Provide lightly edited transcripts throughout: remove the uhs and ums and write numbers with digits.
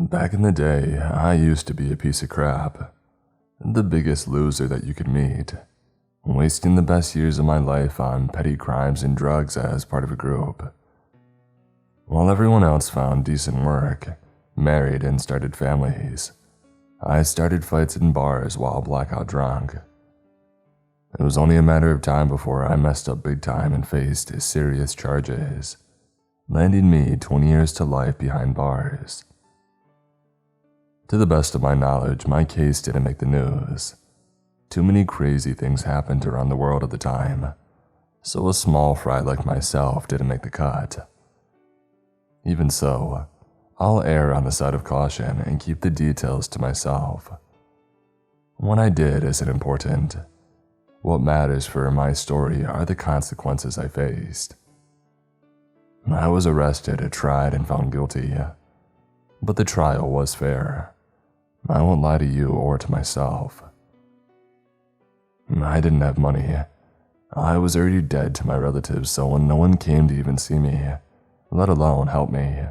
Back in the day, I used to be a piece of crap. The biggest loser that you could meet. Wasting the best years of my life on petty crimes and drugs as part of a group. While everyone else found decent work, married and started families, I started fights in bars while blackout drunk. It was only a matter of time before I messed up big time and faced serious charges, landing me 20 years to life behind bars. To the best of my knowledge, my case didn't make the news. Too many crazy things happened around the world at the time, so a small fry like myself didn't make the cut. Even so, I'll err on the side of caution and keep the details to myself. What I did isn't important. What matters for my story are the consequences I faced. I was arrested, tried, and found guilty, but the trial was fair. I won't lie to you or to myself. I didn't have money. I was already dead to my relatives, so no one came to even see me, let alone help me.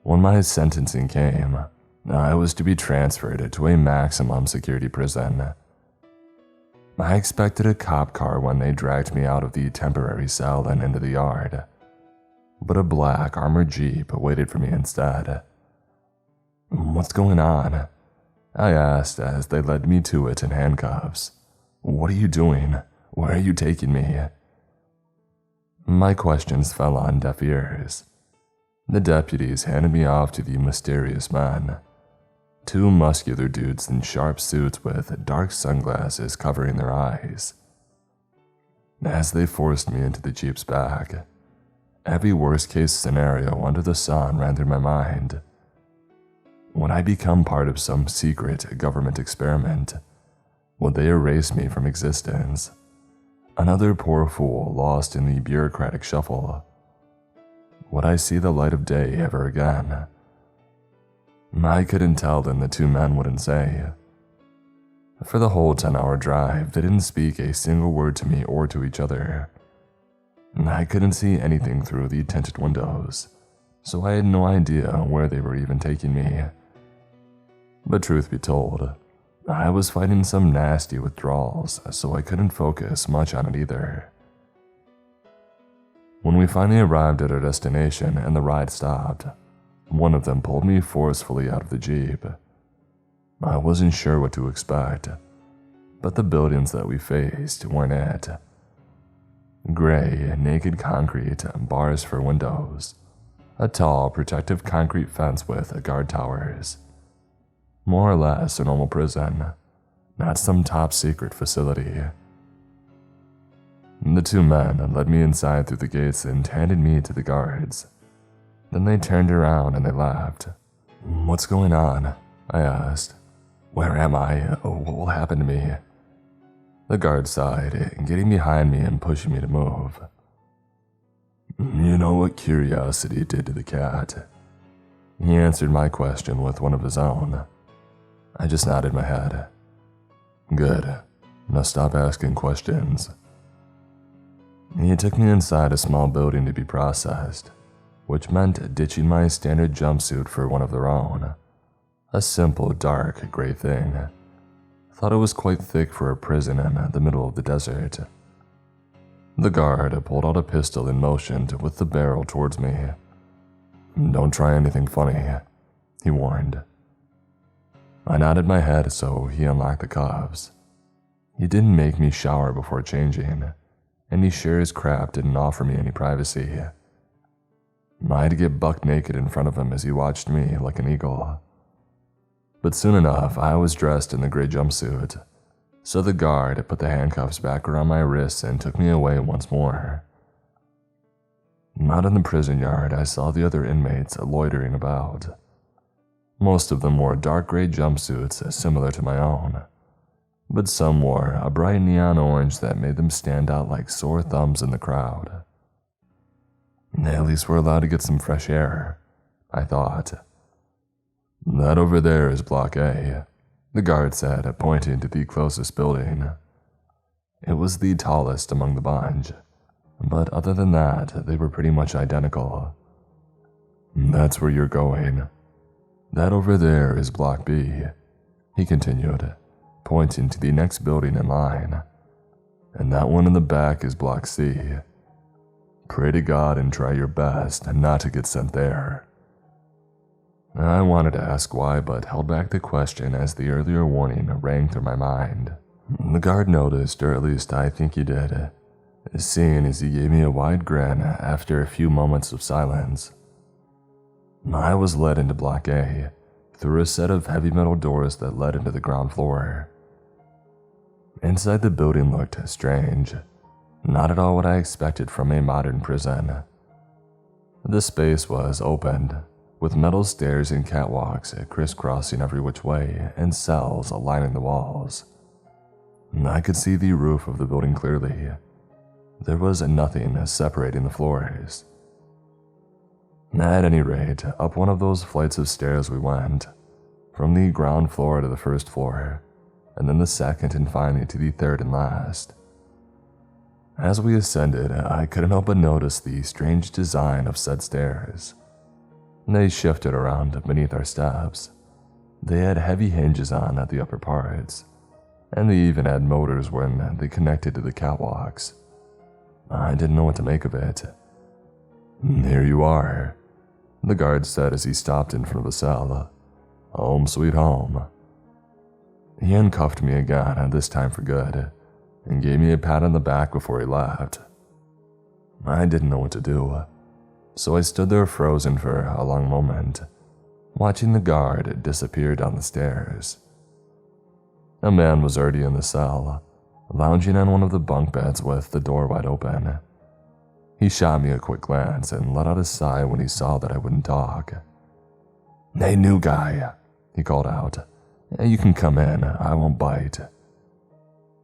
When my sentencing came, I was to be transferred to a maximum security prison. I expected a cop car when they dragged me out of the temporary cell and into the yard, but a black armored Jeep waited for me instead. "What's going on?" I asked as they led me to it in handcuffs. "What are you doing? Where are you taking me?" My questions fell on deaf ears. The deputies handed me off to the mysterious men. Two muscular dudes in sharp suits with dark sunglasses covering their eyes. As they forced me into the Jeep's back, every worst-case scenario under the sun ran through my mind. Would I become part of some secret government experiment? Would they erase me from existence? Another poor fool lost in the bureaucratic shuffle. Would I see the light of day ever again? I couldn't tell, and the two men wouldn't say. For the whole 10-hour drive, they didn't speak a single word to me or to each other. I couldn't see anything through the tinted windows, so I had no idea where they were even taking me. But truth be told, I was fighting some nasty withdrawals, so I couldn't focus much on it either. When we finally arrived at our destination and the ride stopped, one of them pulled me forcefully out of the Jeep. I wasn't sure what to expect, but the buildings that we faced weren't it. Gray, naked concrete, bars for windows, a tall, protective concrete fence with guard towers. More or less a normal prison, not some top-secret facility. The two men led me inside through the gates and handed me to the guards. Then they turned around and they laughed. "What's going on?" I asked. "Where am I? What will happen to me?" The guard sighed, getting behind me and pushing me to move. "You know what curiosity did to the cat?" He answered my question with one of his own. I just nodded my head. "Good. Now stop asking questions." He took me inside a small building to be processed, which meant ditching my standard jumpsuit for one of their own. A simple, dark, gray thing. Thought it was quite thick for a prison in the middle of the desert. The guard pulled out a pistol and motioned with the barrel towards me. "Don't try anything funny," he warned. I nodded my head, so he unlocked the cuffs. He didn't make me shower before changing, and he sure as crap didn't offer me any privacy. I had to get buck naked in front of him as he watched me like an eagle. But soon enough, I was dressed in the gray jumpsuit, so the guard put the handcuffs back around my wrists and took me away once more. Out in the prison yard, I saw the other inmates loitering about. Most of them wore dark gray jumpsuits similar to my own, but some wore a bright neon orange that made them stand out like sore thumbs in the crowd. At least we're allowed to get some fresh air, I thought. "That over there is Block A," the guard said, pointing to the closest building. It was the tallest among the bunch, but other than that, they were pretty much identical. "That's where you're going." That over there is Block B, he continued, pointing to the next building in line. And that one in the back is Block C. Pray to God and try your best not to get sent there. I wanted to ask why, but held back the question as the earlier warning rang through my mind. The guard noticed, or at least I think he did, seeing as he gave me a wide grin after a few moments of silence. I was led into Block A, through a set of heavy metal doors that led into the ground floor. Inside the building looked strange, not at all what I expected from a modern prison. The space was opened, with metal stairs and catwalks crisscrossing every which way and cells lining the walls. I could see the roof of the building clearly. There was nothing separating the floors. At any rate, up one of those flights of stairs we went, from the ground floor to the first floor, and then the second and finally to the third and last. As we ascended, I couldn't help but notice the strange design of said stairs. They shifted around beneath our steps. They had heavy hinges on at the upper parts, and they even had motors when they connected to the catwalks. I didn't know what to make of it. Here you are, the guard said as he stopped in front of the cell. Home sweet home. He uncuffed me again, this time for good, and gave me a pat on the back before he left. I didn't know what to do, so I stood there frozen for a long moment, watching the guard disappear down the stairs. A man was already in the cell, lounging on one of the bunk beds with the door wide open. He shot me a quick glance and let out a sigh when he saw that I wouldn't talk. Hey, new guy, he called out. You can come in, I won't bite.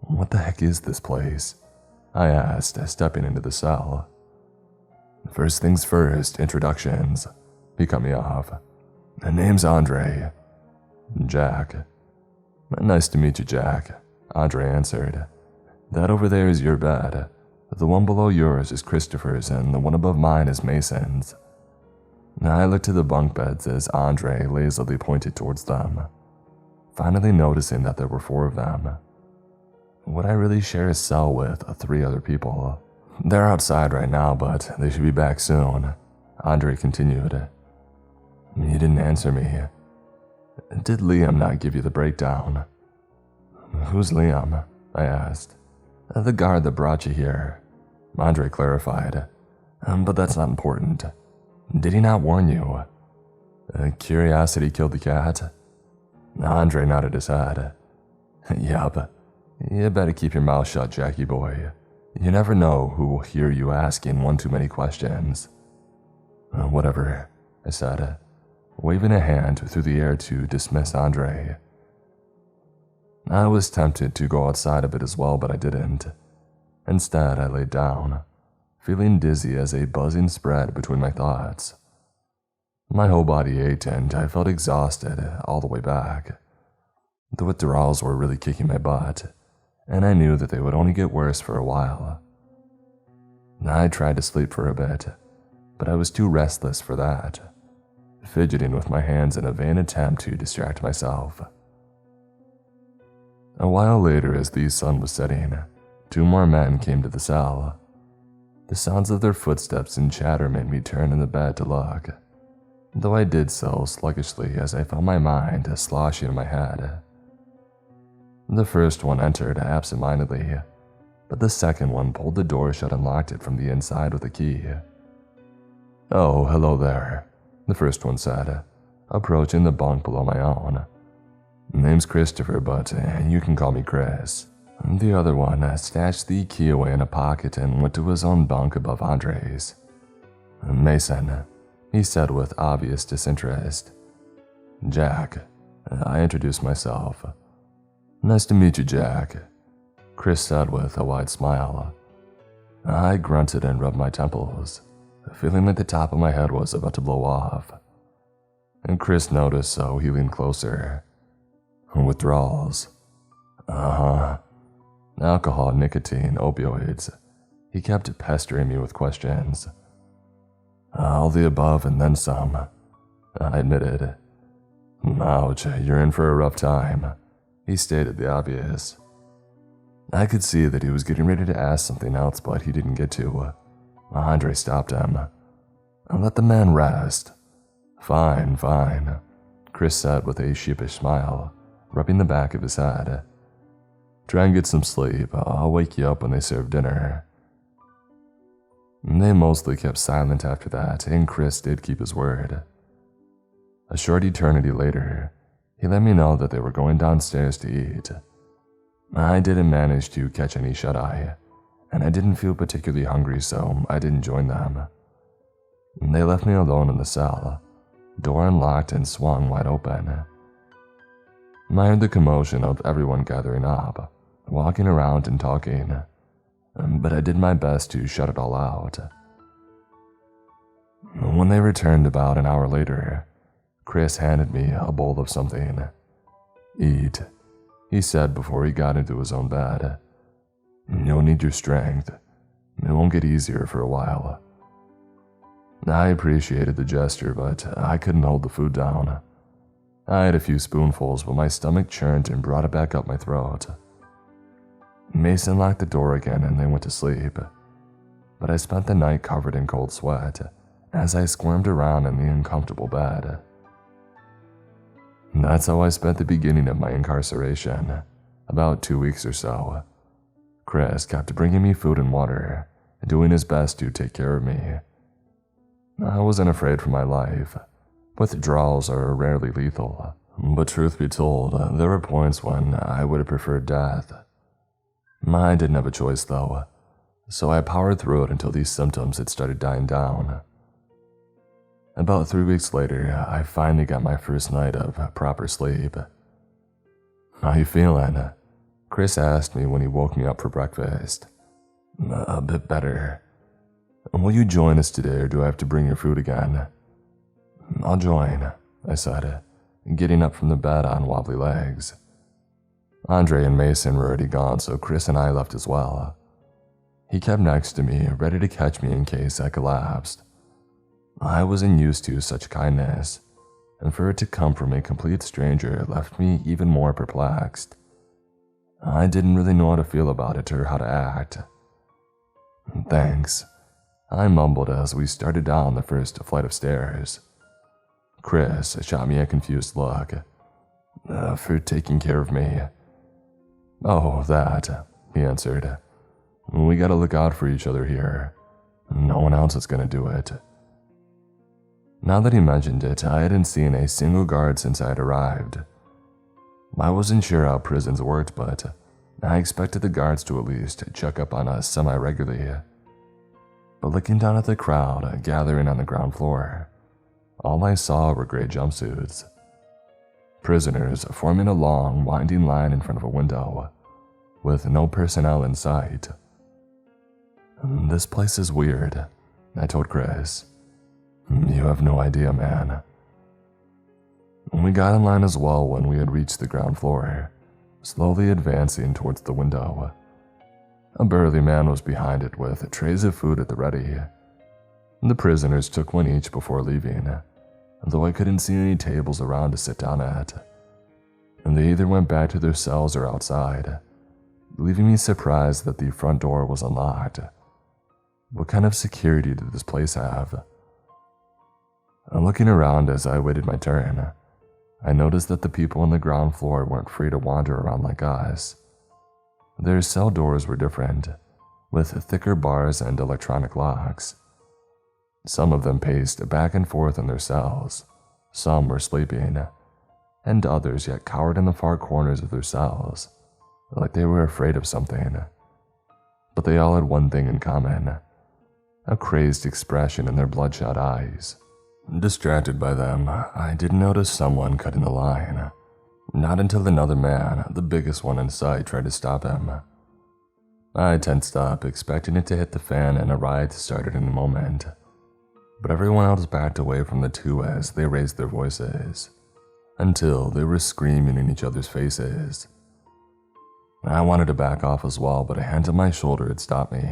What the heck is this place? I asked, stepping into the cell. First things first, introductions. He cut me off. Name's Andre. Jack. Nice to meet you, Jack, Andre answered. That over there is your bed. The one below yours is Christopher's and the one above mine is Mason's. I looked at the bunk beds as Andre lazily pointed towards them, finally noticing that there were 4 of them. Would I really share a cell with 3 other people? They're outside right now, but they should be back soon, Andre continued. You didn't answer me. Did Liam not give you the breakdown? Who's Liam? I asked. The guard that brought you here, Andre clarified. But that's not important. Did he not warn you? Curiosity killed the cat? Andre nodded his head. Yup. You better keep your mouth shut, Jackie boy. You never know who will hear you asking one too many questions. Whatever, I said, waving a hand through the air to dismiss Andre. I was tempted to go outside a bit as well, but I didn't. Instead, I laid down, feeling dizzy as a buzzing spread between my thoughts. My whole body ached and I felt exhausted all the way back. The withdrawals were really kicking my butt, and I knew that they would only get worse for a while. I tried to sleep for a bit, but I was too restless for that, fidgeting with my hands in a vain attempt to distract myself. A while later, as the sun was setting, 2 more men came to the cell. The sounds of their footsteps and chatter made me turn in the bed to look, though I did so sluggishly as I felt my mind sloshing in my head. The first one entered absent-mindedly, but the second one pulled the door shut and locked it from the inside with a key. Oh, hello there, the first one said, approaching the bunk below my own. Name's Christopher, but you can call me Chris. The other one stashed the key away in a pocket and went to his own bunk above Andre's. Mason, he said with obvious disinterest. Jack, I introduced myself. Nice to meet you, Jack, Chris said with a wide smile. I grunted and rubbed my temples, feeling like the top of my head was about to blow off. And Chris noticed, so he leaned closer. Withdrawals. Alcohol, nicotine, opioids. He kept pestering me with questions. All the above and then some, I admitted. Ouch, you're in for a rough time, he stated the obvious. I could see that he was getting ready to ask something else, but he didn't get to. Andre stopped him. Let the man rest. Fine, fine, Chris said with a sheepish smile, rubbing the back of his head. Try and get some sleep. I'll wake you up when they serve dinner. They mostly kept silent after that, and Chris did keep his word. A short eternity later, he let me know that they were going downstairs to eat. I didn't manage to catch any shut-eye, and I didn't feel particularly hungry, so I didn't join them. They left me alone in the cell, door unlocked and swung wide open. I heard the commotion of everyone gathering up, walking around and talking, but I did my best to shut it all out. When they returned about an hour later, Chris handed me a bowl of something. Eat, he said before he got into his own bed. You'll need your strength. It won't get easier for a while. I appreciated the gesture, but I couldn't hold the food down. I had a few spoonfuls, but my stomach churned and brought it back up my throat. Mason locked the door again and they went to sleep, but I spent the night covered in cold sweat as I squirmed around in the uncomfortable bed. That's how I spent the beginning of my incarceration, about 2 weeks or so. Chris kept bringing me food and water, doing his best to take care of me. I wasn't afraid for my life. Withdrawals are rarely lethal, but truth be told, there were points when I would have preferred death. I didn't have a choice though, so I powered through it until these symptoms had started dying down. About 3 weeks later, I finally got my first night of proper sleep. How you feeling? Chris asked me when he woke me up for breakfast. A bit better. Will you join us today or do I have to bring your food again? I'll join, I said, getting up from the bed on wobbly legs. Andre and Mason were already gone, so Chris and I left as well. He kept next to me, ready to catch me in case I collapsed. I wasn't used to such kindness, and for it to come from a complete stranger left me even more perplexed. I didn't really know how to feel about it or how to act. Thanks, I mumbled as we started down the first flight of stairs. Chris shot me a confused look. For taking care of me. Oh, that, he answered. We gotta look out for each other here. No one else is gonna do it. Now that he mentioned it, I hadn't seen a single guard since I had arrived. I wasn't sure how prisons worked, but I expected the guards to at least check up on us semi-regularly. But looking down at the crowd gathering on the ground floor, all I saw were gray jumpsuits. Prisoners forming a long, winding line in front of a window, with no personnel in sight. This place is weird, I told Chris. You have no idea, man. We got in line as well when we had reached the ground floor, slowly advancing towards the window. A burly man was behind it with trays of food at the ready. The prisoners took one each before leaving, though I couldn't see any tables around to sit down at. And they either went back to their cells or outside, leaving me surprised that the front door was unlocked. What kind of security did this place have? Looking around as I waited my turn, I noticed that the people on the ground floor weren't free to wander around like us. Their cell doors were different, with thicker bars and electronic locks. Some of them paced back and forth in their cells, some were sleeping, and others yet cowered in the far corners of their cells, like they were afraid of something. But they all had one thing in common, a crazed expression in their bloodshot eyes. Distracted by them, I didn't notice someone cutting the line. Not until another man, the biggest one in sight, tried to stop him. I tensed up, expecting it to hit the fan and a riot started in a moment. But everyone else backed away from the two as they raised their voices, until they were screaming in each other's faces. I wanted to back off as well, but a hand on my shoulder had stopped me.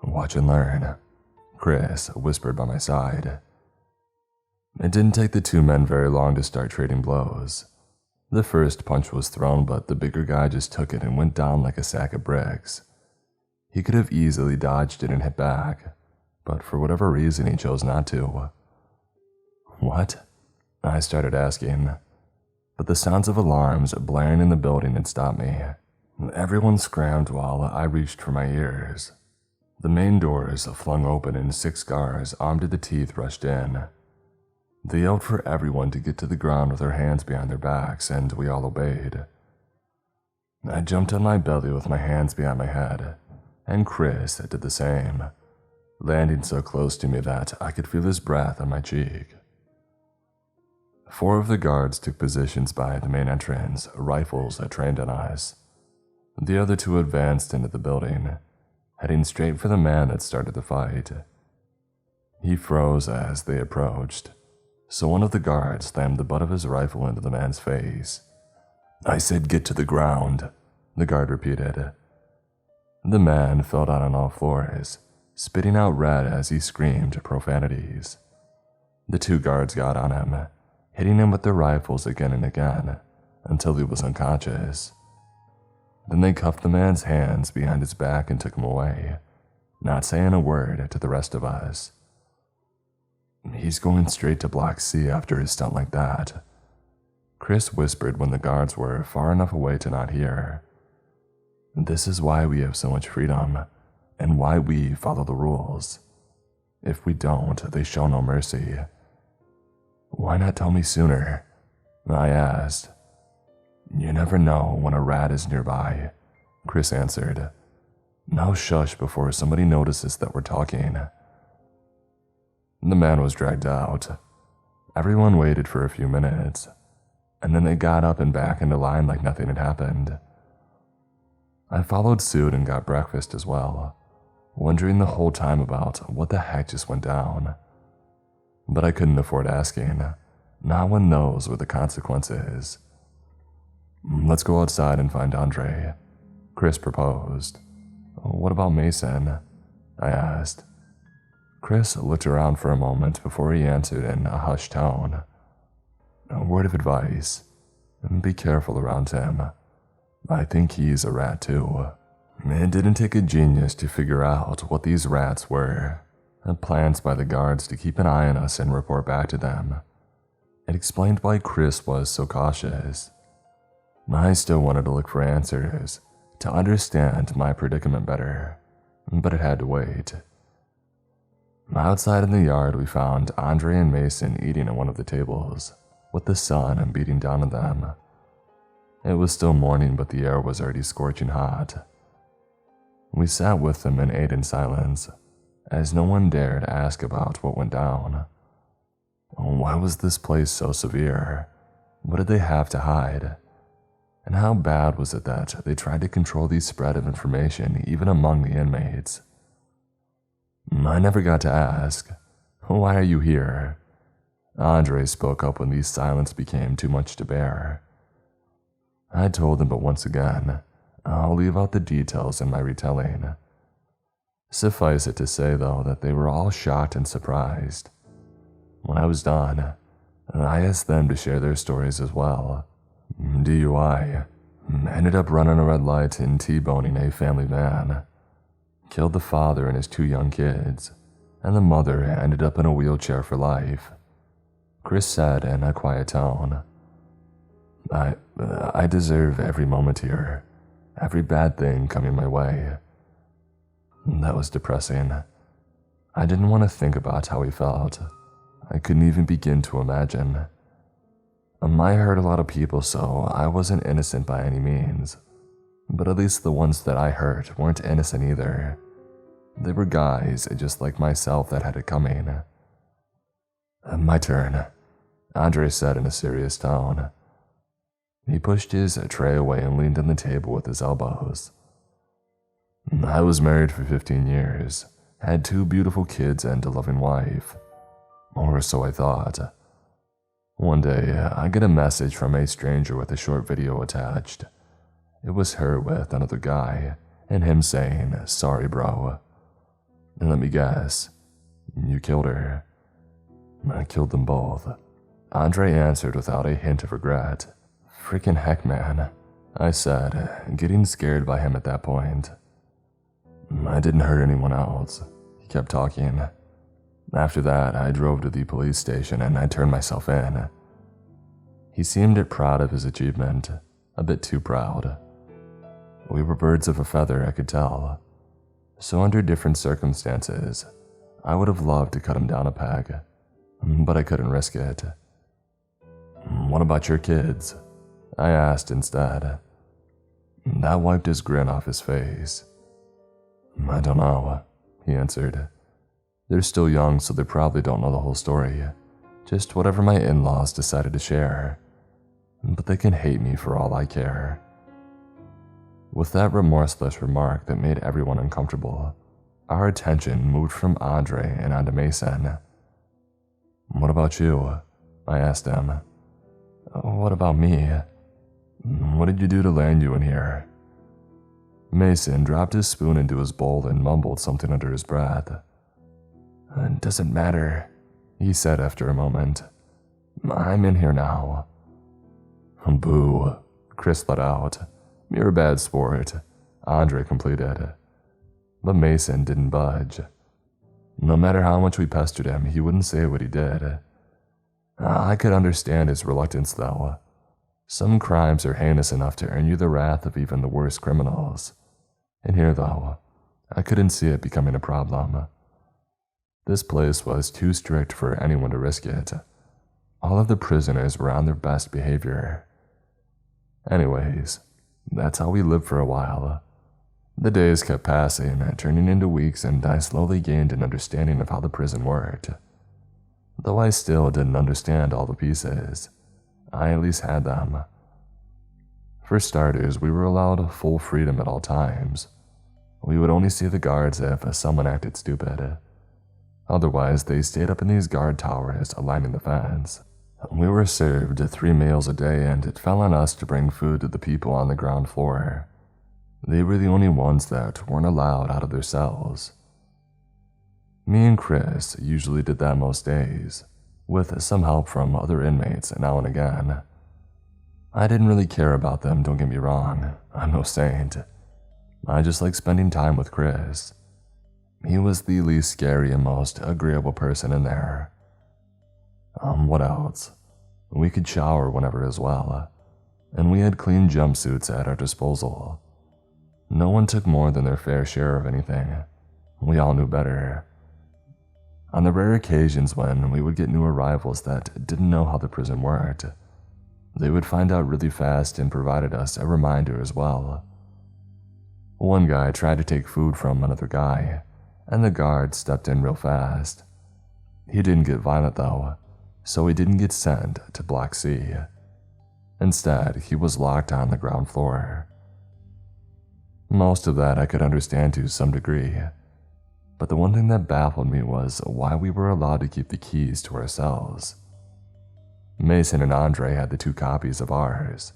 Watch and learn, Chris whispered by my side. It didn't take the two men very long to start trading blows. The first punch was thrown, but the bigger guy just took it and went down like a sack of bricks. He could have easily dodged it and hit back, but for whatever reason he chose not to. What? I started asking, but the sounds of alarms blaring in the building had stopped me. Everyone scrambled while I reached for my ears. The main doors flung open and 6 guards armed to the teeth rushed in. They yelled for everyone to get to the ground with their hands behind their backs, and we all obeyed. I jumped on my belly with my hands behind my head, and Chris did the same, landing so close to me that I could feel his breath on my cheek. 4 of the guards took positions by the main entrance, rifles trained on us. The other 2 advanced into the building, heading straight for the man that started the fight. He froze as they approached, so one of the guards slammed the butt of his rifle into the man's face. "I said get to the ground," the guard repeated. The man fell down on all fours, spitting out red as he screamed profanities. The 2 guards got on him, hitting him with their rifles again and again, until he was unconscious. Then they cuffed the man's hands behind his back and took him away, not saying a word to the rest of us. "He's going straight to Block C after his stunt like that," Chris whispered when the guards were far enough away to not hear. "This is why we have so much freedom, and why we follow the rules. If we don't, they show no mercy." "Why not tell me sooner?" I asked. "You never know when a rat is nearby," Chris answered. "Now shush before somebody notices that we're talking." The man was dragged out. Everyone waited for a few minutes, and then they got up and back into line like nothing had happened. I followed suit and got breakfast as well, wondering the whole time about what the heck just went down. But I couldn't afford asking. Not one knows what the consequences. "Let's go outside and find Andre," Chris proposed. "What about Mason?" I asked. Chris looked around for a moment before he answered in a hushed tone. "A word of advice. Be careful around him. I think he's a rat too." It didn't take a genius to figure out what these rats were. Plans by the guards to keep an eye on us and report back to them. It explained why Chris was so cautious. I still wanted to look for answers, to understand my predicament better, but it had to wait. Outside in the yard, we found Andre and Mason eating at one of the tables, with the sun beating down on them. It was still morning, but the air was already scorching hot. We sat with them and ate in silence, as no one dared ask about what went down. Why was this place so severe? What did they have to hide? And how bad was it that they tried to control the spread of information even among the inmates? I never got to ask, "Why are you here?" Andre spoke up when the silence became too much to bear. I told him, but once again, I'll leave out the details in my retelling. Suffice it to say, though, that they were all shocked and surprised. When I was done, I asked them to share their stories as well. DUI, ended up running a red light and T-boning a family man. Killed the father and his 2 young kids, and the mother ended up in a wheelchair for life. Chris said in a quiet tone, I deserve every moment here, every bad thing coming my way." That was depressing. I didn't want to think about how he felt. I couldn't even begin to imagine. I hurt a lot of people, so I wasn't innocent by any means. But at least the ones that I hurt weren't innocent either. They were guys just like myself that had it coming. "My turn," Andre said in a serious tone. He pushed his tray away and leaned on the table with his elbows. "I was married for 15 years, had 2 beautiful kids and a loving wife. Or so I thought. One day, I get a message from a stranger with a short video attached. It was her with another guy, and him saying, 'Sorry, bro.' And let me guess, you killed her." I killed them both. Andre answered without a hint of regret. Freaking heck, man, I said, getting scared by him at that point. I didn't hurt anyone else. He kept talking. After that, I drove to the police station and I turned myself in. He seemed proud of his achievement, a bit too proud. We were birds of a feather, I could tell. So under different circumstances, I would have loved to cut him down a peg, but I couldn't risk it. What about your kids? I asked instead. That wiped his grin off his face. I don't know, he answered. They're still young, so they probably don't know the whole story. Just whatever my in-laws decided to share. But they can hate me for all I care. With that remorseless remark that made everyone uncomfortable, our attention moved from Andre and onto Mason. What about you? I asked him. What about me? What did you do to land you in here? Mason dropped his spoon into his bowl and mumbled something under his breath. It doesn't matter, he said after a moment. I'm in here now. Boo, Chris let out. You're a bad sport, Andre completed. But Mason didn't budge. No matter how much we pestered him, he wouldn't say what he did. I could understand his reluctance, though. Some crimes are heinous enough to earn you the wrath of even the worst criminals. And here, though, I couldn't see it becoming a problem. This place was too strict for anyone to risk it. All of the prisoners were on their best behavior. Anyways, that's how we lived for a while. The days kept passing, turning into weeks, and I slowly gained an understanding of how the prison worked. Though I still didn't understand all the pieces, I at least had them. For starters, we were allowed full freedom at all times. We would only see the guards if someone acted stupid. Otherwise, they stayed up in these guard towers lining the fence. We were served 3 meals a day, and it fell on us to bring food to the people on the ground floor. They were the only ones that weren't allowed out of their cells. Me and Chris usually did that most days, with some help from other inmates now and again. I didn't really care about them, don't get me wrong. I'm no saint. I just like spending time with Chris. He was the least scary and most agreeable person in there. What else? We could shower whenever as well, and we had clean jumpsuits at our disposal. No one took more than their fair share of anything. We all knew better. On the rare occasions when we would get new arrivals that didn't know how the prison worked, they would find out really fast and provided us a reminder as well. One guy tried to take food from another guy, and the guard stepped in real fast. He didn't get violent though, so he didn't get sent to Block C. Instead, he was locked on the ground floor. Most of that I could understand to some degree, but the one thing that baffled me was why we were allowed to keep the keys to our cells. Mason and Andre had the 2 copies of ours,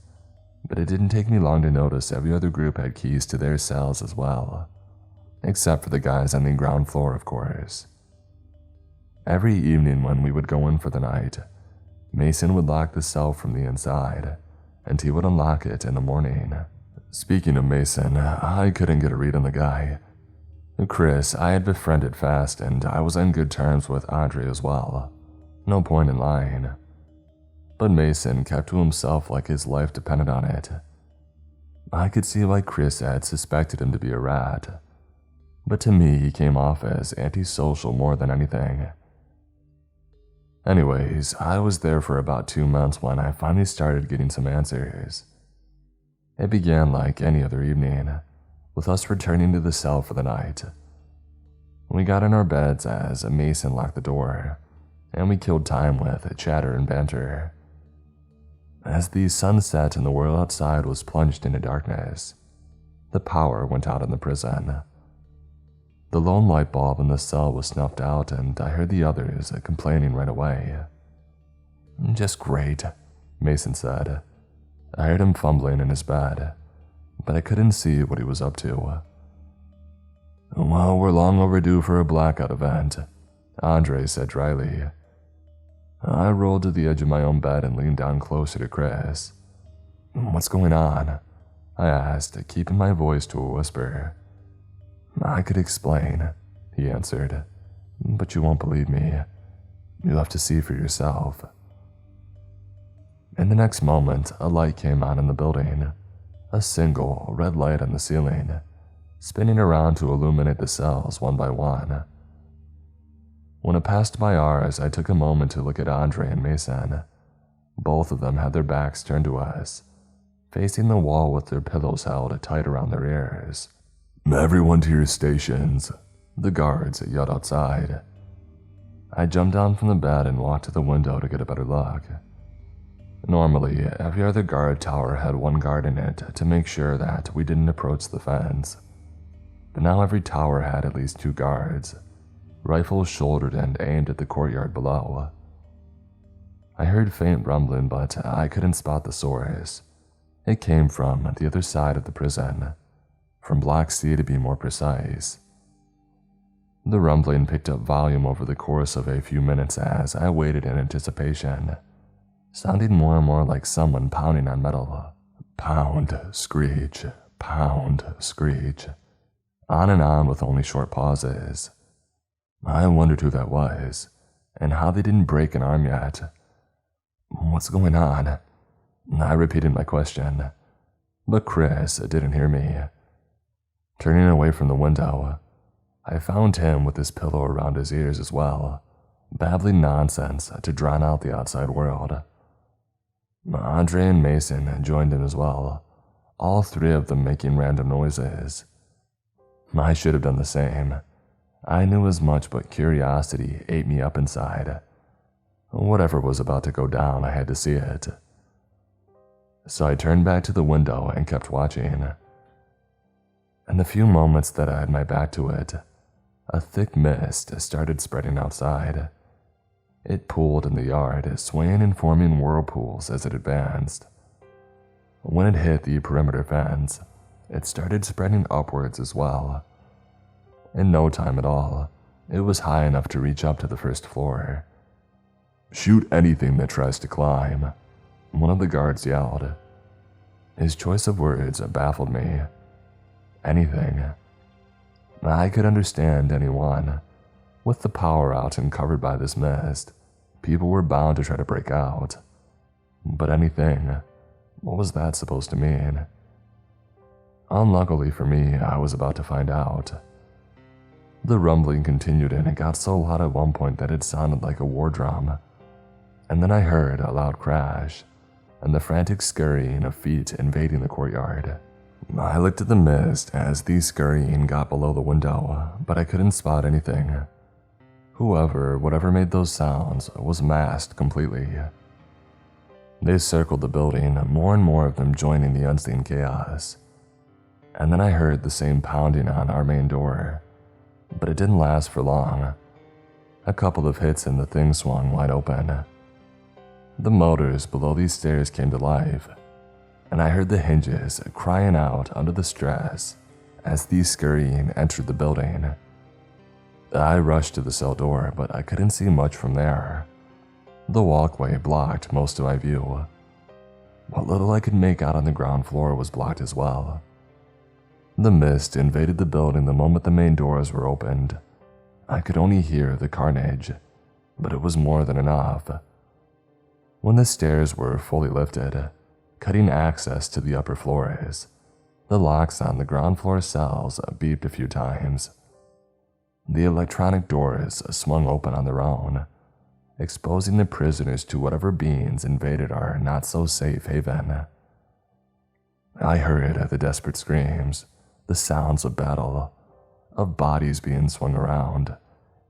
but it didn't take me long to notice every other group had keys to their cells as well, except for the guys on the ground floor, of course. Every evening when we would go in for the night, Mason would lock the cell from the inside, and he would unlock it in the morning. Speaking of Mason, I couldn't get a read on the guy. Chris I had befriended fast, and I was on good terms with Andre as well. No point in lying. But Mason kept to himself like his life depended on it. I could see why Chris had suspected him to be a rat, but to me he came off as antisocial more than anything. Anyways, I was there for about 2 months when I finally started getting some answers. It began like any other evening, with us returning to the cell for the night. We got in our beds as Mason locked the door, and we killed time with chatter and banter. As the sun set and the world outside was plunged into darkness, the power went out in the prison. The lone light bulb in the cell was snuffed out, and I heard the others complaining right away. "Just great," Mason said. I heard him fumbling in his bed, but I couldn't see what he was up to. "Well, we're long overdue for a blackout event," Andre said dryly. I rolled to the edge of my own bed and leaned down closer to Chris. "What's going on?" I asked, keeping my voice to a whisper. "I could explain," he answered, "but you won't believe me. You'll have to see for yourself." In the next moment, a light came on in the building, a single red light on the ceiling, spinning around to illuminate the cells one by one. When it passed by ours, I took a moment to look at Andre and Mason. Both of them had their backs turned to us, facing the wall with their pillows held tight around their ears. "Everyone to your stations," the guards yelled outside. I jumped down from the bed and walked to the window to get a better look. Normally, every other guard tower had one guard in it to make sure that we didn't approach the fence. But now every tower had at least 2 guards, rifles shouldered and aimed at the courtyard below. I heard faint rumbling, but I couldn't spot the source. It came from the other side of the prison, from Black Sea to be more precise. The rumbling picked up volume over the course of a few minutes as I waited in anticipation, sounding more and more like someone pounding on metal. Pound, screech, pound, screech. On and on with only short pauses. I wondered who that was, and how they didn't break an arm yet. "What's going on?" I repeated my question, but Chris didn't hear me. Turning away from the window, I found him with his pillow around his ears as well, babbling nonsense to drown out the outside world. Andre and Mason joined him as well, all 3 of them making random noises. I should have done the same. I knew as much, but curiosity ate me up inside. Whatever was about to go down, I had to see it. So I turned back to the window and kept watching. In the few moments that I had my back to it, a thick mist started spreading outside. It pooled in the yard, swaying and forming whirlpools as it advanced. When it hit the perimeter fence, it started spreading upwards as well. In no time at all, it was high enough to reach up to the first floor. "Shoot anything that tries to climb," one of the guards yelled. His choice of words baffled me. Anything. I could understand anyone. With the power out and covered by this mist, people were bound to try to break out. But anything, what was that supposed to mean? Unluckily for me, I was about to find out. The rumbling continued and it got so loud at one point that it sounded like a war drum. And then I heard a loud crash, and the frantic scurrying of feet invading the courtyard. I looked at the mist as the scurrying got below the window, but I couldn't spot anything. Whatever made those sounds was masked completely. They circled the building, more and more of them joining the unseen chaos. And then I heard the same pounding on our main door, but it didn't last for long. A couple of hits and the thing swung wide open. The motors below these stairs came to life, and I heard the hinges crying out under the stress as the scurrying entered the building. I rushed to the cell door, but I couldn't see much from there. The walkway blocked most of my view. What little I could make out on the ground floor was blocked as well. The mist invaded the building the moment the main doors were opened. I could only hear the carnage, but it was more than enough. When the stairs were fully lifted, cutting access to the upper floors, the locks on the ground floor cells beeped a few times. The electronic doors swung open on their own, exposing the prisoners to whatever beings invaded our not-so-safe haven. I heard the desperate screams, the sounds of battle, of bodies being swung around,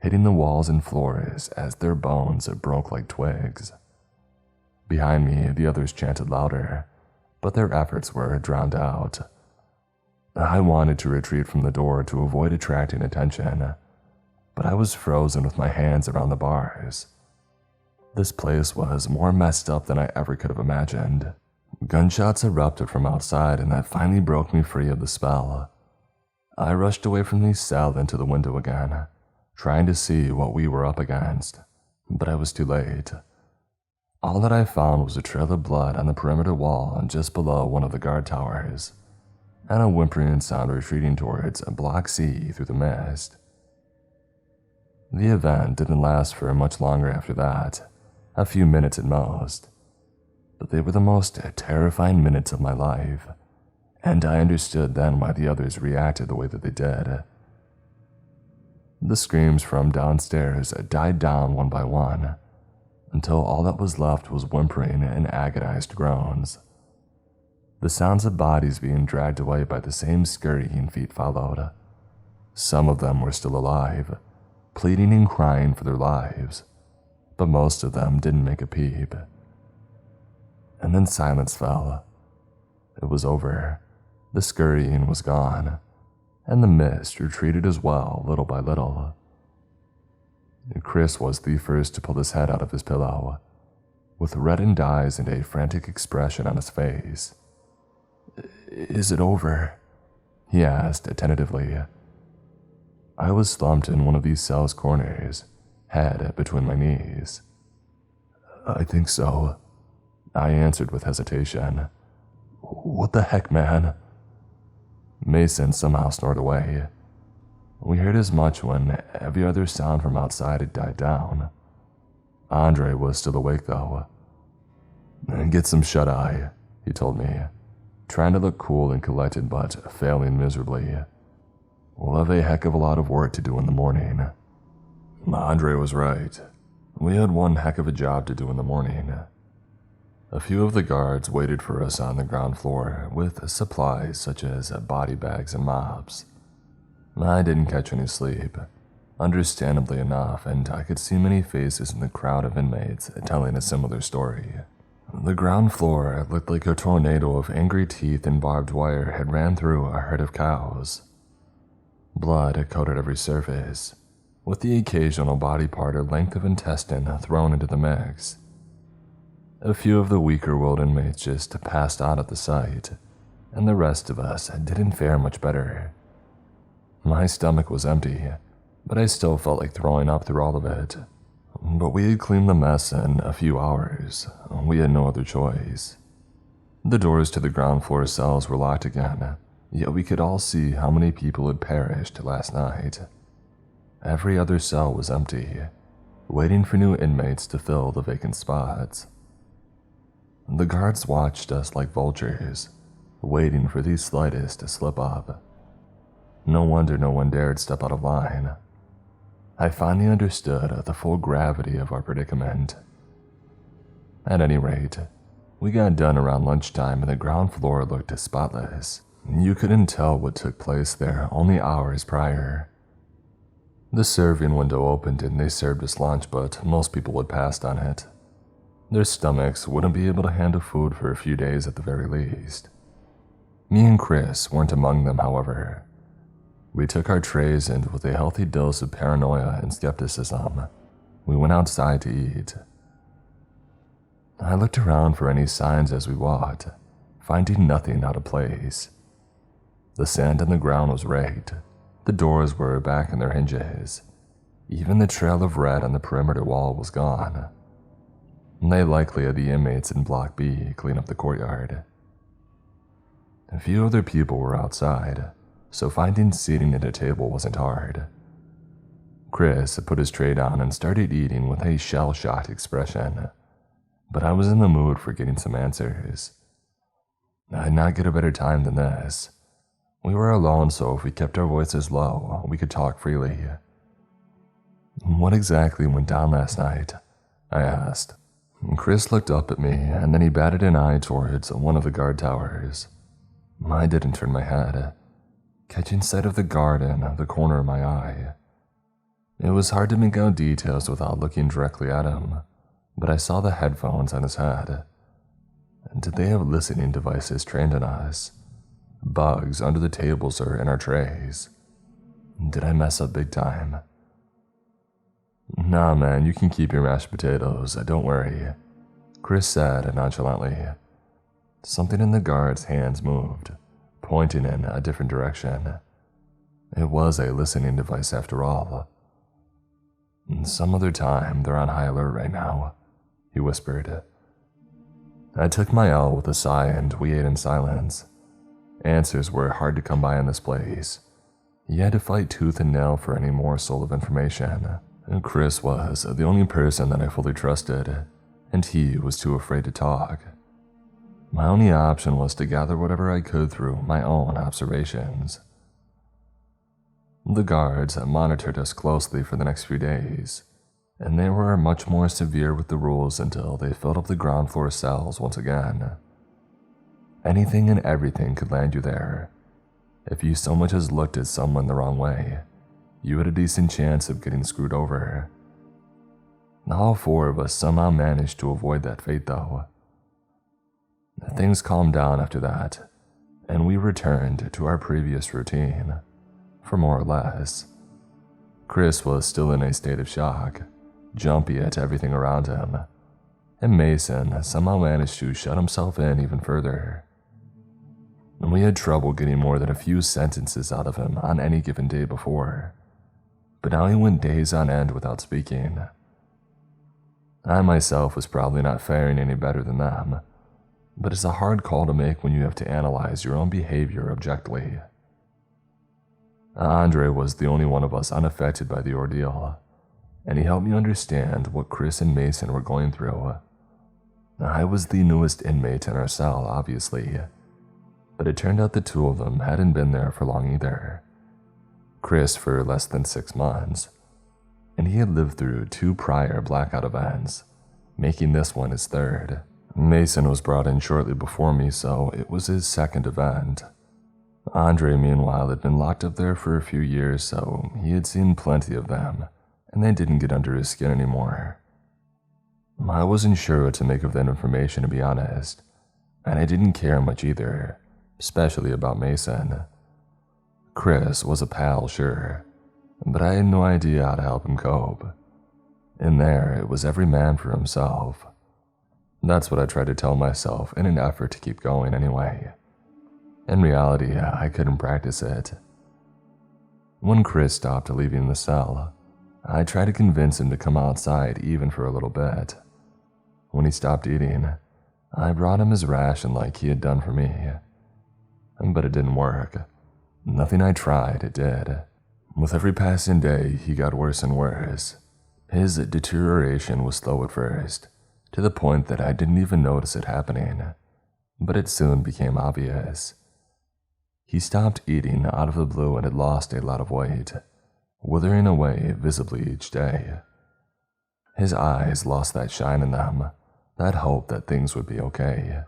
hitting the walls and floors as their bones broke like twigs. Behind me, the others chanted louder, but their efforts were drowned out. I wanted to retreat from the door to avoid attracting attention, but I was frozen with my hands around the bars. This place was more messed up than I ever could have imagined. Gunshots erupted from outside, and that finally broke me free of the spell. I rushed away from the cell into the window again, trying to see what we were up against, but I was too late. All that I found was a trail of blood on the perimeter wall just below one of the guard towers, and a whimpering sound retreating towards Block C through the mist. The event didn't last for much longer after that, a few minutes at most, but they were the most terrifying minutes of my life, and I understood then why the others reacted the way that they did. The screams from downstairs died down one by one, until all that was left was whimpering and agonized groans. The sounds of bodies being dragged away by the same scurrying feet followed. Some of them were still alive, pleading and crying for their lives, but most of them didn't make a peep. And then silence fell. It was over. The scurrying was gone, and the mist retreated as well, little by little. Chris was the first to pull his head out of his pillow, with reddened eyes and a frantic expression on his face. "Is it over?" he asked tentatively. I was slumped in one of these cell's corners, head between my knees. "I think so," I answered with hesitation. "What the heck, man?" Mason somehow snored away. We heard as much when every other sound from outside had died down. Andre was still awake though. "Get some shut-eye," he told me, trying to look cool and collected but failing miserably. "We'll have a heck of a lot of work to do in the morning." Andre was right. We had one heck of a job to do in the morning. A few of the guards waited for us on the ground floor with supplies such as body bags and mops. I didn't catch any sleep, understandably enough, and I could see many faces in the crowd of inmates telling a similar story. The ground floor looked like a tornado of angry teeth and barbed wire had ran through a herd of cows. Blood coated every surface, with the occasional body part or length of intestine thrown into the mix. A few of the weaker-willed inmates just passed out at the sight, and the rest of us didn't fare much better. My stomach was empty, but I still felt like throwing up through all of it. But we had cleaned the mess in a few hours. We had no other choice. The doors to the ground floor cells were locked again, yet we could all see how many people had perished last night. Every other cell was empty, waiting for new inmates to fill the vacant spots. The guards watched us like vultures, waiting for the slightest slip up. No wonder no one dared step out of line. I finally understood the full gravity of our predicament. At any rate, we got done around lunchtime and the ground floor looked spotless. You couldn't tell what took place there only hours prior. The serving window opened and they served us lunch, but most people had passed on it. Their stomachs wouldn't be able to handle food for a few days at the very least. Me and Chris weren't among them, however. We took our trays and with a healthy dose of paranoia and skepticism, we went outside to eat. I looked around for any signs as we walked, finding nothing out of place. The sand on the ground was raked, the doors were back in their hinges, even the trail of red on the perimeter wall was gone. They likely had the inmates in Block B clean up the courtyard. A few other people were outside, so finding seating at a table wasn't hard. Chris put his tray down and started eating with a shell-shocked expression, but I was in the mood for getting some answers. I'd not get a better time than this. We were alone, so if we kept our voices low, we could talk freely. "What exactly went down last night?" I asked. Chris looked up at me, and then he batted an eye towards one of the guard towers. I didn't turn my head, catching sight of the guard in the corner of my eye. It was hard to make out details without looking directly at him, but I saw the headphones on his head. Did they have listening devices trained on us? Bugs under the tables or in our trays? Did I mess up big time? "Nah, man, you can keep your mashed potatoes, don't worry," Chris said nonchalantly. Something in the guard's hands moved, pointing in a different direction. It was a listening device after all. "Some other time, they're on high alert right now," he whispered, I took my L with a sigh and we ate in silence. Answers were hard to come by in this place. You had to fight tooth and nail for any morsel of information. Chris was the only person that I fully trusted, and he was too afraid to talk. My only option was to gather whatever I could through my own observations. The guards monitored us closely for the next few days, and they were much more severe with the rules until they filled up the ground floor cells once again. Anything and everything could land you there. If you so much as looked at someone the wrong way, you had a decent chance of getting screwed over. All four of us somehow managed to avoid that fate though. Things calmed down after that, and we returned to our previous routine, for more or less. Chris was still in a state of shock, jumpy at everything around him, and Mason somehow managed to shut himself in even further. We had trouble getting more than a few sentences out of him on any given day before, but now he went days on end without speaking. I myself was probably not faring any better than them, but it's a hard call to make when you have to analyze your own behavior objectively. Andre was the only one of us unaffected by the ordeal, and he helped me understand what Chris and Mason were going through. I was the newest inmate in our cell, obviously, but it turned out the two of them hadn't been there for long either. Chris for less than 6 months, and he had lived through 2 prior blackout events, making this one his 3rd. Mason was brought in shortly before me, so it was his 2nd event. Andre, meanwhile, had been locked up there for a few years, so he had seen plenty of them, and they didn't get under his skin anymore. I wasn't sure what to make of that information, to be honest, and I didn't care much either, especially about Mason. Chris was a pal, sure, but I had no idea how to help him cope. In there, it was every man for himself. That's what I tried to tell myself in an effort to keep going anyway. In reality, I couldn't practice it. When Chris stopped leaving the cell, I tried to convince him to come outside even for a little bit. When he stopped eating, I brought him his ration like he had done for me. But it didn't work. Nothing I tried, it did. With every passing day, he got worse and worse. His deterioration was slow at first, to the point that I didn't even notice it happening, but it soon became obvious. He stopped eating out of the blue and had lost a lot of weight, withering away visibly each day. His eyes lost that shine in them, that hope that things would be okay.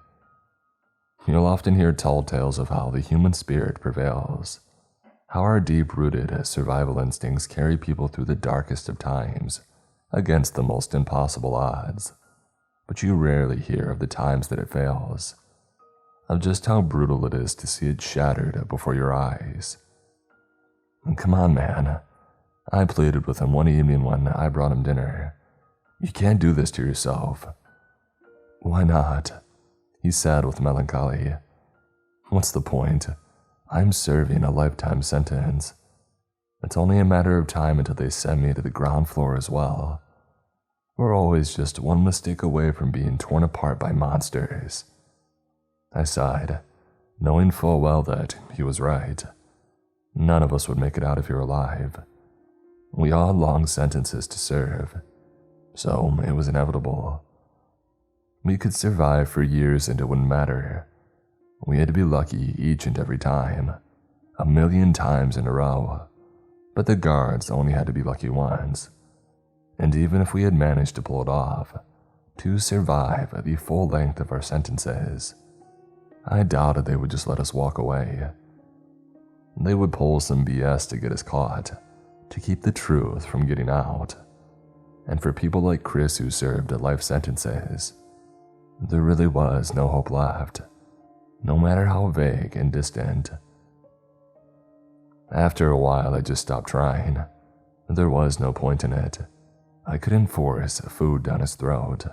You'll often hear tall tales of how the human spirit prevails, how our deep-rooted survival instincts carry people through the darkest of times, against the most impossible odds, but you rarely hear of the times that it fails, of just how brutal it is to see it shattered before your eyes. Come on, man, I pleaded with him one evening when I brought him dinner. You can't do this to yourself. Why not? He said with melancholy. What's the point? I'm serving a lifetime sentence. It's only a matter of time until they send me to the ground floor as well. We're always just one mistake away from being torn apart by monsters. I sighed, knowing full well that he was right. None of us would make it out of here alive. We all had long sentences to serve, so it was inevitable. We could survive for years and it wouldn't matter. We had to be lucky each and every time, 1,000,000 times in a row, but the guards only had to be lucky once. And even if we had managed to pull it off, to survive the full length of our sentences, I doubted they would just let us walk away. They would pull some BS to get us caught, to keep the truth from getting out. And for people like Chris who served life sentences, there really was no hope left, no matter how vague and distant. After a while, I just stopped trying. There was no point in it. I couldn't force food down his throat.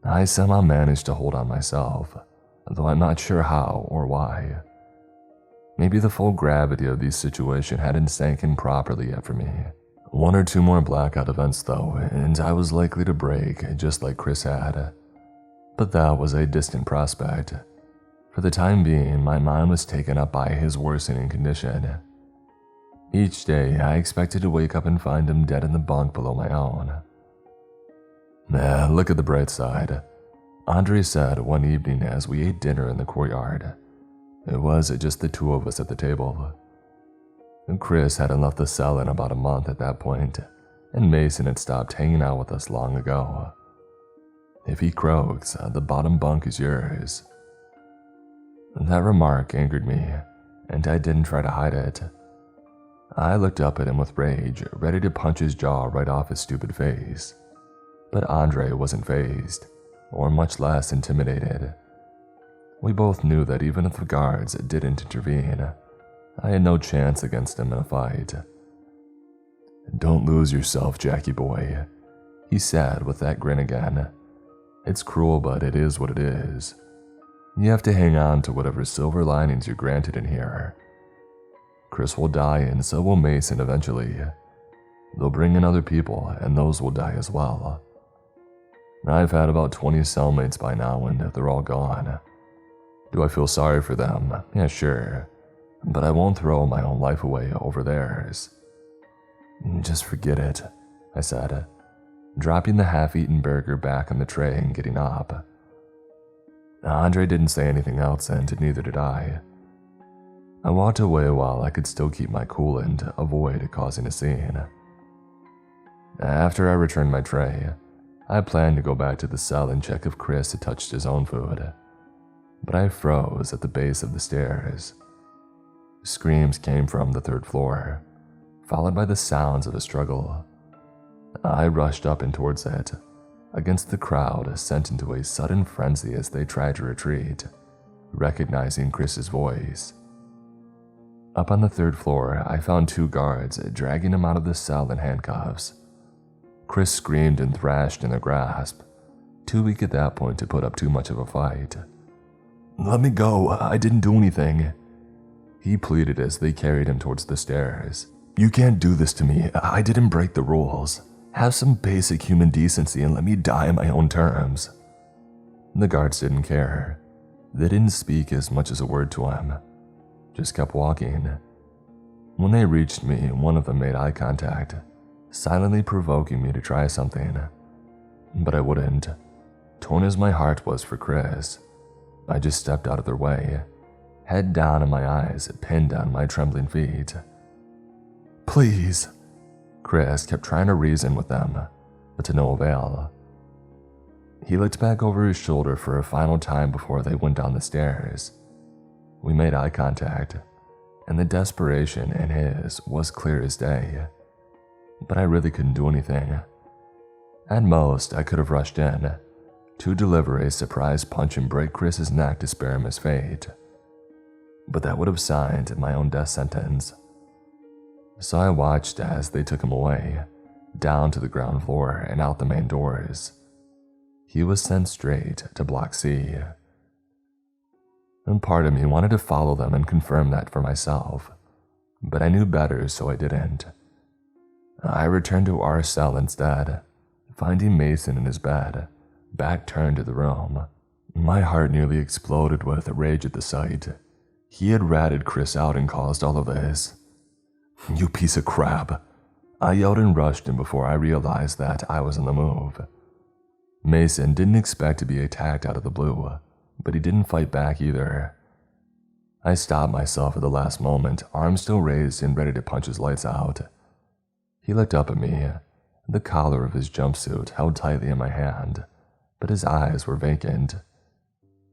I somehow managed to hold on myself, though I'm not sure how or why. Maybe the full gravity of the situation hadn't sank in properly yet for me. 1 or 2 more blackout events though, and I was likely to break just like Chris had. But that was a distant prospect. For the time being, my mind was taken up by his worsening condition. Each day, I expected to wake up and find him dead in the bunk below my own. Look at the bright side, Andre said one evening as we ate dinner in the courtyard. It was just the two of us at the table. Chris hadn't left the cell in about a month at that point, and Mason had stopped hanging out with us long ago. If he croaks, the bottom bunk is yours. That remark angered me, and I didn't try to hide it. I looked up at him with rage, ready to punch his jaw right off his stupid face. But Andre wasn't fazed, or much less intimidated. We both knew that even if the guards didn't intervene, I had no chance against him in a fight. "Don't lose yourself, Jackie boy," he said with that grin again. "It's cruel, but it is what it is. You have to hang on to whatever silver linings you're granted in here. Chris will die and so will Mason eventually. They'll bring in other people and those will die as well. I've had about 20 cellmates by now and they're all gone. Do I feel sorry for them? Yeah, sure. But I won't throw my own life away over theirs." "Just forget it," I said, dropping the half-eaten burger back on the tray and getting up. Andre didn't say anything else and neither did I. I walked away while I could still keep my cool and avoid causing a scene. After I returned my tray, I planned to go back to the cell and check if Chris had touched his own food. But I froze at the base of the stairs. Screams came from the third floor, followed by the sounds of a struggle. I rushed up and towards it, against the crowd sent into a sudden frenzy as they tried to retreat, recognizing Chris's voice. Up on the third floor, I found two guards dragging him out of the cell in handcuffs. Chris screamed and thrashed in their grasp, too weak at that point to put up too much of a fight. "Let me go, I didn't do anything," he pleaded as they carried him towards the stairs. "You can't do this to me, I didn't break the rules. Have some basic human decency and let me die on my own terms." The guards didn't care. They didn't speak as much as a word to him, just kept walking. When they reached me, one of them made eye contact, silently provoking me to try something. But I wouldn't. Torn as my heart was for Chris, I just stepped out of their way, head down and my eyes pinned on my trembling feet. "Please," Chris kept trying to reason with them, but to no avail. He looked back over his shoulder for a final time before they went down the stairs. We made eye contact, and the desperation in his was clear as day. But I really couldn't do anything. At most, I could have rushed in to deliver a surprise punch and break Chris's neck to spare him his fate. But that would have signed my own death sentence. So I watched as they took him away, down to the ground floor and out the main doors. He was sent straight to Block C. And part of me wanted to follow them and confirm that for myself, but I knew better, so I didn't. I returned to our cell instead, finding Mason in his bed, back turned to the room. My heart nearly exploded with rage at the sight. He had ratted Chris out and caused all of this. "You piece of crap," I yelled and rushed him before I realized that I was on the move. Mason didn't expect to be attacked out of the blue, but he didn't fight back either. I stopped myself at the last moment, arms still raised and ready to punch his lights out. He looked up at me, the collar of his jumpsuit held tightly in my hand, but his eyes were vacant.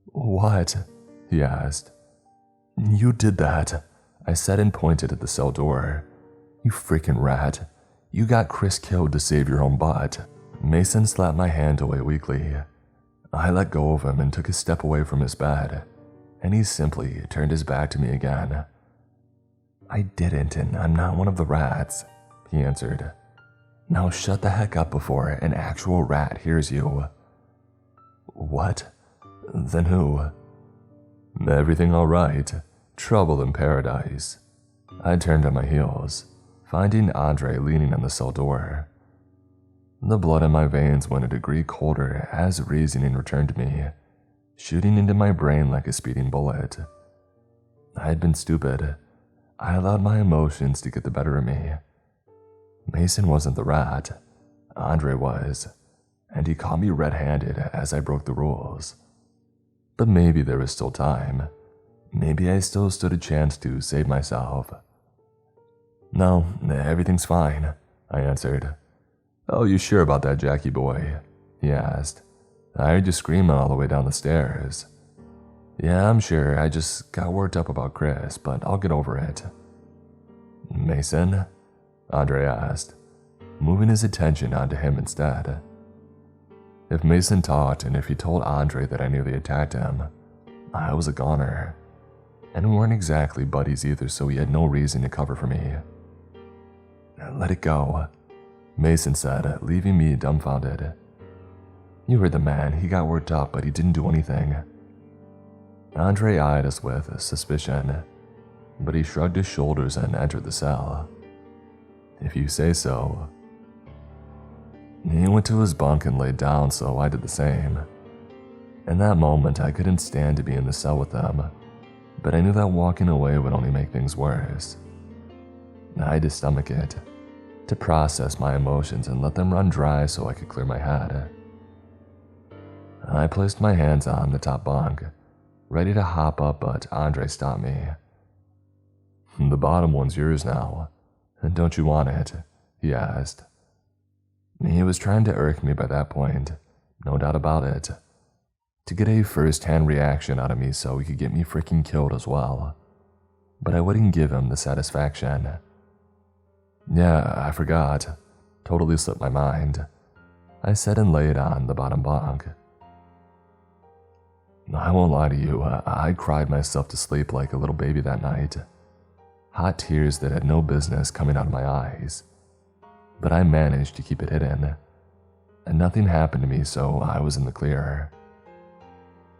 "What?" he asked. "You did that," I said and pointed at the cell door. "You freaking rat. You got Chris killed to save your own butt." Mason slapped my hand away weakly. I let go of him and took a step away from his bed, and he simply turned his back to me again. "I didn't, and I'm not one of the rats," he answered. "Now shut the heck up before an actual rat hears you." "What? Then who?" "Everything all right. Trouble in paradise." I turned on my heels, finding Andre leaning on the cell door. The blood in my veins went a degree colder as reasoning returned to me, shooting into my brain like a speeding bullet. I had been stupid. I allowed my emotions to get the better of me. Mason wasn't the rat. Andre was, and he caught me red-handed as I broke the rules. But maybe there was still time. Maybe I still stood a chance to save myself. "No, everything's fine," I answered. "Oh, you sure about that, Jackie boy?" he asked. "I heard you screaming all the way down the stairs." "Yeah, I'm sure. I just got worked up about Chris, but I'll get over it." "Mason?" Andre asked, moving his attention onto him instead. If Mason talked and if he told Andre that I knew they attacked him, I was a goner. And we weren't exactly buddies either, so he had no reason to cover for me. "Let it go," Mason said, leaving me dumbfounded. "You heard the man. He got worked up, but he didn't do anything." Andre eyed us with suspicion, but he shrugged his shoulders and entered the cell. "If you say so." He went to his bunk and laid down, so I did the same. In that moment, I couldn't stand to be in the cell with them, but I knew that walking away would only make things worse. I had to stomach it, to process my emotions and let them run dry so I could clear my head. I placed my hands on the top bunk, ready to hop up, but Andre stopped me. "The bottom one's yours now. Don't you want it?" he asked. He was trying to irk me by that point, no doubt about it, to get a first-hand reaction out of me so he could get me freaking killed as well. But I wouldn't give him the satisfaction. "Yeah, I forgot. Totally slipped my mind," I said and laid on the bottom bunk. I won't lie to you, I cried myself to sleep like a little baby that night. Hot tears that had no business coming out of my eyes. But I managed to keep it hidden, and nothing happened to me, so I was in the clear.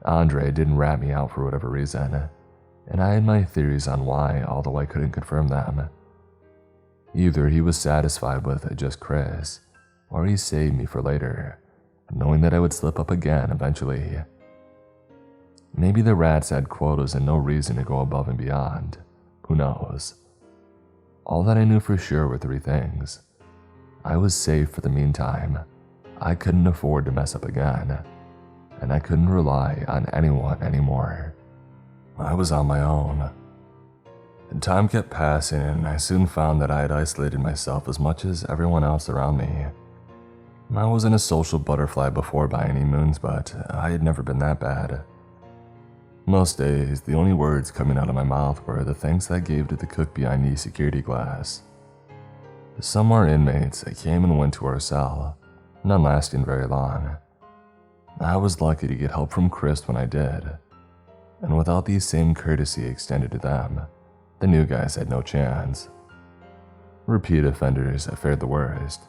Andre didn't rat me out for whatever reason, and I had my theories on why, although I couldn't confirm them. Either he was satisfied with just Chris, or he saved me for later, knowing that I would slip up again eventually. Maybe the rats had quotas and no reason to go above and beyond. Who knows? All that I knew for sure were three things. I was safe for the meantime. I couldn't afford to mess up again, and I couldn't rely on anyone anymore. I was on my own. Time kept passing, and I soon found that I had isolated myself as much as everyone else around me. I wasn't a social butterfly before by any means, but I had never been that bad. Most days, the only words coming out of my mouth were the thanks I gave to the cook behind the security glass. Some more inmates came and went to our cell, none lasting very long. I was lucky to get help from Chris when I did, and without the same courtesy extended to them, the new guys had no chance. Repeat offenders fared the worst,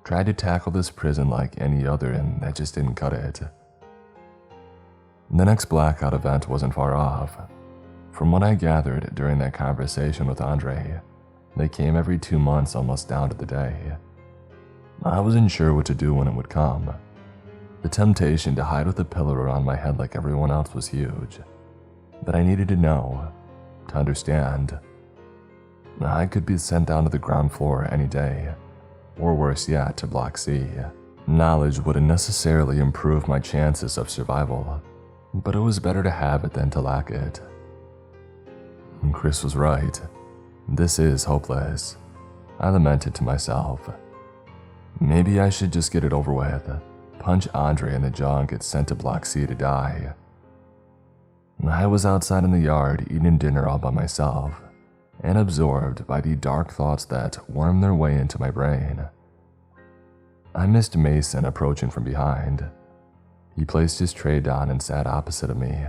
tried to tackle this prison like any other, and that just didn't cut it. The next blackout event wasn't far off. From what I gathered during that conversation with Andre, they came every 2 months almost down to the day. I wasn't sure what to do when it would come. The temptation to hide with a pillow around my head like everyone else was huge, but I needed to know, to understand. I could be sent down to the ground floor any day, or worse yet, to Block C. Knowledge wouldn't necessarily improve my chances of survival, but it was better to have it than to lack it. Chris was right. This is hopeless, I lamented to myself. Maybe I should just get it over with, punch Andre in the jaw and get sent to Block C to die. I was outside in the yard eating dinner all by myself, and absorbed by the dark thoughts that wormed their way into my brain. I missed Mason approaching from behind. He placed his tray down and sat opposite of me,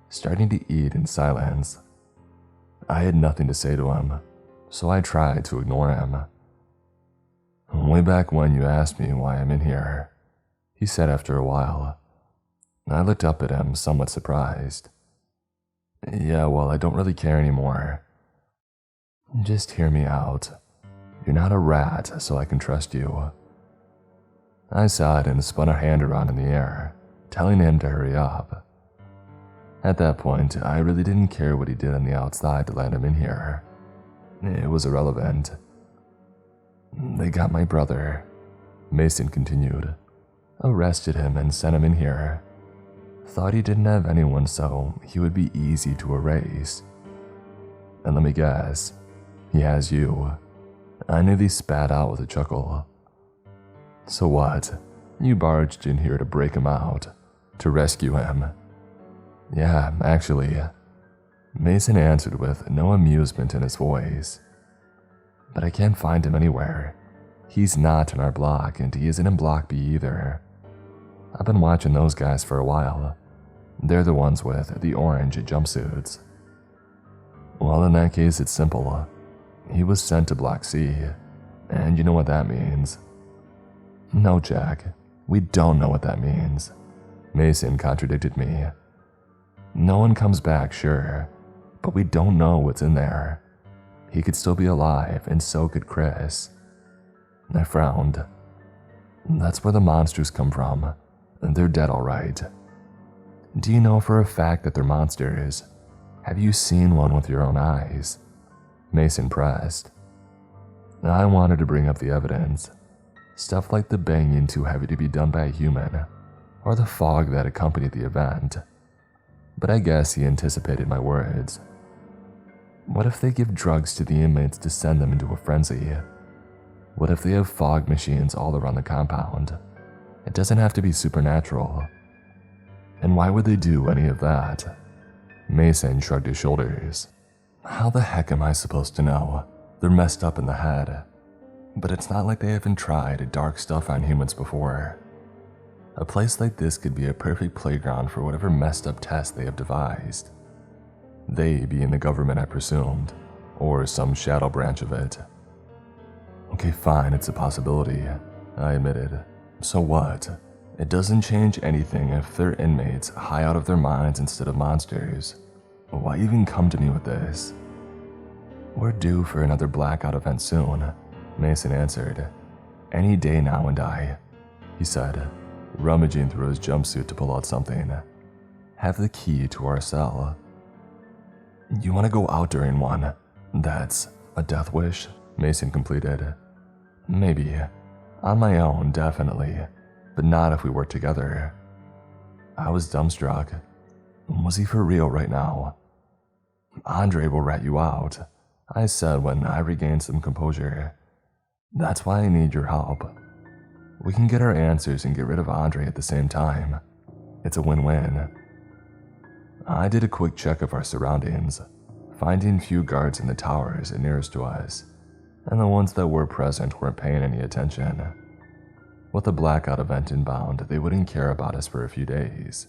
starting to eat in silence. I had nothing to say to him, so I tried to ignore him. "Way back when you asked me why I'm in here," he said after a while. I looked up at him, somewhat surprised. "Yeah, well, I don't really care anymore." "Just hear me out. You're not a rat, so I can trust you." I sighed and spun a hand around in the air, telling him to hurry up. At that point, I really didn't care what he did on the outside to let him in here. It was irrelevant. They got my brother, Mason continued. Arrested him and sent him in here. Thought he didn't have anyone, so he would be easy to erase. And let me guess, he has you. I nearly spat out with a chuckle. So what? You barged in here to break him out, to rescue him. Yeah, actually, Mason answered with no amusement in his voice. But I can't find him anywhere. He's not in our block, and he isn't in Block B either. I've been watching those guys for a while. They're the ones with the orange jumpsuits. Well, in that case, it's simple. He was sent to Block C, and you know what that means. No, Jack, we don't know what that means. Mason contradicted me. No one comes back, sure, but we don't know what's in there. He could still be alive, and so could Chris. I frowned. That's where the monsters come from, and they're dead all right. Do you know for a fact that they're monsters? Have you seen one with your own eyes? Mason pressed. I wanted to bring up the evidence. Stuff like the banging too heavy to be done by a human, or the fog that accompanied the event. But I guess he anticipated my words. What if they give drugs to the inmates to send them into a frenzy? What if they have fog machines all around the compound? It doesn't have to be supernatural. And why would they do any of that? Mason shrugged his shoulders. How the heck am I supposed to know? They're messed up in the head. But it's not like they haven't tried dark stuff on humans before. A place like this could be a perfect playground for whatever messed up test they have devised. They being the government, I presumed, or some shadow branch of it. Okay, fine, it's a possibility, I admitted. So what? It doesn't change anything if they're inmates high out of their minds instead of monsters. Why even come to me with this? We're due for another blackout event soon, Mason answered. Any day now and I, he said, rummaging through his jumpsuit to pull out something. Have the key to our cell. You want to go out during one? That's a death wish, Mason completed. Maybe. On my own, definitely. But not if we work together. I was dumbstruck. Was he for real right now? Andre will rat you out, I said when I regained some composure. That's why I need your help. We can get our answers and get rid of Andre at the same time. It's a win-win. I did a quick check of our surroundings, finding few guards in the towers nearest to us, and the ones that were present weren't paying any attention. With the blackout event inbound, they wouldn't care about us for a few days.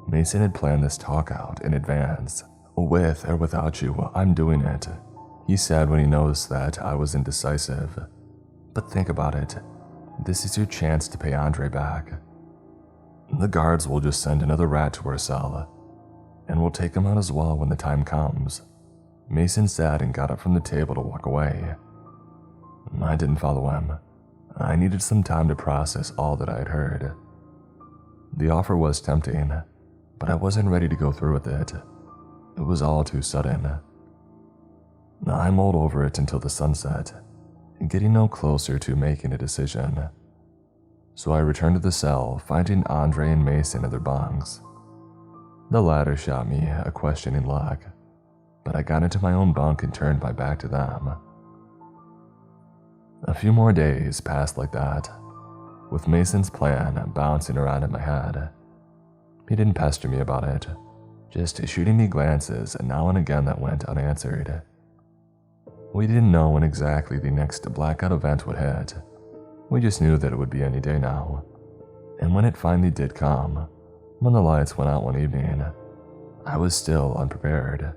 Mason had planned this talk out in advance. With or without you, I'm doing it, he said when he noticed that I was indecisive. But think about it. This is your chance to pay Andre back. The guards will just send another rat to our cell, and we'll take him out as well when the time comes. Mason sat and got up from the table to walk away. I didn't follow him. I needed some time to process all that I had heard. The offer was tempting, but I wasn't ready to go through with it. It was all too sudden. I mulled over it until the sun set, getting no closer to making a decision. So I returned to the cell, finding Andre and Mason in their bunks. The latter shot me a questioning look, but I got into my own bunk and turned my back to them. A few more days passed like that, with Mason's plan bouncing around in my head. He didn't pester me about it, just shooting me glances now and again that went unanswered. We didn't know when exactly the next blackout event would hit. We just knew that it would be any day now. And when it finally did come, when the lights went out one evening, I was still unprepared.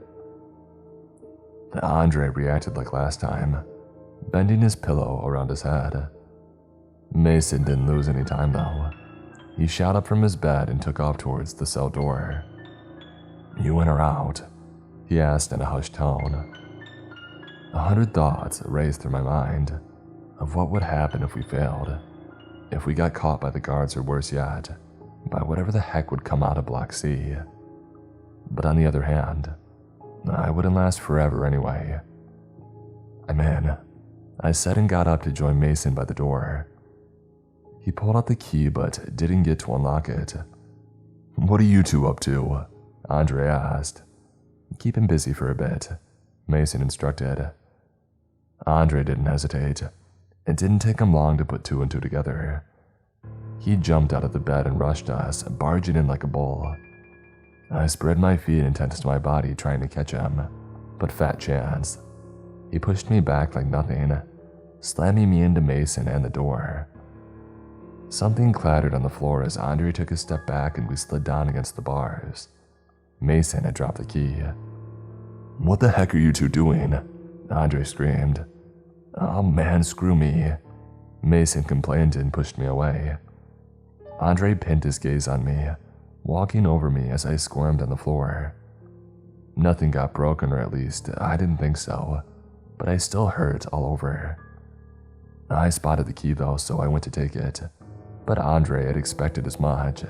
Andre reacted like last time, bending his pillow around his head. Mason didn't lose any time though. He shot up from his bed and took off towards the cell door. You in or out? He asked in a hushed tone. 100 thoughts raced through my mind of what would happen if we failed, if we got caught by the guards, or worse yet, by whatever the heck would come out of Black Sea. But on the other hand, I wouldn't last forever anyway. "I'm in," I said, and got up to join Mason by the door. He pulled out the key but didn't get to unlock it. "What are you two up to?" Andre asked. "Keep him busy for a bit," Mason instructed. Andre didn't hesitate. It didn't take him long to put two and two together. He jumped out of the bed and rushed us, barging in like a bull. I spread my feet and tensed my body trying to catch him, but fat chance. He pushed me back like nothing, slamming me into Mason and the door. Something clattered on the floor as Andre took a step back and we slid down against the bars. Mason had dropped the key. "What the heck are you two doing?" Andre screamed. "Oh man, screw me," Mason complained and pushed me away. Andre pinned his gaze on me, walking over me as I squirmed on the floor. Nothing got broken, or at least I didn't think so, but I still hurt all over. I spotted the key though, so I went to take it, but Andre had expected as much.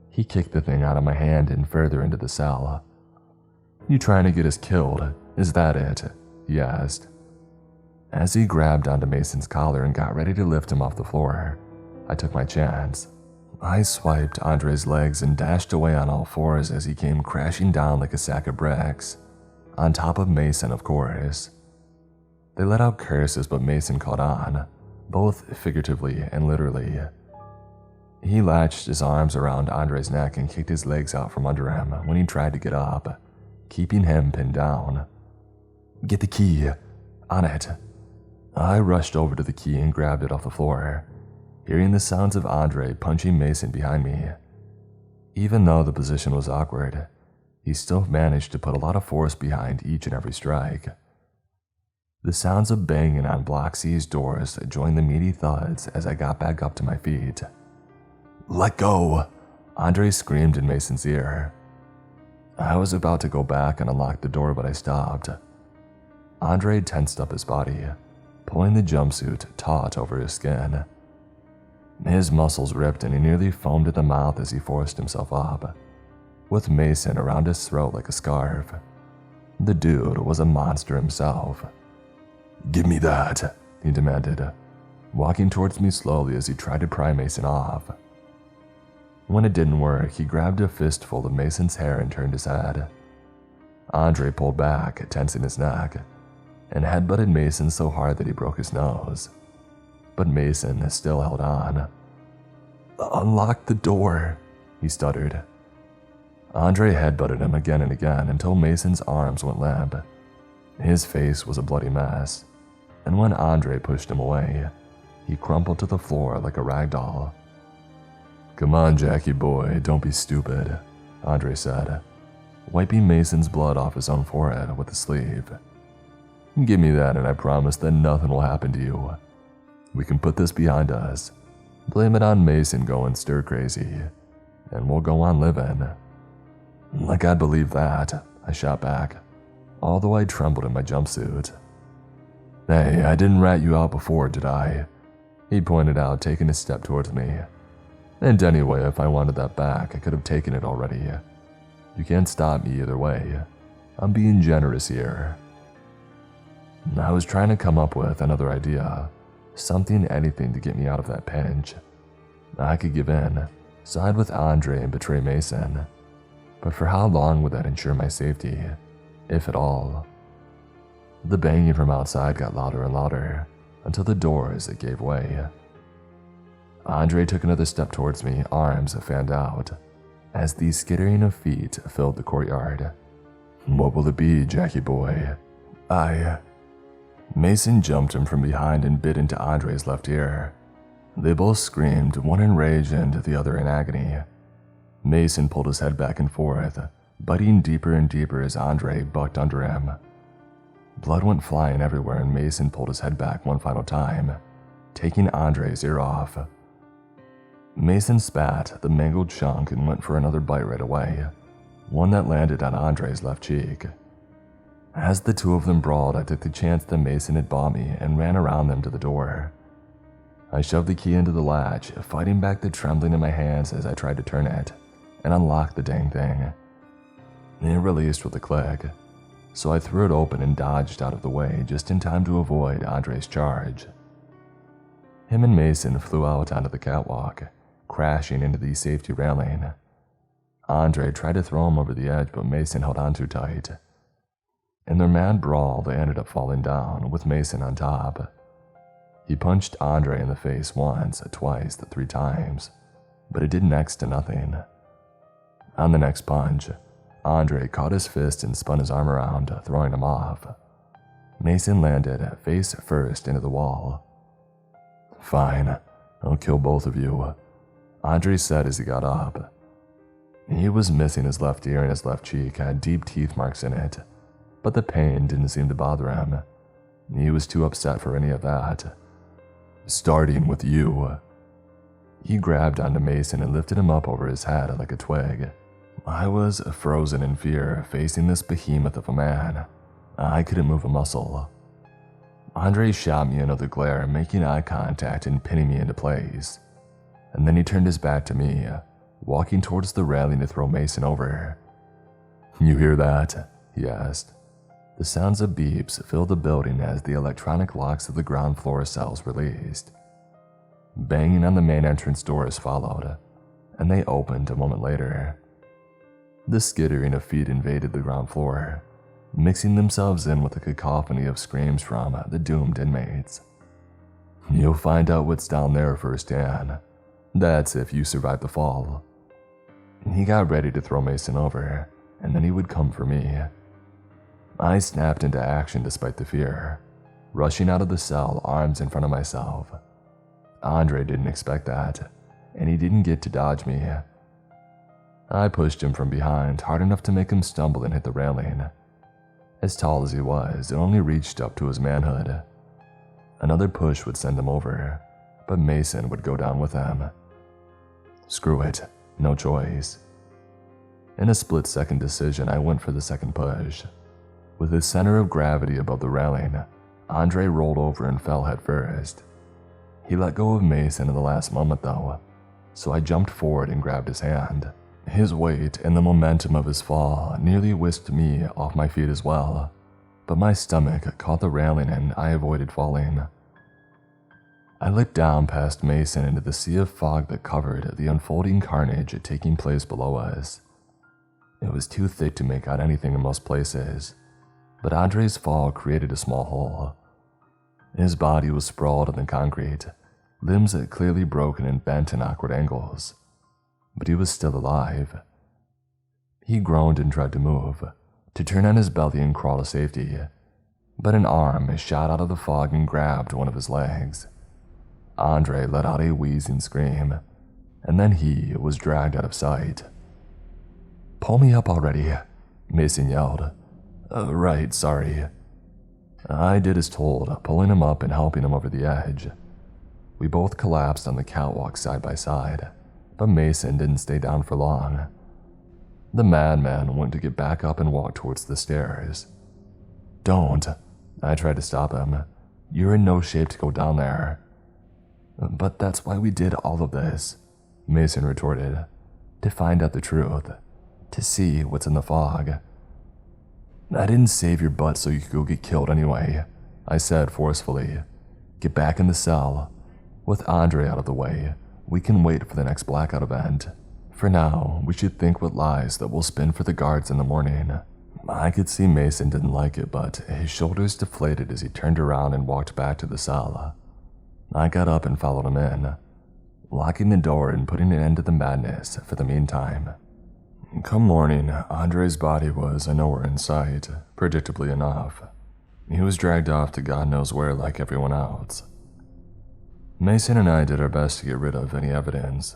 He kicked the thing out of my hand and further into the cell. "You trying to get us killed, is that it?" he asked. As he grabbed onto Mason's collar and got ready to lift him off the floor, I took my chance. I swiped Andre's legs and dashed away on all fours as he came crashing down like a sack of bricks, on top of Mason, of course. They let out curses, but Mason caught on, both figuratively and literally. He latched his arms around Andre's neck and kicked his legs out from under him when he tried to get up, keeping him pinned down. "Get the key. On it." I rushed over to the key and grabbed it off the floor, hearing the sounds of Andre punching Mason behind me. Even though the position was awkward, he still managed to put a lot of force behind each and every strike. The sounds of banging on Black Sea's doors joined the meaty thuds as I got back up to my feet. "Let go!" Andre screamed in Mason's ear. I was about to go back and unlock the door, but I stopped. Andre tensed up his body, pulling the jumpsuit taut over his skin. His muscles ripped and he nearly foamed at the mouth as he forced himself up, with Mason around his throat like a scarf. The dude was a monster himself. "Give me that," he demanded, walking towards me slowly as he tried to pry Mason off. When it didn't work, he grabbed a fistful of Mason's hair and turned his head. Andre pulled back, tensing his neck, and headbutted Mason so hard that he broke his nose. But Mason still held on. "Unlock the door," he stuttered. Andre headbutted him again and again until Mason's arms went limp. His face was a bloody mess, and when Andre pushed him away, he crumpled to the floor like a rag doll. "Come on, Jackie boy, don't be stupid," Andre said, wiping Mason's blood off his own forehead with his sleeve. "Give me that and I promise that nothing will happen to you. We can put this behind us, blame it on Mason going stir crazy, and we'll go on living." "Like I'd believe that," I shot back, although I trembled in my jumpsuit. "Hey, I didn't rat you out before, did I?" he pointed out, taking a step towards me. "And anyway, if I wanted that back, I could have taken it already. You can't stop me either way. I'm being generous here." I was trying to come up with another idea, anything to get me out of that pinch. I could give in, side with Andre and betray Mason, but for how long would that ensure my safety, if at all? The banging from outside got louder and louder, until the doors gave way. Andre took another step towards me, arms fanned out, as the skittering of feet filled the courtyard. "What will it be, Jackie boy?" Mason jumped him from behind and bit into Andre's left ear. They both screamed, one in rage and the other in agony. Mason pulled his head back and forth, biting deeper and deeper as Andre bucked under him. Blood went flying everywhere and Mason pulled his head back one final time, taking Andre's ear off. Mason spat the mangled chunk and went for another bite right away, one that landed on Andre's left cheek. As the two of them brawled, I took the chance that Mason had bought me and ran around them to the door. I shoved the key into the latch, fighting back the trembling in my hands as I tried to turn it and unlock the dang thing. It released with a click, so I threw it open and dodged out of the way just in time to avoid Andre's charge. Him and Mason flew out onto the catwalk, crashing into the safety railing. Andre tried to throw him over the edge, but Mason held on too tight. In their mad brawl, they ended up falling down, with Mason on top. He punched Andre in the face once, twice, 3 times, but it did next to nothing. On the next punch, Andre caught his fist and spun his arm around, throwing him off. Mason landed face first into the wall. "Fine, I'll kill both of you," Andre said as he got up. He was missing his left ear and his left cheek had deep teeth marks in it, but the pain didn't seem to bother him. He was too upset for any of that. "Starting with you." He grabbed onto Mason and lifted him up over his head like a twig. I was frozen in fear, facing this behemoth of a man. I couldn't move a muscle. Andre shot me another glare, making eye contact and pinning me into place. And then he turned his back to me, walking towards the railing to throw Mason over. "You hear that?" he asked. The sounds of beeps filled the building as the electronic locks of the ground floor cells released. Banging on the main entrance doors followed, and they opened a moment later. The skittering of feet invaded the ground floor, mixing themselves in with a cacophony of screams from the doomed inmates. "You'll find out what's down there firsthand. That's if you survive the fall." He got ready to throw Mason over, and then he would come for me. I snapped into action despite the fear, rushing out of the cell, arms in front of myself. Andre didn't expect that, and he didn't get to dodge me. I pushed him from behind, hard enough to make him stumble and hit the railing. As tall as he was, it only reached up to his manhood. Another push would send him over, but Mason would go down with him. Screw it, no choice. In a split-second decision, I went for the second push. With his center of gravity above the railing, Andre rolled over and fell headfirst. He let go of Mason in the last moment though, so I jumped forward and grabbed his hand. His weight and the momentum of his fall nearly whisked me off my feet as well, but my stomach caught the railing and I avoided falling. I looked down past Mason into the sea of fog that covered the unfolding carnage taking place below us. It was too thick to make out anything in most places, but Andre's fall created a small hole. His body was sprawled on the concrete, limbs clearly broken and bent in awkward angles, but he was still alive. He groaned and tried to move, to turn on his belly and crawl to safety, but an arm shot out of the fog and grabbed one of his legs. Andre let out a wheezing scream, and then he was dragged out of sight. "Pull me up already," Mason yelled. Right, sorry." I did as told, pulling him up and helping him over the edge. We both collapsed on the catwalk side by side, but Mason didn't stay down for long. The madman went to get back up and walk towards the stairs. "Don't," I tried to stop him. "You're in no shape to go down there." "But that's why we did all of this," Mason retorted. "To find out the truth. To see what's in the fog." "I didn't save your butt so you could go get killed anyway," I said forcefully. "Get back in the cell. With Andre out of the way, we can wait for the next blackout event. For now, we should think what lies that we'll spin for the guards in the morning." I could see Mason didn't like it, but his shoulders deflated as he turned around and walked back to the cell. I got up and followed him in, locking the door and putting an end to the madness for the meantime. Come morning, Andre's body was nowhere in sight, predictably enough. He was dragged off to God knows where like everyone else. Mason and I did our best to get rid of any evidence,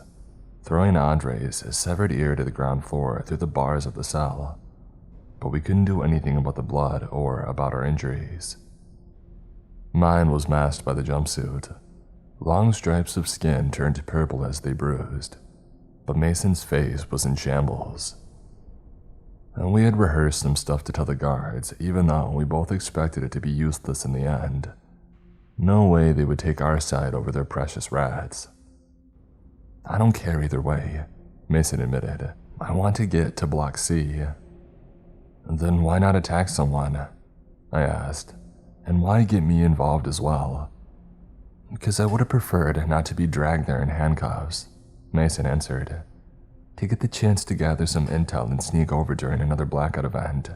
throwing Andre's severed ear to the ground floor through the bars of the cell, but we couldn't do anything about the blood or about our injuries. Mine was masked by the jumpsuit. Long stripes of skin turned purple as they bruised, but Mason's face was in shambles. And we had rehearsed some stuff to tell the guards, even though we both expected it to be useless in the end. No way they would take our side over their precious rats. I don't care either way, Mason admitted. I want to get to Block C. Then why not attack someone? I asked. And why get me involved as well? Because I would have preferred not to be dragged there in handcuffs, Mason answered. To get the chance to gather some intel and sneak over during another blackout event.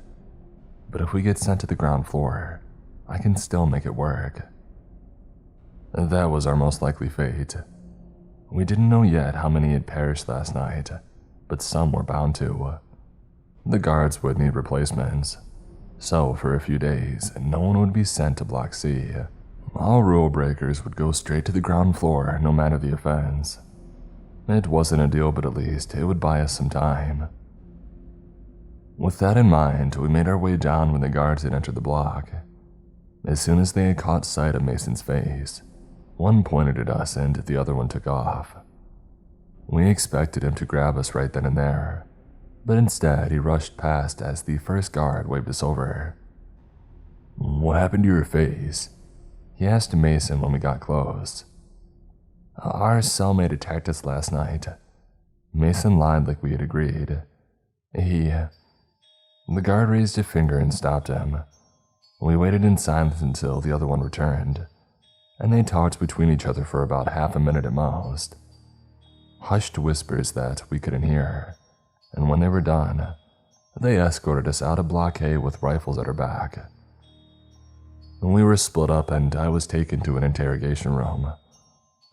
But if we get sent to the ground floor, I can still make it work. That was our most likely fate. We didn't know yet how many had perished last night, but some were bound to. The guards would need replacements, so for a few days, no one would be sent to Block C. All rule breakers would go straight to the ground floor, no matter the offense. It wasn't a deal, but at least it would buy us some time. With that in mind, we made our way down when the guards had entered the block. As soon as they had caught sight of Mason's face, one pointed at us and the other one took off. We expected him to grab us right then and there, but instead he rushed past as the first guard waved us over. "What happened to your face?" he asked Mason when we got close. "Our cellmate attacked us last night." Mason lied like we had agreed. The guard raised a finger and stopped him. We waited in silence until the other one returned, and they talked between each other for about half a minute at most. Hushed whispers that we couldn't hear, and when they were done, they escorted us out of Block A with rifles at our back. We were split up and I was taken to an interrogation room.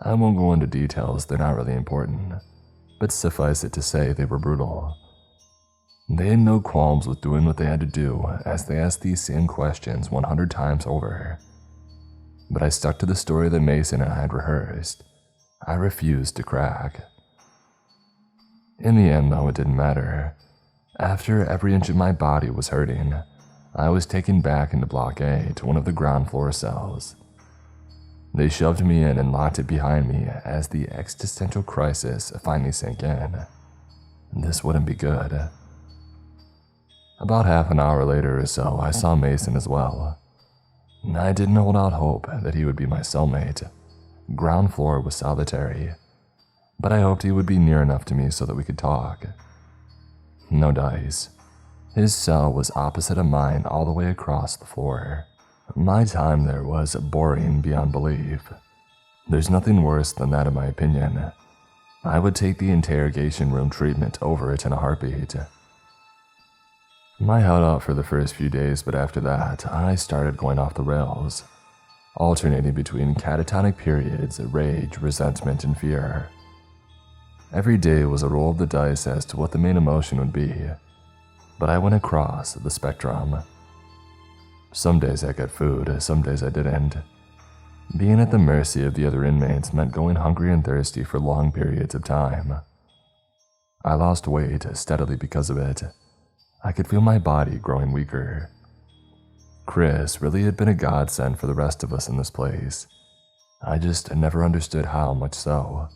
I won't go into details, they're not really important, but suffice it to say they were brutal. They had no qualms with doing what they had to do, as they asked these same questions 100 times over. But I stuck to the story that Mason and I had rehearsed. I refused to crack. In the end, though, it didn't matter. After every inch of my body was hurting, I was taken back into Block A to one of the ground floor cells. They shoved me in and locked it behind me as the existential crisis finally sank in. This wouldn't be good. About half an hour later or so, I saw Mason as well. I didn't hold out hope that he would be my cellmate. Ground floor was solitary, but I hoped he would be near enough to me so that we could talk. No dice. His cell was opposite of mine all the way across the floor. My time there was boring beyond belief. There's nothing worse than that in my opinion. I would take the interrogation room treatment over it in a heartbeat. I held out for the first few days, but after that, I started going off the rails, alternating between catatonic periods, rage, resentment, and fear. Every day was a roll of the dice as to what the main emotion would be, but I went across the spectrum. Some days I got food, some days I didn't. Being at the mercy of the other inmates meant going hungry and thirsty for long periods of time. I lost weight steadily because of it. I could feel my body growing weaker. Chris really had been a godsend for the rest of us in this place. I just never understood how much so.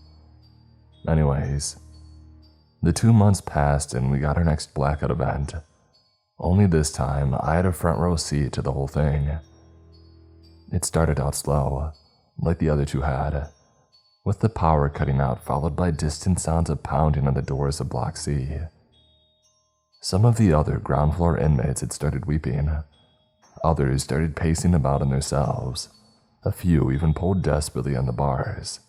Anyways, the 2 months passed and we got our next blackout event. Only this time, I had a front row seat to the whole thing. It started out slow, like the other two had, with the power cutting out followed by distant sounds of pounding on the doors of Block C. Some of the other ground floor inmates had started weeping. Others started pacing about in their cells. A few even pulled desperately on the bars.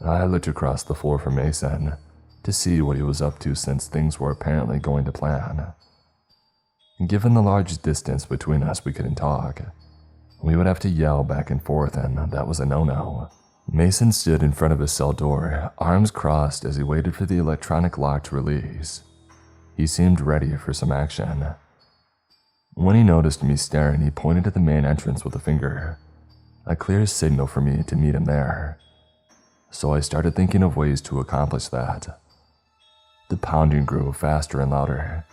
I looked across the floor for Mason to see what he was up to since things were apparently going to plan. Given the large distance between us, we couldn't talk. We would have to yell back and forth, and that was a no-no. Mason stood in front of his cell door, arms crossed as he waited for the electronic lock to release. He seemed ready for some action. When he noticed me staring, he pointed at the main entrance with a finger, a clear signal for me to meet him there. So I started thinking of ways to accomplish that. The pounding grew faster and louder,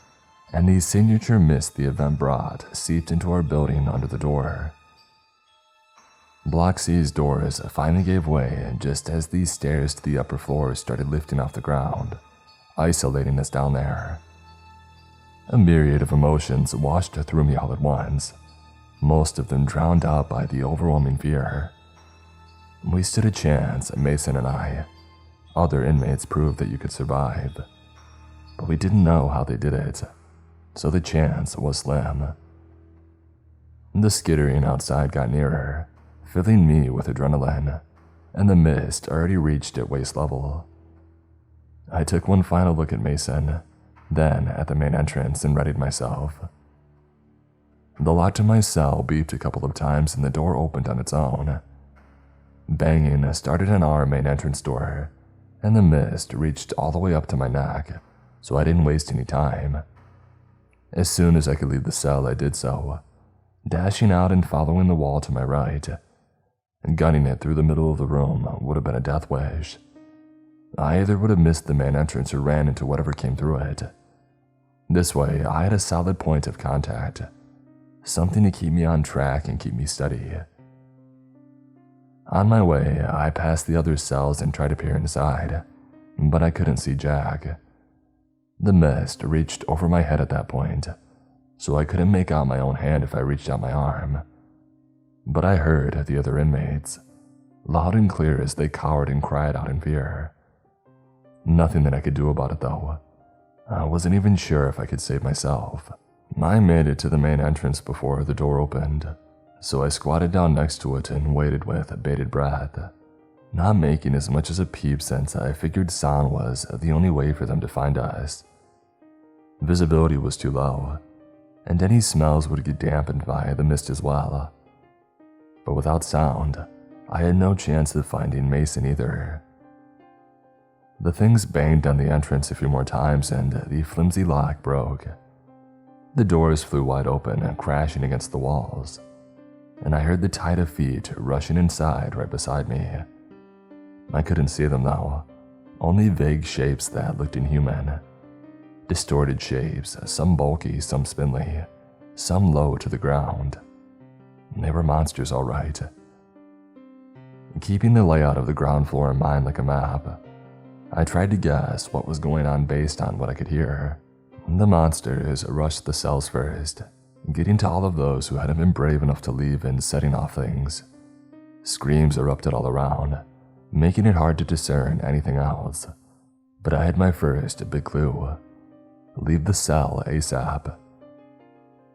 and the signature mist the event brought seeped into our building under the door. Block C's doors finally gave way just as the stairs to the upper floor started lifting off the ground, isolating us down there. A myriad of emotions washed through me all at once. most of them drowned out by the overwhelming fear. We stood a chance, Mason and I. Other inmates proved that you could survive, but we didn't know how they did it, so the chance was slim. The skittering outside got nearer, filling me with adrenaline, and the mist already reached at waist level. I took one final look at Mason, then at the main entrance and readied myself. The lock to my cell beeped a couple of times and the door opened on its own. Banging started on our main entrance door, and the mist reached all the way up to my neck, so I didn't waste any time. As soon as I could leave the cell, I did so, dashing out and following the wall to my right. Gunning it through the middle of the room would have been a death wish. I either would have missed the main entrance or ran into whatever came through it. This way, I had a solid point of contact, something to keep me on track and keep me steady. On my way, I passed the other cells and tried to peer inside, but I couldn't see Jack. The mist reached over my head at that point, so I couldn't make out my own hand if I reached out my arm. But I heard the other inmates, loud and clear as they cowered and cried out in fear. Nothing that I could do about it though. I wasn't even sure if I could save myself. I made it to the main entrance before the door opened, so I squatted down next to it and waited with bated breath, not making as much as a peep since I figured sound was the only way for them to find us. Visibility was too low, and any smells would get dampened by the mist as well. But without sound, I had no chance of finding Mason either. The things banged on the entrance a few more times and the flimsy lock broke. The doors flew wide open, crashing against the walls, and I heard the tide of feet rushing inside right beside me. I couldn't see them though, only vague shapes that looked inhuman. Distorted shapes, some bulky, some spindly, some low to the ground. They were monsters all right. Keeping the layout of the ground floor in mind like a map, I tried to guess what was going on based on what I could hear. The monsters rushed the cells first, getting to all of those who hadn't been brave enough to leave and setting off things. Screams erupted all around, making it hard to discern anything else. But I had my first big clue. Leave the cell ASAP.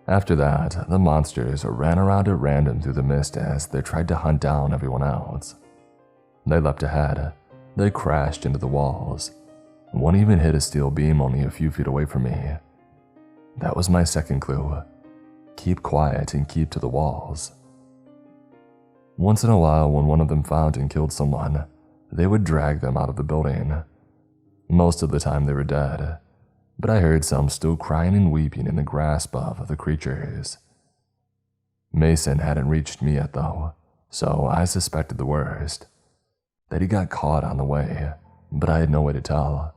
After that, the monsters ran around at random through the mist as they tried to hunt down everyone else. They leapt ahead. They crashed into the walls. One even hit a steel beam only a few feet away from me. That was my second clue. Keep quiet and keep to the walls. Once in a while, when one of them found and killed someone, they would drag them out of the building. Most of the time they were dead, but I heard some still crying and weeping in the grasp of the creatures. Mason hadn't reached me yet though, so I suspected the worst. That he got caught on the way, but I had no way to tell.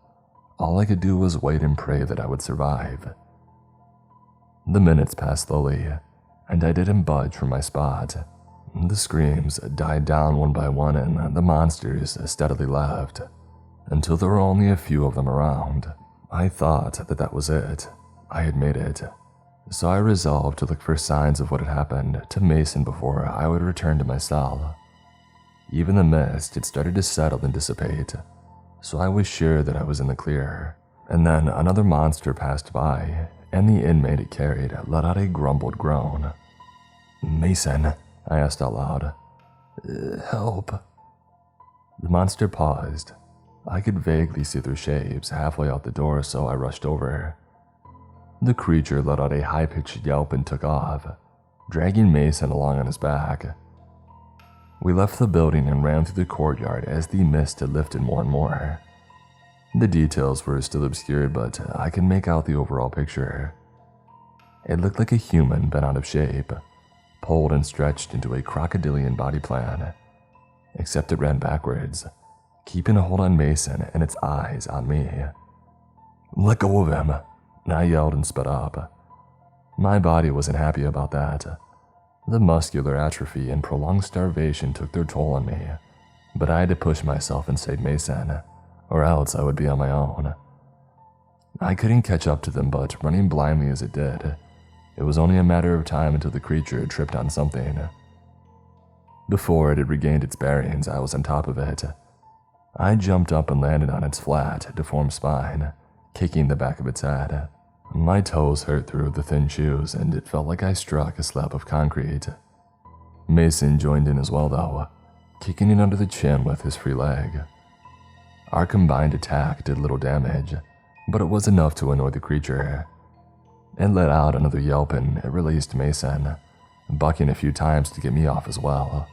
All I could do was wait and pray that I would survive. The minutes passed slowly, and I didn't budge from my spot. The screams died down one by one and the monsters steadily left, until there were only a few of them around. I thought that was it. I had made it. So I resolved to look for signs of what had happened to Mason before I would return to my cell. Even the mist had started to settle and dissipate, so I was sure that I was in the clear. And then another monster passed by, and the inmate it carried let out a grumbled groan. "Mason," I asked out loud. "Help." The monster paused. I could vaguely see their shapes halfway out the door, so I rushed over. The creature let out a high-pitched yelp and took off, dragging Mason along on his back. We left the building and ran through the courtyard as the mist had lifted more and more. The details were still obscured, but I could make out the overall picture. It looked like a human bent out of shape, pulled and stretched into a crocodilian body plan, except it ran backwards, keeping a hold on Mason and its eyes on me. "Let go of him," I yelled and sped up. My body wasn't happy about that. The muscular atrophy and prolonged starvation took their toll on me, but I had to push myself and save Mason, or else I would be on my own. I couldn't catch up to them, but running blindly as it did, It was only a matter of time until the creature tripped on something. Before it had regained its bearings, I was on top of it. I jumped up and landed on its flat, deformed spine, kicking the back of its head. My toes hurt through the thin shoes, and it felt like I struck a slab of concrete. Mason joined in as well, though, kicking it under the chin with his free leg. Our combined attack did little damage, but it was enough to annoy the creature. It let out another yelp and it released Mason, bucking a few times to get me off as well.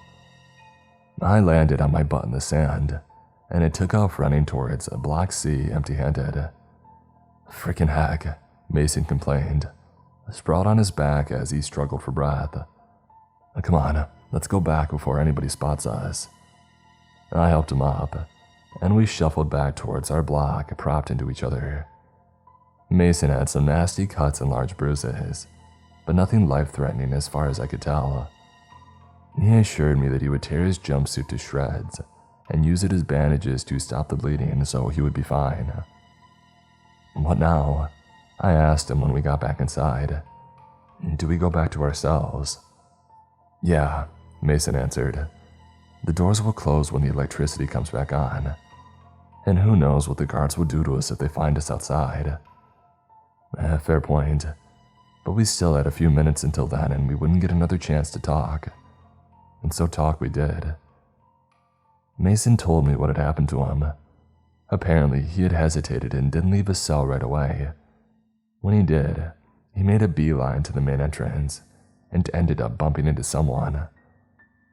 I landed on my butt in the sand, and it took off running towards Block C empty-handed. "Frickin' heck," Mason complained, sprawled on his back as he struggled for breath. "Come on, let's go back before anybody spots us." I helped him up, and we shuffled back towards our block, propped into each other. Mason had some nasty cuts and large bruises, but nothing life-threatening as far as I could tell. He assured me that he would tear his jumpsuit to shreds and use it as bandages to stop the bleeding so he would be fine. "What now?" I asked him when we got back inside. "Do we go back to our cells?" "Yeah," Mason answered. "The doors will close when the electricity comes back on. And who knows what the guards will do to us if they find us outside." Fair point. But we still had a few minutes until then, and we wouldn't get another chance to talk. And so talk we did. Mason told me what had happened to him. Apparently, he had hesitated and didn't leave his cell right away. When he did, he made a beeline to the main entrance and ended up bumping into someone.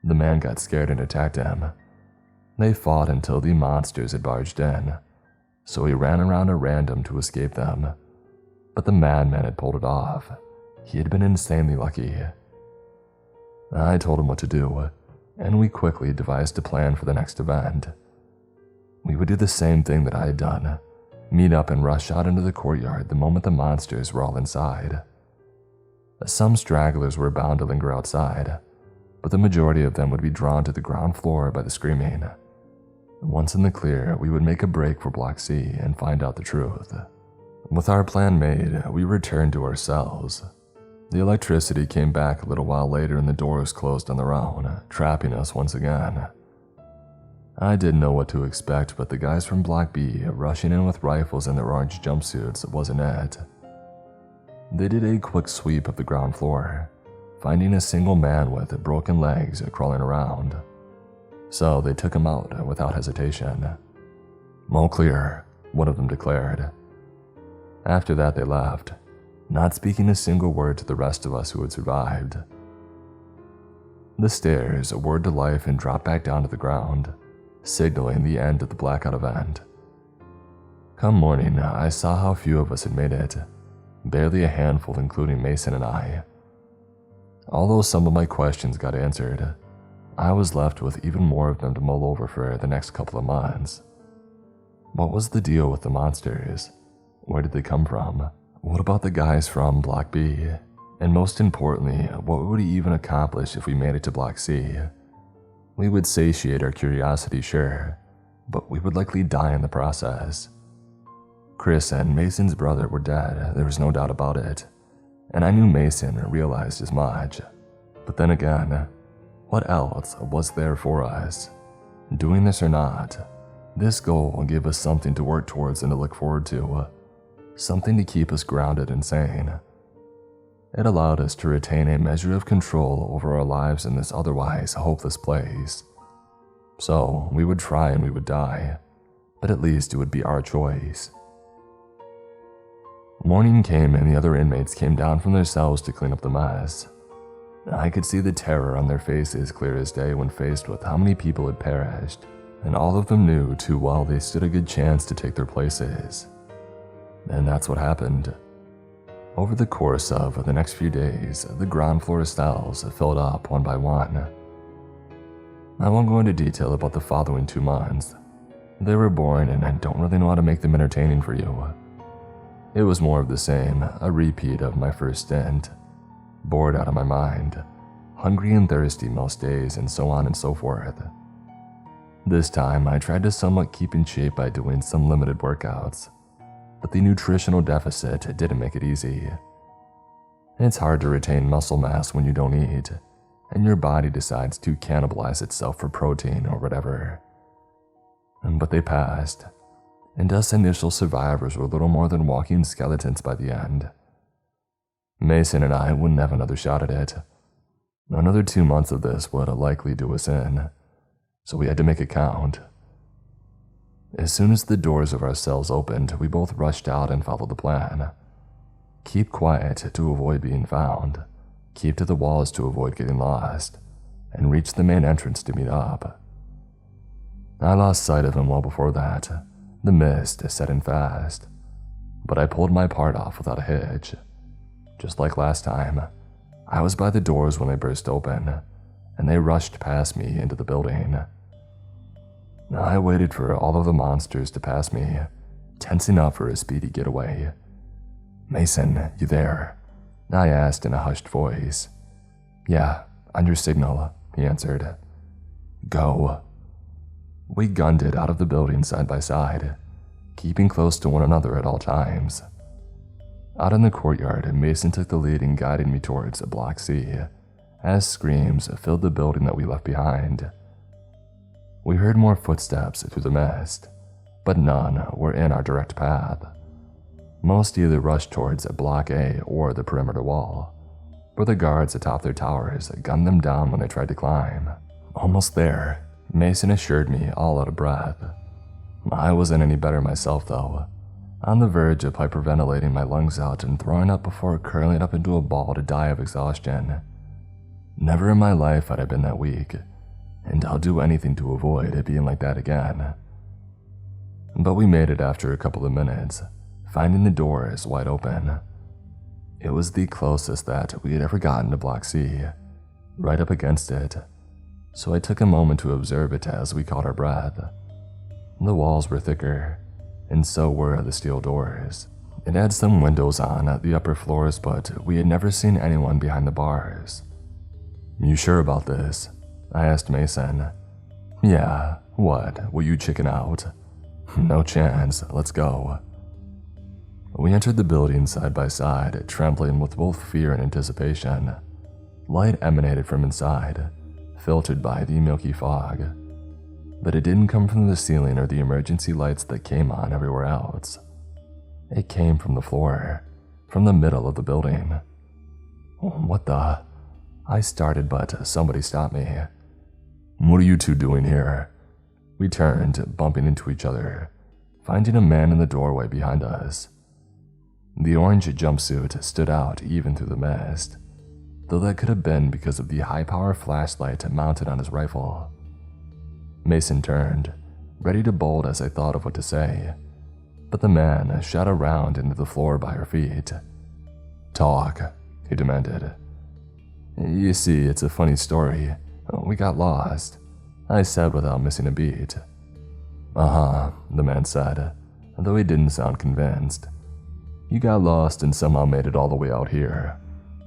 The man got scared and attacked him. They fought until the monsters had barged in, so he ran around at random to escape them. But the madman had pulled it off. He had been insanely lucky. I told him what to do, and we quickly devised a plan for the next event. We would do the same thing that I had done, meet up and rush out into the courtyard the moment the monsters were all inside. Some stragglers were bound to linger outside, but the majority of them would be drawn to the ground floor by the screaming. Once in the clear, we would make a break for Block C and find out the truth. With our plan made, we returned to our cells. The electricity came back a little while later and the doors closed on their own, trapping us once again. I didn't know what to expect, but the guys from Block B rushing in with rifles and their orange jumpsuits wasn't it. They did a quick sweep of the ground floor, finding a single man with broken legs crawling around. So they took him out without hesitation. "All clear," one of them declared. After that they left, not speaking a single word to the rest of us who had survived. The stairs whirred to life and dropped back down to the ground, signaling the end of the blackout event. Come morning, I saw how few of us had made it, barely a handful including Mason and I. Although some of my questions got answered, I was left with even more of them to mull over for the next couple of months. What was the deal with the monsters? Where did they come from? What about the guys from Block B? And most importantly, what would he even accomplish if we made it to Block C? We would satiate our curiosity, sure, but we would likely die in the process. Chris and Mason's brother were dead, there was no doubt about it, and I knew Mason realized as much. But then again, what else was there for us? Doing this or not, this goal gave us something to work towards and to look forward to. Something to keep us grounded and sane. It allowed us to retain a measure of control over our lives in this otherwise hopeless place. So we would try and we would die, but at least it would be our choice. Morning came and the other inmates came down from their cells to clean up the mess. I could see the terror on their faces clear as day when faced with how many people had perished, and all of them knew too well they stood a good chance to take their places. And that's what happened. Over the course of the next few days, the ground floor cells filled up one by one. I won't go into detail about the following 2 months. They were boring and I don't really know how to make them entertaining for you. It was more of the same, a repeat of my first stint. Bored out of my mind, hungry and thirsty most days, and so on and so forth. This time, I tried to somewhat keep in shape by doing some limited workouts, but the nutritional deficit didn't make it easy. It's hard to retain muscle mass when you don't eat, and your body decides to cannibalize itself for protein or whatever. But they passed, and us initial survivors were little more than walking skeletons by the end. Mason and I wouldn't have another shot at it. Another 2 months of this would likely do us in, so we had to make it count. As soon as the doors of our cells opened, we both rushed out and followed the plan. Keep quiet to avoid being found, keep to the walls to avoid getting lost, and reach the main entrance to meet up. I lost sight of him well before that. The mist set in fast, but I pulled my part off without a hitch. Just like last time, I was by the doors when they burst open, and they rushed past me into the building. I waited for all of the monsters to pass me, tensing up for a speedy getaway. "Mason, you there?" I asked in a hushed voice. "Yeah, on your signal," he answered. "Go." We gunned it out of the building side by side, keeping close to one another at all times. Out in the courtyard, Mason took the lead in guiding me towards Block C, as screams filled the building that we left behind. We heard more footsteps through the mist, but none were in our direct path. Most either rushed towards Block A or the perimeter wall, where the guards atop their towers gunned them down when they tried to climb. Almost there, Mason assured me, all out of breath. I wasn't any better myself though, on the verge of hyperventilating my lungs out and throwing up before curling up into a ball to die of exhaustion. Never in my life had I been that weak, and I'll do anything to avoid it being like that again. But we made it after a couple of minutes, finding the doors wide open. It was the closest that we had ever gotten to Block C, right up against it, so I took a moment to observe it as we caught our breath. The walls were thicker, and so were the steel doors. It had some windows on the upper floors, but we had never seen anyone behind the bars. "You sure about this?" I asked Mason. "Yeah, what, will you chicken out?" "No chance, let's go." We entered the building side by side, trembling with both fear and anticipation. Light emanated from inside, filtered by the milky fog, but it didn't come from the ceiling or the emergency lights that came on everywhere else. It came from the floor, from the middle of the building. "What the?" I started, but somebody stopped me. "What are you two doing here?" We turned, bumping into each other, finding a man in the doorway behind us. The orange jumpsuit stood out even through the mist, though that could have been because of the high-power flashlight mounted on his rifle. Mason turned, ready to bolt as I thought of what to say, but the man shot around into the floor by our feet. "Talk," he demanded. "You see, it's a funny story. We got lost," I said without missing a beat. "Uh-huh," the man said, though he didn't sound convinced. "You got lost and somehow made it all the way out here.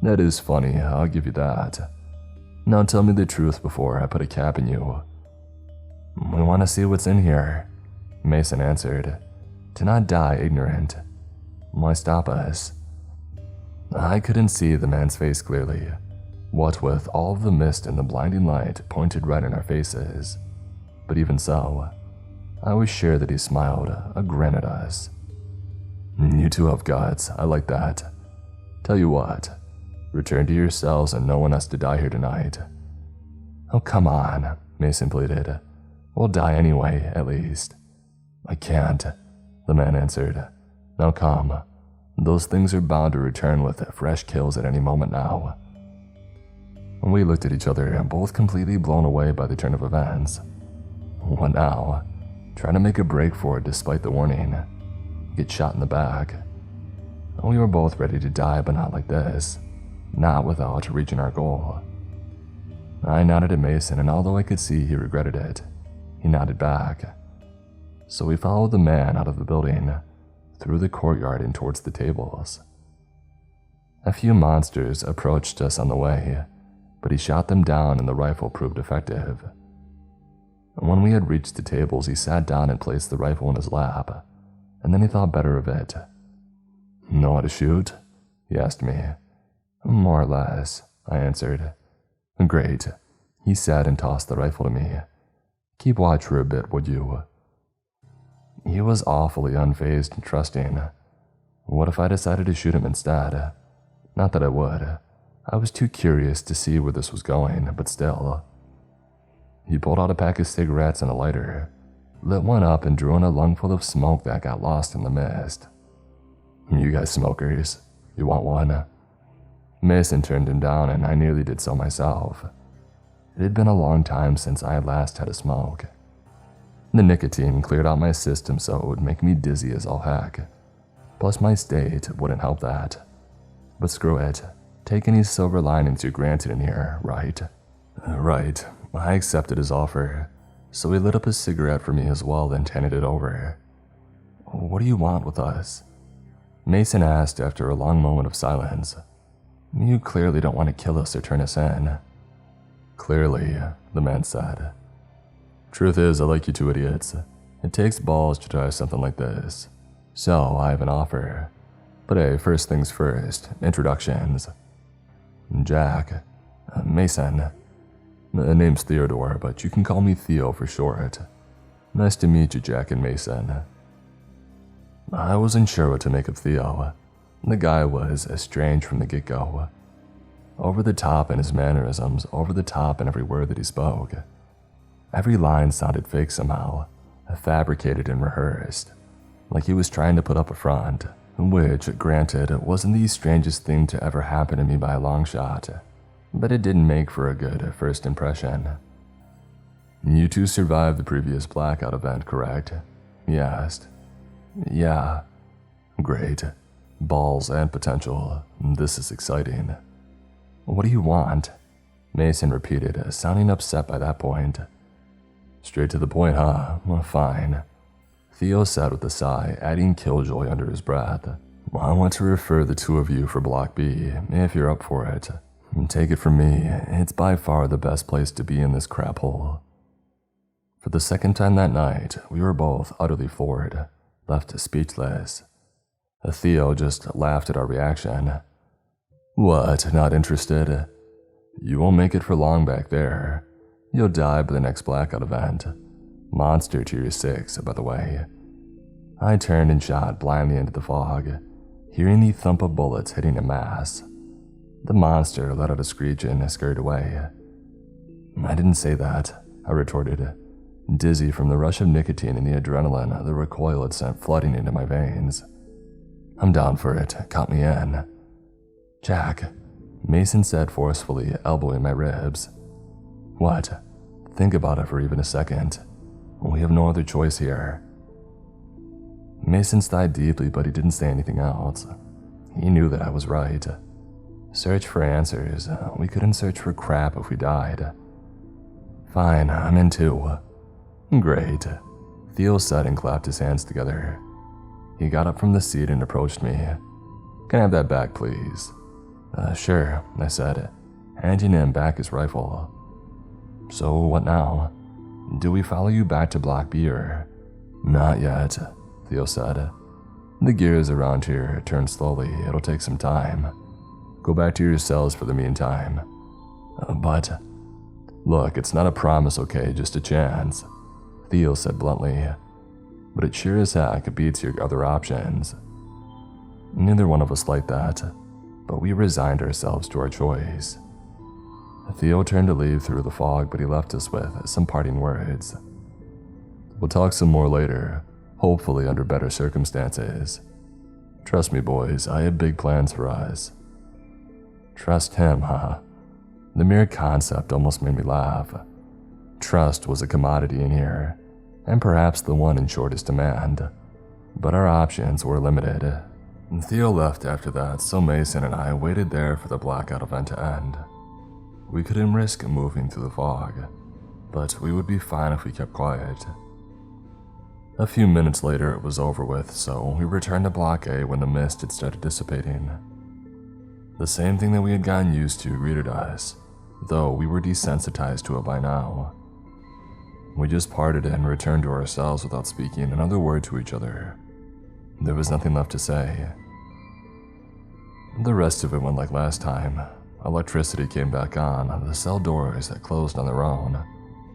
That is funny, I'll give you that. Now tell me the truth before I put a cap in you." "We want to see what's in here," Mason answered. "To not die ignorant. Why stop us?" I couldn't see the man's face clearly, what with all of the mist and the blinding light pointed right in our faces. But even so, I was sure that he smiled, a grin at us. "You two have guts, I like that. Tell you what, return to your cells and no one has to die here tonight." "Oh, come on," Mason pleaded. "We'll die anyway, at least." "I can't," the man answered. "Now come. Those things are bound to return with fresh kills at any moment now." We looked at each other, both completely blown away by the turn of events. What now? Trying to make a break for it despite the warning. Get shot in the back. We were both ready to die, but not like this. Not without reaching our goal. I nodded at Mason, and although I could see he regretted it, he nodded back. So we followed the man out of the building, through the courtyard and towards the tables. A few monsters approached us on the way, but he shot them down and the rifle proved effective. When we had reached the tables, he sat down and placed the rifle in his lap, and then he thought better of it. "Know how to shoot?" he asked me. More or less, I answered. Great, he said and tossed the rifle to me. Keep watch for a bit, would you? He was awfully unfazed and trusting. What if I decided to shoot him instead? Not that I would. I was too curious to see where this was going, but still. He pulled out a pack of cigarettes and a lighter, lit one up and drew in a lungful of smoke that got lost in the mist. You guys smokers, you want one? Mason turned him down and I nearly did so myself. It had been a long time since I had last had a smoke. The nicotine cleared out my system so it would make me dizzy as all heck. Plus my state wouldn't help that. But screw it, take any silver linings you're granted in here, right? Right, I accepted his offer, so he lit up a cigarette for me as well and handed it over. What do you want with us? Mason asked after a long moment of silence. You clearly don't want to kill us or turn us in. Clearly, the man said. Truth is, I like you two idiots. It takes balls to try something like this. So, I have an offer. But hey, first things first, introductions. Jack. Mason. Name's Theodore, but you can call me Theo for short. Nice to meet you, Jack and Mason. I wasn't sure what to make of Theo. The guy was estranged from the get-go. Over the top in his mannerisms, over the top in every word that he spoke. Every line sounded fake somehow, fabricated and rehearsed, like he was trying to put up a front, which, granted, wasn't the strangest thing to ever happen to me by a long shot, but it didn't make for a good first impression. You two survived the previous blackout event, correct? He asked. Yeah. Great. Balls and potential. This is exciting. What do you want? Mason repeated, sounding upset by that point. Straight to the point, huh? Well, fine. Theo said with a sigh, adding killjoy under his breath. I want to refer the two of you for Block B, if you're up for it. Take it from me, it's by far the best place to be in this crap hole. For the second time that night, we were both utterly floored, left speechless. Theo just laughed at our reaction. What, not interested? You won't make it for long back there. You'll die by the next blackout event. Monster tier 6, by the way. I turned and shot blindly into the fog, hearing the thump of bullets hitting en masse. The monster let out a screech and scurried away. I didn't say that, I retorted, dizzy from the rush of nicotine and the adrenaline the recoil had sent flooding into my veins. I'm down for it, count me in. Jack, Mason said forcefully, elbowing my ribs. What? Think about it for even a second. We have no other choice here. Mason sighed deeply, but he didn't say anything else. He knew that I was right. Search for answers. We couldn't search for crap if we died. Fine, I'm in too. Great, Theo said and clapped his hands together. He got up from the seat and approached me. Can I have that back, please? Sure, I said, handing him back his rifle. So what now? Do we follow you back to Block B or? Not yet, Theo said. The gears around here turn slowly, it'll take some time. Go back to your cells for the meantime. But, look, it's not a promise, okay, just a chance, Theo said bluntly. But it sure as heck beats your other options. Neither one of us liked that, but we resigned ourselves to our choice. Theo turned to leave through the fog, but he left us with some parting words. We'll talk some more later, hopefully under better circumstances. Trust me, boys, I have big plans for us. Trust him, huh? The mere concept almost made me laugh. Trust was a commodity in here, and perhaps the one in shortest demand. But our options were limited. Theo left after that, so Mason and I waited there for the blackout event to end. We couldn't risk moving through the fog, but we would be fine if we kept quiet. A few minutes later it was over with, so we returned to Block A when the mist had started dissipating. The same thing that we had gotten used to greeted us, though we were desensitized to it by now. We just parted and returned to our cells without speaking another word to each other. There was nothing left to say. The rest of it went like last time. Electricity came back on, the cell doors closed on their own.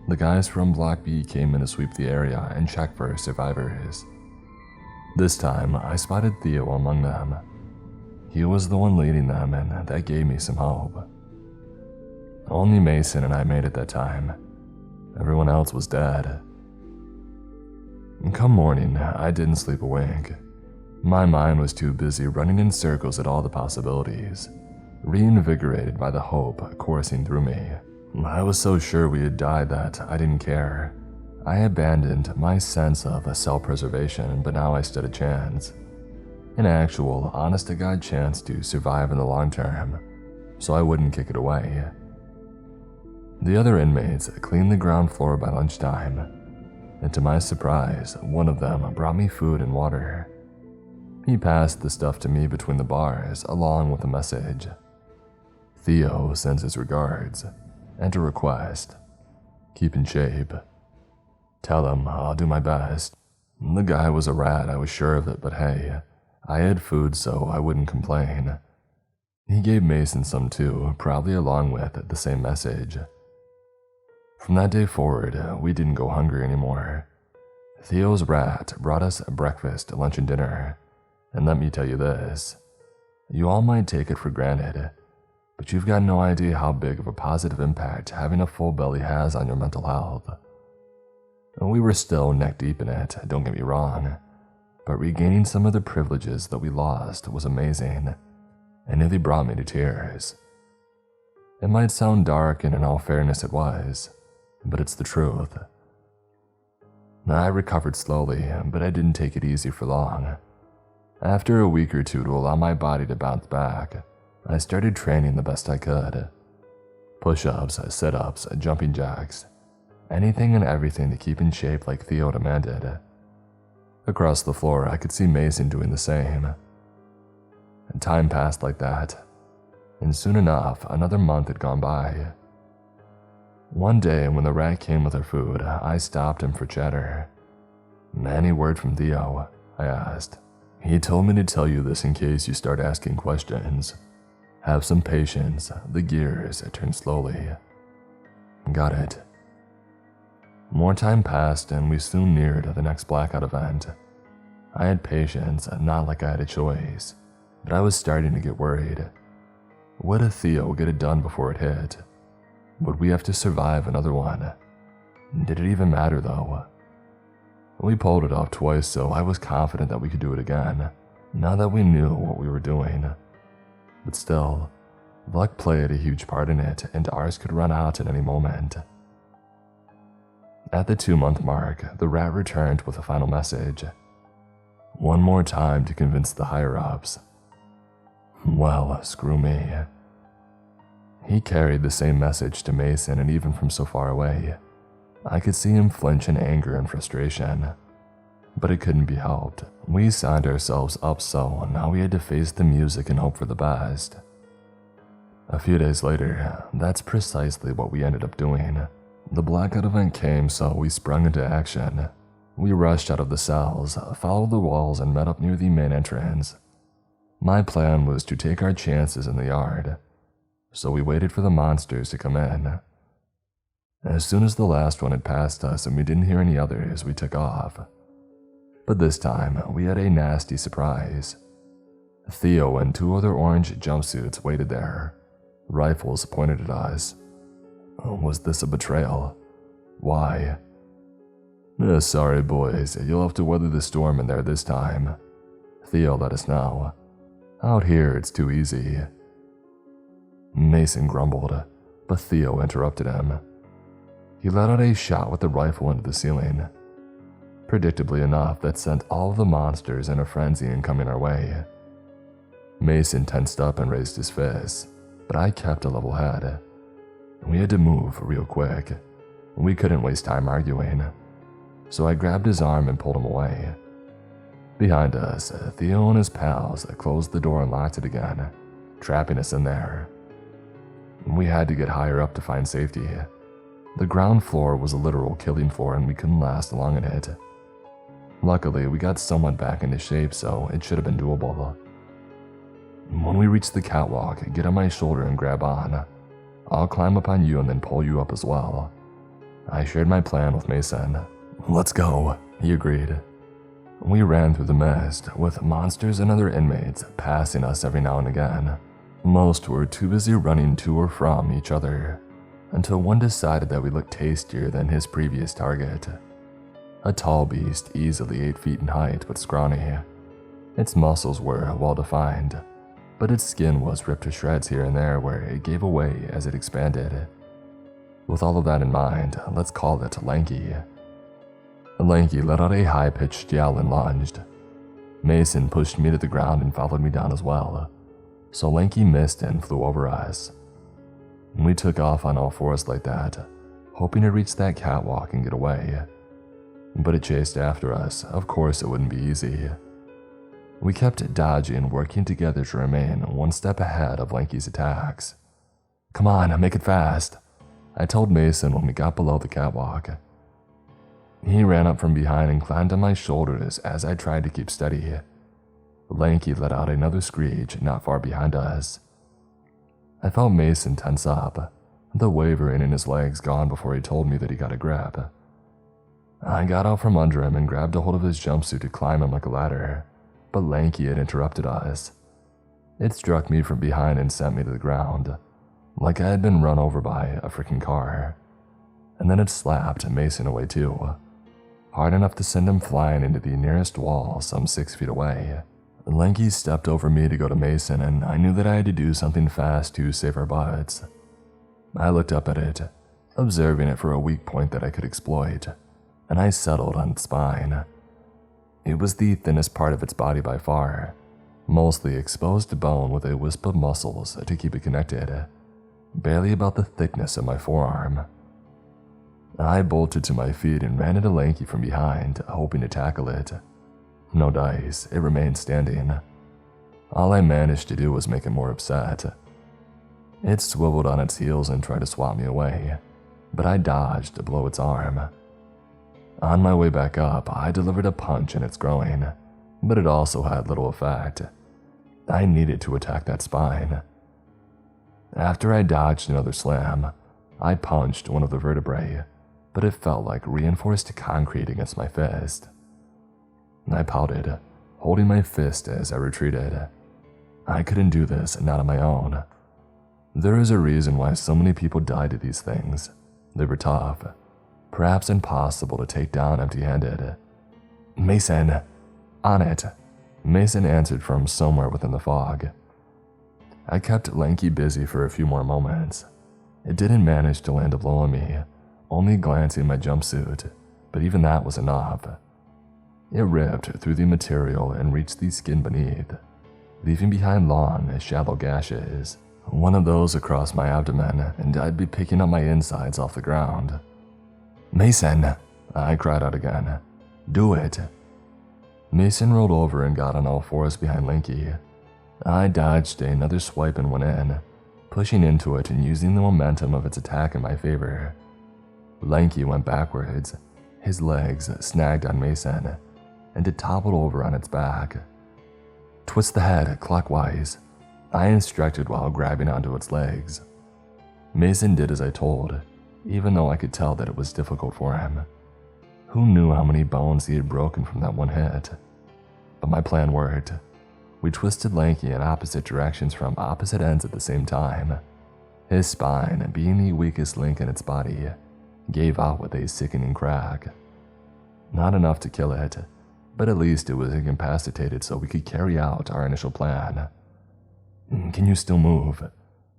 The guys from Block B came in to sweep the area and check for survivors. This time, I spotted Theo among them. He was the one leading them, and that gave me some hope. Only Mason and I made it that time. Everyone else was dead. Come morning, I didn't sleep a wink. My mind was too busy running in circles at all the possibilities, reinvigorated by the hope coursing through me. I was so sure we had died that I didn't care. I abandoned my sense of self-preservation, but now I stood a chance. An actual, honest-to-God chance to survive in the long term, so I wouldn't kick it away. The other inmates cleaned the ground floor by lunchtime, and to my surprise, one of them brought me food and water. He passed the stuff to me between the bars, along with a message. Theo sends his regards, and a request. Keep in shape. Tell him I'll do my best. The guy was a rat, I was sure of it, but hey, I had food so I wouldn't complain. He gave Mason some too, probably along with the same message. From that day forward, we didn't go hungry anymore. Theo's rat brought us breakfast, lunch, and dinner. And let me tell you this, you all might take it for granted, but you've got no idea how big of a positive impact having a full belly has on your mental health. We were still neck deep in it, don't get me wrong, but regaining some of the privileges that we lost was amazing, and nearly brought me to tears. It might sound dark, and in all fairness it was, but it's the truth. I recovered slowly, but I didn't take it easy for long. After a week or two to allow my body to bounce back, I started training the best I could. Push-ups, sit-ups, jumping jacks, anything and everything to keep in shape like Theo demanded. Across the floor, I could see Mason doing the same. And time passed like that, and soon enough, another month had gone by. One day, when the rat came with her food, I stopped him for chatter. "Any word from Theo?" I asked. "He told me to tell you this in case you start asking questions. Have some patience, the gears turn slowly." Got it. More time passed, and we soon neared the next blackout event. I had patience, not like I had a choice, but I was starting to get worried. Would Theo get it done before it hit? Would we have to survive another one? Did it even matter though? We pulled it off twice, so I was confident that we could do it again, now that we knew what we were doing. But still, luck played a huge part in it, and ours could run out at any moment. At the 2-month mark, the rat returned with a final message. One more time to convince the higher-ups. Well, screw me. He carried the same message to Mason, and even from so far away, I could see him flinch in anger and frustration. But it couldn't be helped. We signed ourselves up, so now we had to face the music and hope for the best. A few days later, that's precisely what we ended up doing. The blackout event came, so we sprung into action. We rushed out of the cells, followed the walls, and met up near the main entrance. My plan was to take our chances in the yard, so we waited for the monsters to come in. As soon as the last one had passed us and we didn't hear any others, we took off. But this time, we had a nasty surprise. Theo and 2 other orange jumpsuits waited there, rifles pointed at us. Was this a betrayal? Why? Sorry boys, you'll have to weather the storm in there this time. Theo let us know. Out here, it's too easy. Mason grumbled, but Theo interrupted him. He let out a shot with the rifle into the ceiling. Predictably enough, that sent all of the monsters in a frenzy and coming our way. Mason tensed up and raised his fists, but I kept a level head. We had to move real quick. We couldn't waste time arguing, so I grabbed his arm and pulled him away. Behind us, Theo and his pals closed the door and locked it again, trapping us in there. We had to get higher up to find safety. The ground floor was a literal killing floor, and we couldn't last long in it. Luckily, we got somewhat back into shape, so it should have been doable. When we reach the catwalk, get on my shoulder and grab on. I'll climb up on you and then pull you up as well. I shared my plan with Mason. Let's go, he agreed. We ran through the mist, with monsters and other inmates passing us every now and again. Most were too busy running to or from each other, until one decided that we looked tastier than his previous target. A tall beast, easily 8 feet in height but scrawny. Its muscles were well defined, but its skin was ripped to shreds here and there where it gave away as it expanded. With all of that in mind, let's call it Lanky. Lanky let out a high-pitched yell and lunged. Mason pushed me to the ground and followed me down as well, so Lanky missed and flew over us. We took off on all fours like that, hoping to reach that catwalk and get away. But it chased after us. Of course it wouldn't be easy. We kept dodging, working together to remain one step ahead of Lanky's attacks. Come on, make it fast, I told Mason when we got below the catwalk. He ran up from behind and climbed on my shoulders as I tried to keep steady. Lanky let out another screech not far behind us. I felt Mason tense up, the wavering in his legs gone before he told me that he got a grip. I got out from under him and grabbed a hold of his jumpsuit to climb him like a ladder, but Lanky had interrupted us. It struck me from behind and sent me to the ground, like I had been run over by a freaking car. And then it slapped Mason away too, hard enough to send him flying into the nearest wall some 6 feet away. Lanky stepped over me to go to Mason, and I knew that I had to do something fast to save our butts. I looked up at it, observing it for a weak point that I could exploit, and I settled on its spine. It was the thinnest part of its body by far, mostly exposed bone with a wisp of muscles to keep it connected, barely about the thickness of my forearm. I bolted to my feet and ran into Lanky from behind, hoping to tackle it. No dice, it remained standing. All I managed to do was make it more upset. It swiveled on its heels and tried to swat me away, but I dodged below its arm. On my way back up, I delivered a punch in its groin, but it also had little effect. I needed to attack that spine. After I dodged another slam, I punched one of the vertebrae, but it felt like reinforced concrete against my fist. I pouted, holding my fist as I retreated. I couldn't do this, not on my own. There is a reason why so many people died to these things. They were tough, perhaps impossible to take down empty-handed. Mason, on it, Mason answered from somewhere within the fog. I kept Lanky busy for a few more moments. It didn't manage to land a blow on me, only glancing my jumpsuit, but even that was enough. It ripped through the material and reached the skin beneath, leaving behind long, shallow gashes. One of those across my abdomen, and I'd be picking up my insides off the ground. Mason, I cried out again. Do it. Mason rolled over and got on all fours behind Lanky. I dodged another swipe and went in, pushing into it and using the momentum of its attack in my favor. Lanky went backwards, his legs snagged on Mason, and it toppled over on its back. Twist the head clockwise, I instructed while grabbing onto its legs. Mason did as I told, even though I could tell that it was difficult for him. Who knew how many bones he had broken from that one hit? But my plan worked. We twisted Lanky in opposite directions from opposite ends at the same time. His spine, being the weakest link in its body, gave out with a sickening crack. Not enough to kill it, but at least it was incapacitated so we could carry out our initial plan. Can you still move?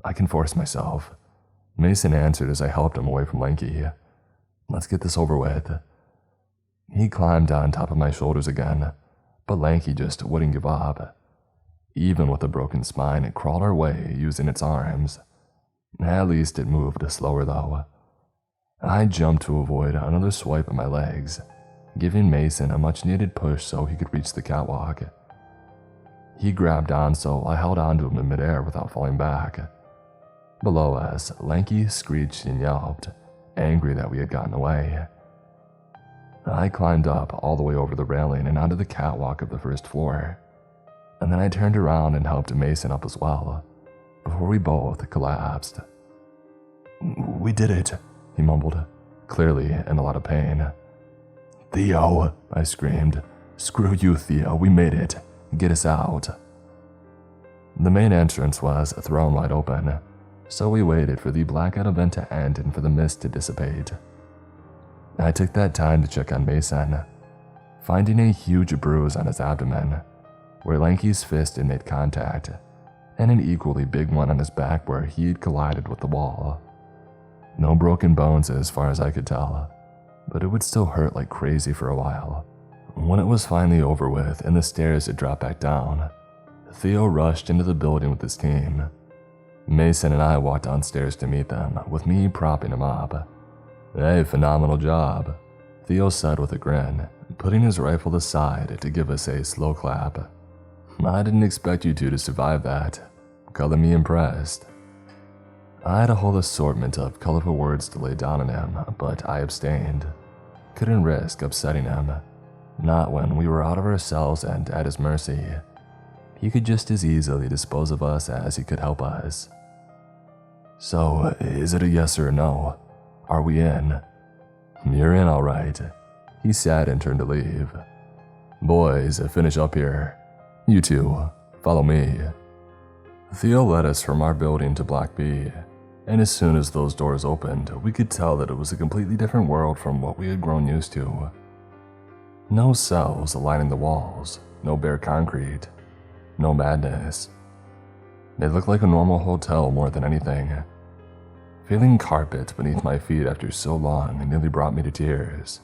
I can force myself. Mason answered as I helped him away from Lanky. Let's get this over with. He climbed on top of my shoulders again, but Lanky just wouldn't give up. Even with a broken spine, it crawled our way using its arms. At least it moved slower though. I jumped to avoid another swipe of my legs, giving Mason a much-needed push so he could reach the catwalk. He grabbed on, so I held onto him in midair without falling back. Below us, Lanky screeched and yelped, angry that we had gotten away. I climbed up all the way over the railing and onto the catwalk of the first floor. and then I turned around and helped Mason up as well, before we both collapsed. "We did it," he mumbled, clearly in a lot of pain. "Theo," I screamed. "Screw you, Theo, we made it. Get us out." The main entrance was thrown wide open, so we waited for the blackout event to end and for the mist to dissipate. I took that time to check on Mason, finding a huge bruise on his abdomen, where Lanky's fist had made contact, and an equally big one on his back where he had collided with the wall. No broken bones as far as I could tell, but it would still hurt like crazy for a while. When it was finally over with and the stairs had dropped back down, Theo rushed into the building with his team. Mason and I walked downstairs to meet them, with me propping him up. "Hey, phenomenal job," Theo said with a grin, putting his rifle aside to give us a slow clap. "I didn't expect you two to survive that. Color me impressed." I had a whole assortment of colorful words to lay down on him, but I abstained. Couldn't risk upsetting him, not when we were out of ourselves and at his mercy. He could just as easily dispose of us as he could help us. "So, is it a yes or a no? Are we in?" "You're in all right," he said and turned to leave. "Boys, finish up here. You two, follow me." Theo led us from our building to Block B, and as soon as those doors opened, we could tell that it was a completely different world from what we had grown used to. No cells lining the walls, no bare concrete, no madness. It looked like a normal hotel more than anything. Feeling carpet beneath my feet after so long nearly brought me to tears.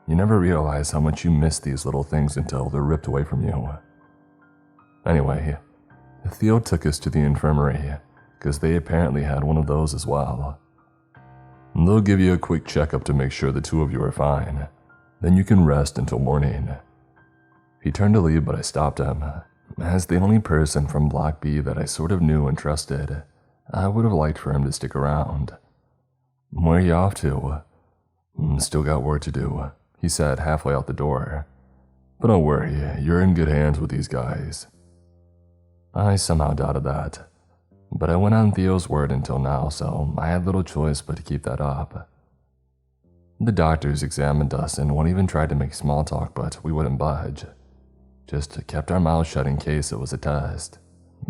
You never realize how much you miss these little things until they're ripped away from you. Anyway, Theo took us to the infirmary, because they apparently had one of those as well. "They'll give you a quick checkup to make sure the two of you are fine. Then you can rest until morning." He turned to leave, but I stopped him. As the only person from Block B that I sort of knew and trusted, I would have liked for him to stick around. "Where are you off to?" "Still got work to do," he said halfway out the door. "But don't worry, you're in good hands with these guys." I somehow doubted that, but I went on Theo's word until now, so I had little choice but to keep that up. The doctors examined us and one even tried to make small talk, but we wouldn't budge. Just kept our mouths shut in case it was a test.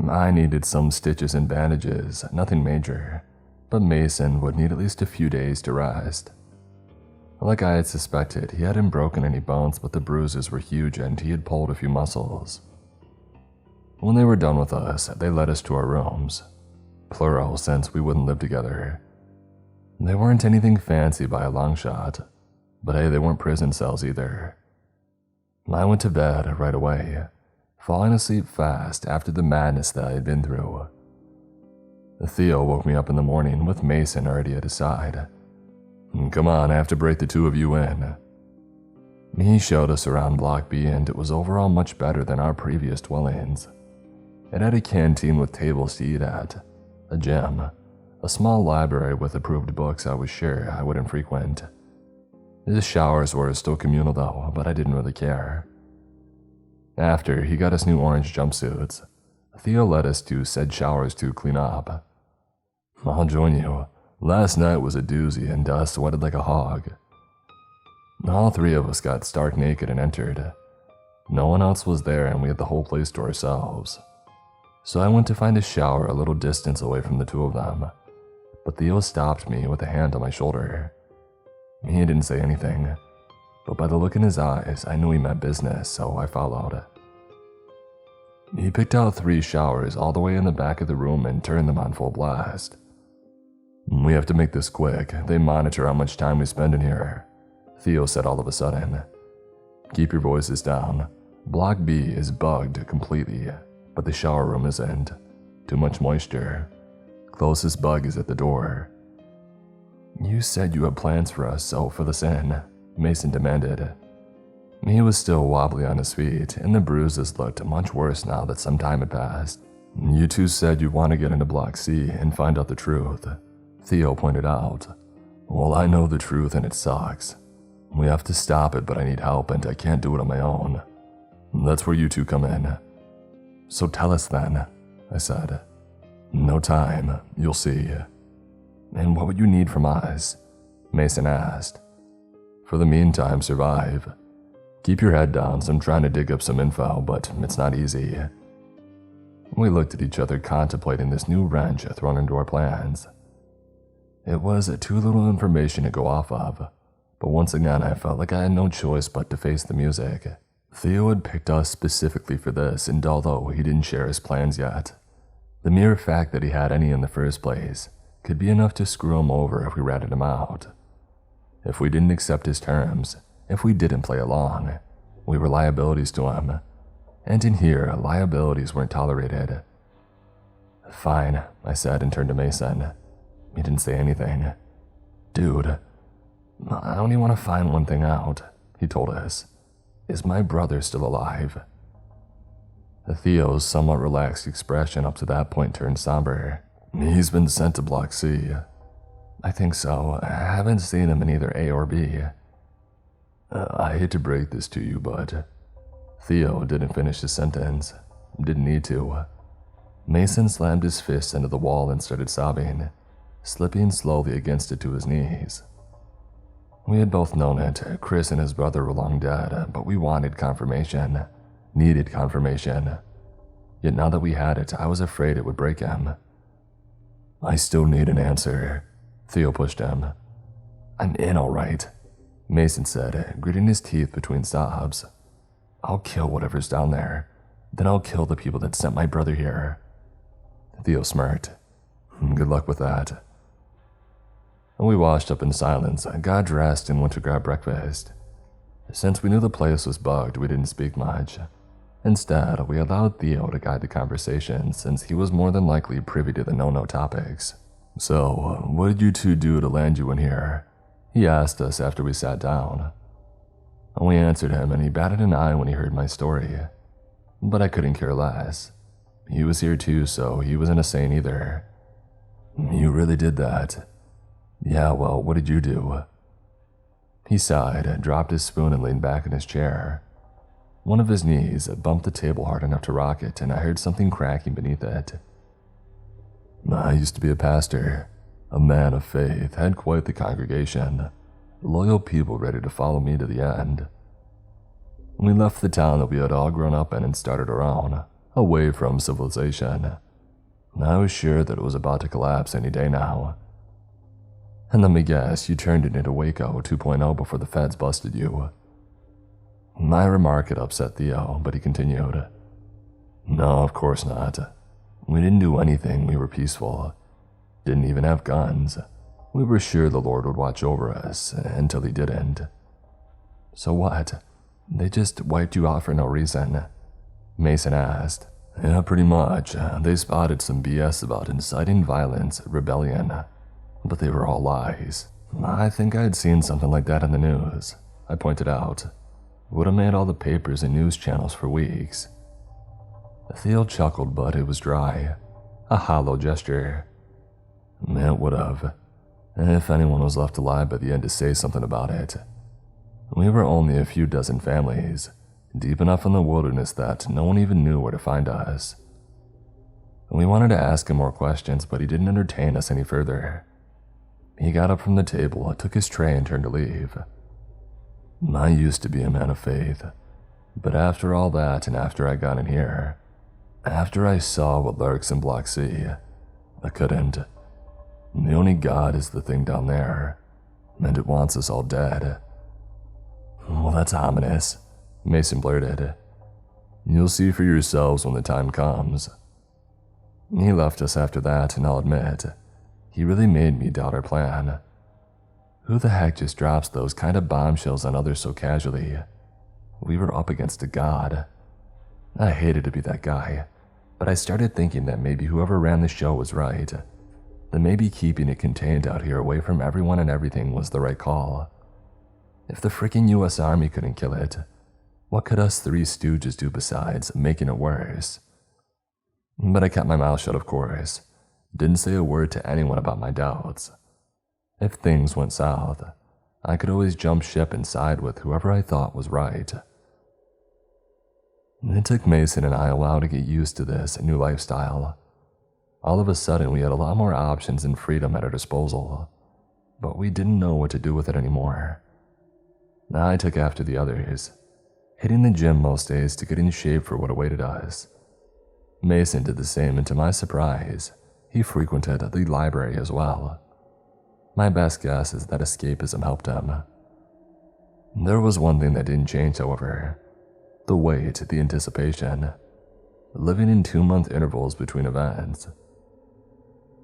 I needed some stitches and bandages, nothing major, but Mason would need at least a few days to rest. Like I had suspected, he hadn't broken any bones, but the bruises were huge and he had pulled a few muscles. When they were done with us, they led us to our rooms, plural since we wouldn't live together. They weren't anything fancy by a long shot, but hey, they weren't prison cells either. I went to bed right away, falling asleep fast after the madness that I had been through. Theo woke me up in the morning with Mason already at his side. "Come on, I have to break the two of you in." He showed us around Block B and it was overall much better than our previous dwellings. It had a canteen with tables to eat at, a gym, a small library with approved books I was sure I wouldn't frequent. The showers were still communal though, but I didn't really care. After he got us new orange jumpsuits, Theo led us to said showers to clean up. "I'll join you. Last night was a doozy and sweated like a hog." All three of us got stark naked and entered. No one else was there and we had the whole place to ourselves. So I went to find a shower a little distance away from the two of them, but Theo stopped me with a hand on my shoulder. He didn't say anything, but by the look in his eyes, I knew he meant business, so I followed. He picked out 3 showers all the way in the back of the room and turned them on full blast. "We have to make this quick. They monitor how much time we spend in here," Theo said all of a sudden. "Keep your voices down. Block B is bugged completely, but the shower room isn't. Too much moisture. Closest bug is at the door." "You said you had plans for us, so fill us in," Mason demanded. He was still wobbly on his feet, and the bruises looked much worse now that some time had passed. "You two said you want to get into Block C and find out the truth," Theo pointed out. "Well, I know the truth and it sucks. We have to stop it, but I need help and I can't do it on my own. That's where you two come in." So tell us then, I said. No time, you'll see. And what would you need from us? Mason asked. For the meantime, survive. Keep your head down, so I'm trying to dig up some info, but it's not easy. We looked at each other, contemplating this new wrench thrown into our plans. It was too little information to go off of, but once again I felt like I had no choice but to face the music. Theo had picked us specifically for this, and although he didn't share his plans yet, the mere fact that he had any in the first place could be enough to screw him over if we ratted him out. If we didn't accept his terms, if we didn't play along, we were liabilities to him, and in here, liabilities weren't tolerated. Fine, I said and turned to Mason. He didn't say anything. Dude, I only want to find one thing out, he told us. Is my brother still alive? Theo's somewhat relaxed expression up to that point turned somber. He's been sent to Block C. I think so. I haven't seen him in either A or B. I hate to break this to you, but Theo didn't finish his sentence. Didn't need to. Mason slammed his fist into the wall and started sobbing, slipping slowly against it to his knees. We had both known it. Chris and his brother were long dead, but we wanted confirmation. Needed confirmation. Yet now that we had it, I was afraid it would break him. I still need an answer. Theo pushed him. I'm in all right, Mason said, gritting his teeth between sobs. I'll kill whatever's down there. Then I'll kill the people that sent my brother here. Theo smirked. Good luck with that. We washed up in silence, got dressed, and went to grab breakfast. Since we knew the place was bugged, we didn't speak much. Instead, we allowed Theo to guide the conversation, since he was more than likely privy to the no-no topics. So, what did you two do to land you in here? He asked us after we sat down. We answered him, and he batted an eye when he heard my story. But I couldn't care less. He was here too, so he wasn't a saint either. You really did that? Yeah, well, what did you do? He sighed, dropped his spoon, and leaned back in his chair. One of his knees bumped the table hard enough to rock it, and I heard something cracking beneath it. I used to be a pastor, a man of faith, had quite the congregation, loyal people ready to follow me to the end. We left the town that we had all grown up in and started our own, away from civilization. I was sure that it was about to collapse any day now. And let me guess, you turned it into Waco 2.0 before the feds busted you. My remark had upset Theo, but he continued. No, of course not. We didn't do anything, we were peaceful. Didn't even have guns. We were sure the Lord would watch over us, until he didn't. So what? They just wiped you out for no reason? Mason asked. Yeah, pretty much. They spotted some BS about inciting violence, rebellion. But they were all lies. I think I'd seen something like that in the news, I pointed out. Would have made all the papers and news channels for weeks. Theo chuckled, but it was dry. A hollow gesture. It would have, if anyone was left alive by the end to say something about it. We were only a few dozen families, deep enough in the wilderness that no one even knew where to find us. We wanted to ask him more questions, but he didn't entertain us any further. He got up from the table, took his tray, and turned to leave. I used to be a man of faith, but after all that and after I got in here, after I saw what lurks in Block C, I couldn't. The only God is the thing down there, and it wants us all dead. Well, that's ominous, Mason blurted. You'll see for yourselves when the time comes. He left us after that, and I'll admit, he really made me doubt our plan. Who the heck just drops those kind of bombshells on others so casually? We were up against a god. I hated to be that guy, but I started thinking that maybe whoever ran the show was right. That maybe keeping it contained out here away from everyone and everything was the right call. If the freaking US Army couldn't kill it, what could us three stooges do besides making it worse? But I kept my mouth shut, of course. Didn't say a word to anyone about my doubts. If things went south, I could always jump ship and side with whoever I thought was right. It took Mason and I a while to get used to this new lifestyle. All of a sudden, we had a lot more options and freedom at our disposal, but we didn't know what to do with it anymore. I took after the others, hitting the gym most days to get in shape for what awaited us. Mason did the same, and to my surprise, he frequented the library as well. My best guess is that escapism helped him. There was one thing that didn't change, however: the wait, the anticipation, living in 2-month intervals between events.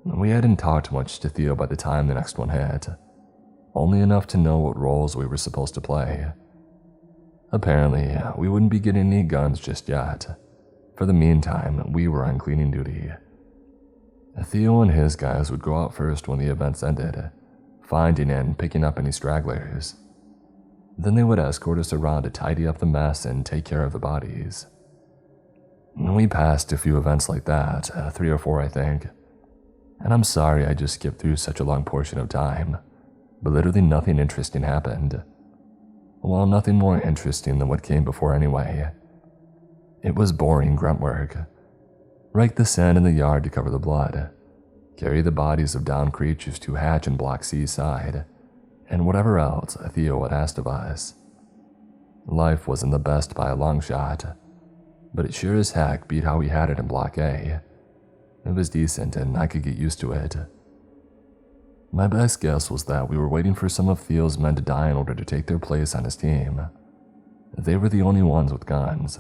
We hadn't talked much to Theo by the time the next one hit, only enough to know what roles we were supposed to play. Apparently, we wouldn't be getting any guns just yet. For the meantime, we were on cleaning duty. Theo and his guys would go out first when the events ended, finding and picking up any stragglers. Then they would escort us around to tidy up the mess and take care of the bodies. We passed a few events like that, 3 or 4 I think. And I'm sorry I just skipped through such a long portion of time, but literally nothing interesting happened. Well, nothing more interesting than what came before anyway. It was boring grunt work. Rake the sand in the yard to cover the blood, carry the bodies of downed creatures to hatch and block seaside, and whatever else Theo had asked of us. Life wasn't the best by a long shot, but it sure as heck beat how we had it in Block A. It was decent and I could get used to it. My best guess was that we were waiting for some of Theo's men to die in order to take their place on his team. They were the only ones with guns,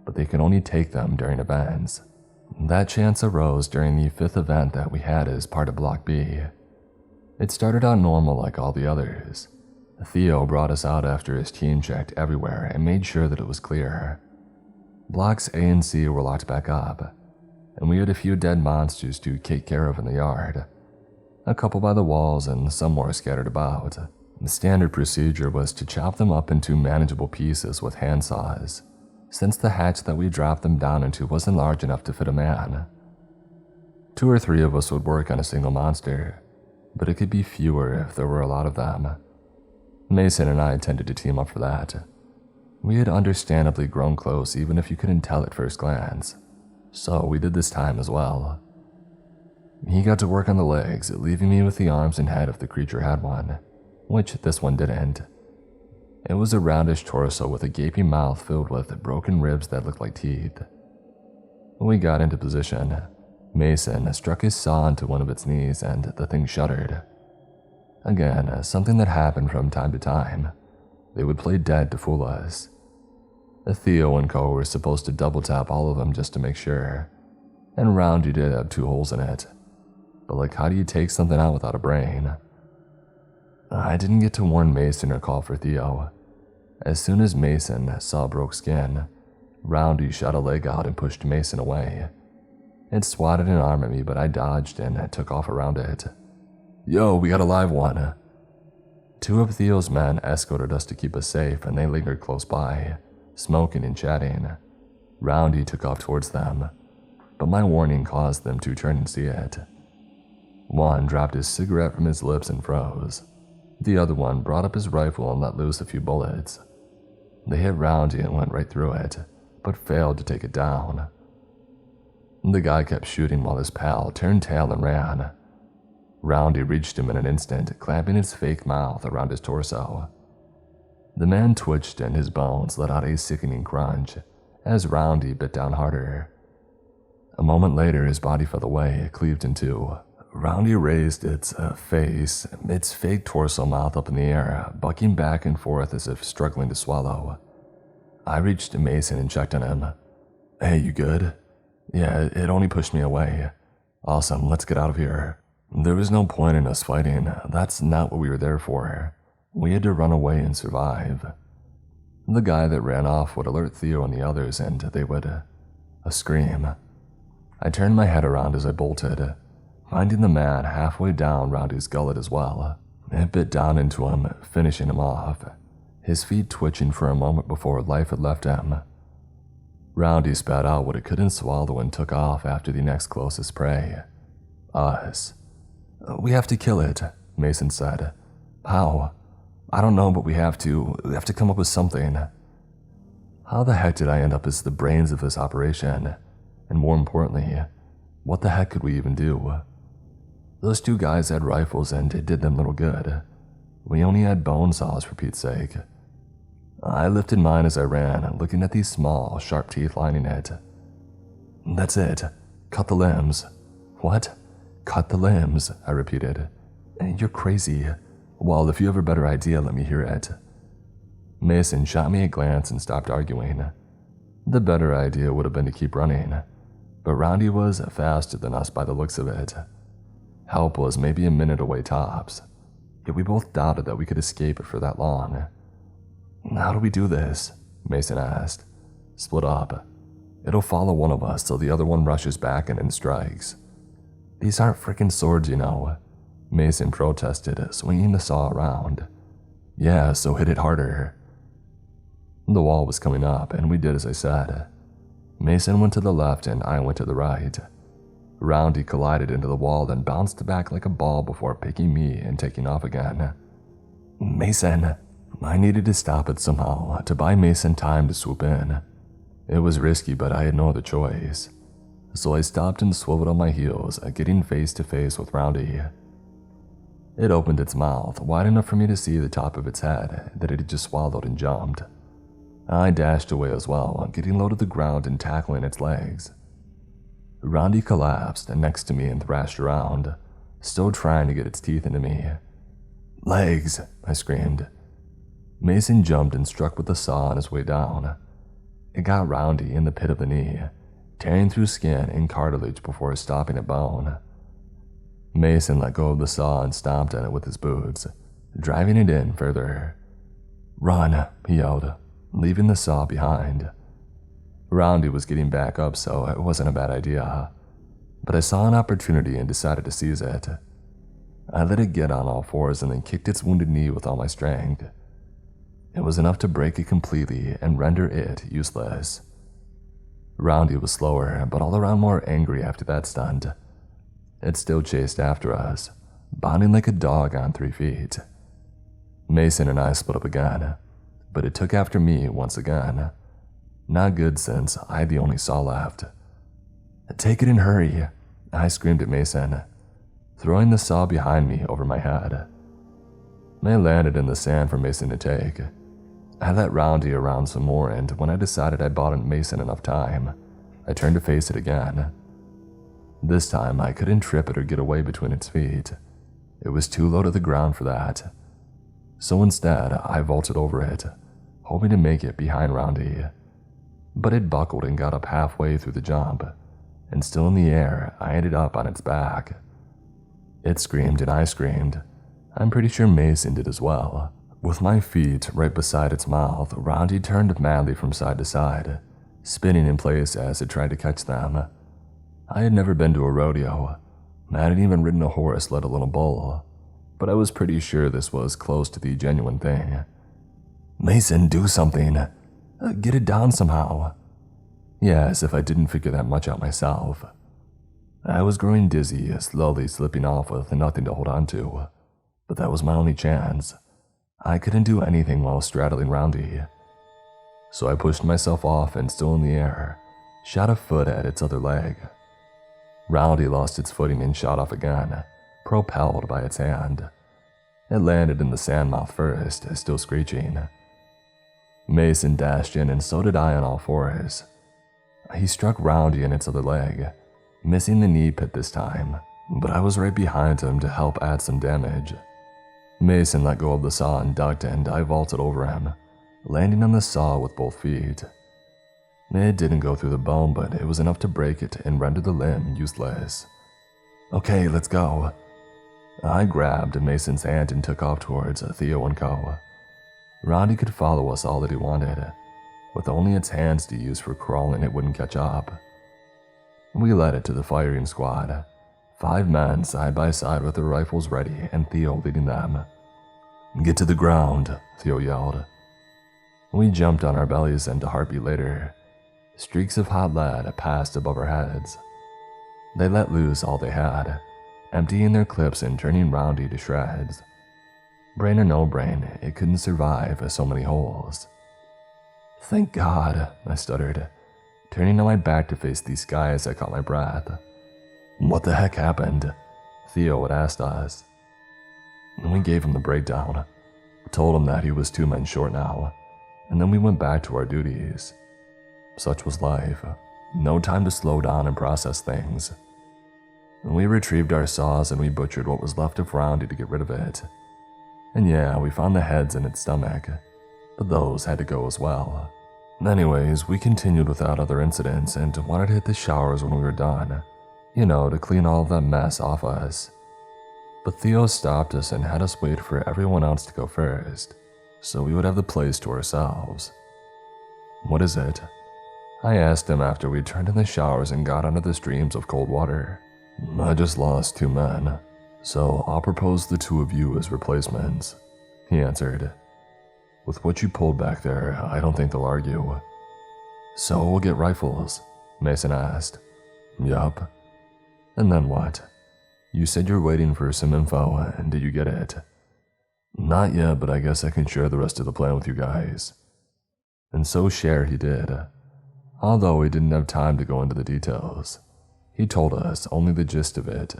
but they could only take them during events. That chance arose during the 5th event that we had as part of Block B. It started out normal like all the others. Theo brought us out after his team checked everywhere and made sure that it was clear. Blocks A and C were locked back up, and we had a few dead monsters to take care of in the yard. A couple by the walls and some more scattered about. The standard procedure was to chop them up into manageable pieces with handsaws, since the hatch that we dropped them down into wasn't large enough to fit a man. 2 or 3 of us would work on a single monster, but it could be fewer if there were a lot of them. Mason and I tended to team up for that. We had understandably grown close even if you couldn't tell at first glance, so we did this time as well. He got to work on the legs, leaving me with the arms and head if the creature had one, which this one didn't. It was a roundish torso with a gaping mouth filled with broken ribs that looked like teeth. When we got into position, Mason struck his saw into one of its knees and the thing shuddered. Again, something that happened from time to time. They would play dead to fool us. Theo and co were supposed to double tap all of them just to make sure, and Roundy did have 2 holes in it. But like, how do you take something out without a brain? I didn't get to warn Mason or call for Theo. As soon as Mason saw broke skin, Roundy shot a leg out and pushed Mason away. It swatted an arm at me, but I dodged and took off around it. Yo, we got a live one. 2 of Theo's men escorted us to keep us safe, and they lingered close by, smoking and chatting. Roundy took off towards them, but my warning caused them to turn and see it. One dropped his cigarette from his lips and froze. The other one brought up his rifle and let loose a few bullets. They hit Roundy and went right through it, but failed to take it down. The guy kept shooting while his pal turned tail and ran. Roundy reached him in an instant, clamping his fake mouth around his torso. The man twitched and his bones let out a sickening crunch as Roundy bit down harder. A moment later, his body fell away, cleaved in 2. Roundy raised its face, its fake torso mouth up in the air, bucking back and forth as if struggling to swallow. I reached to Mason and checked on him. Hey, you good? Yeah, it only pushed me away. Awesome, let's get out of here. There was no point in us fighting. That's not what we were there for. We had to run away and survive. The guy that ran off would alert Theo and the others, and they would scream. I turned my head around as I bolted, finding the man halfway down Roundy's gullet as well. It bit down into him, finishing him off, his feet twitching for a moment before life had left him. Roundy spat out what it couldn't swallow and took off after the next closest prey. Us. We have to kill it, Mason said. How? I don't know, but we have to come up with something. How the heck did I end up as the brains of this operation? And more importantly, what the heck could we even do? Those two guys had rifles and it did them little good. We only had bone saws for Pete's sake. I lifted mine as I ran, looking at these small, sharp teeth lining it. That's it. Cut the limbs. What? Cut the limbs, I repeated. You're crazy. Well, if you have a better idea, let me hear it. Mason shot me a glance and stopped arguing. The better idea would have been to keep running, but Roundy was faster than us by the looks of it. Help was maybe a minute away tops, yet we both doubted that we could escape it for that long. How do we do this? Mason asked. Split up. It'll follow one of us till the other one rushes back and strikes. These aren't frickin' swords, you know. Mason protested, swinging the saw around. Yeah, so hit it harder. The wall was coming up, and we did as I said. Mason went to the left and I went to the right. Roundy collided into the wall, then bounced back like a ball before picking me and taking off again. Mason! I needed to stop it somehow, to buy Mason time to swoop in. It was risky, but I had no other choice. So I stopped and swiveled on my heels, getting face to face with Roundy. It opened its mouth, wide enough for me to see the top of its head that it had just swallowed and jumped. I dashed away as well, getting low to the ground and tackling its legs. Roundy collapsed next to me and thrashed around, still trying to get its teeth into me. Legs! I screamed. Mason jumped and struck with the saw on his way down. It got Roundy in the pit of the knee, tearing through skin and cartilage before stopping at bone. Mason let go of the saw and stomped at it with his boots, driving it in further. Run, he yelled, leaving the saw behind. Roundy was getting back up, so it wasn't a bad idea, but I saw an opportunity and decided to seize it. I let it get on all fours and then kicked its wounded knee with all my strength. It was enough to break it completely and render it useless. Roundy was slower, but all around more angry after that stunt. It still chased after us, bounding like a dog on 3 feet. Mason and I split up again, but it took after me once again. Not good since I had the only saw left. Take it and hurry, I screamed at Mason, throwing the saw behind me over my head. I landed in the sand for Mason to take. I let Roundy around some more, and when I decided I bought Mason enough time, I turned to face it again. This time I couldn't trip it or get away between its feet. It was too low to the ground for that. So instead, I vaulted over it, hoping to make it behind Roundy. But it buckled and got up halfway through the jump, and still in the air, I ended up on its back. It screamed and I screamed. I'm pretty sure Mason did as well. With my feet right beside its mouth, Roundy turned madly from side to side, spinning in place as it tried to catch them. I had never been to a rodeo. I hadn't even ridden a horse, let alone a bull, but I was pretty sure this was close to the genuine thing. Mason, do something. Get it down somehow. Yeah, as if I didn't figure that much out myself. I was growing dizzy, slowly slipping off with nothing to hold on to, but that was my only chance. I couldn't do anything while straddling Roundy. So I pushed myself off and, still in the air, shot a foot at its other leg. Roundy lost its footing and shot off again, propelled by its hand. It landed in the sand mouth first, still screeching. Mason dashed in and so did I on all fours. He struck Roundy in its other leg, missing the knee pit this time, but I was right behind him to help add some damage. Mason let go of the saw and ducked, and I vaulted over him, landing on the saw with both feet. It didn't go through the bone, but it was enough to break it and render the limb useless. Okay, let's go. I grabbed Mason's hand and took off towards Theo and Co. Roundy could follow us all that he wanted. With only its hands to use for crawling, it wouldn't catch up. We led it to the firing squad. 5 men side by side with their rifles ready and Theo leading them. Get to the ground, Theo yelled. We jumped on our bellies, and a heartbeat later, streaks of hot lead passed above our heads. They let loose all they had, emptying their clips and turning Roundy to shreds. Brain or no brain, it couldn't survive so many holes. Thank God, I stuttered, turning on my back to face these guys. I caught my breath. What the heck happened? Theo had asked us. And we gave him the breakdown, told him that he was 2 men short now, and then we went back to our duties. Such was life. No time to slow down and process things. We retrieved our saws and we butchered what was left of Roundy to get rid of it. And yeah, we found the heads in its stomach, but those had to go as well. Anyways, we continued without other incidents and wanted to hit the showers when we were done, to clean all of that mess off us. But Theo stopped us and had us wait for everyone else to go first, so we would have the place to ourselves. What is it? I asked him after we turned in the showers and got under the streams of cold water. I just lost 2 men, so I'll propose the 2 of you as replacements, he answered. With what you pulled back there, I don't think they'll argue. So we'll get rifles, Mason asked. Yup. And then what? You said you're waiting for some info, and did you get it? Not yet, but I guess I can share the rest of the plan with you guys. And so share he did. Although he didn't have time to go into the details, he told us only the gist of it.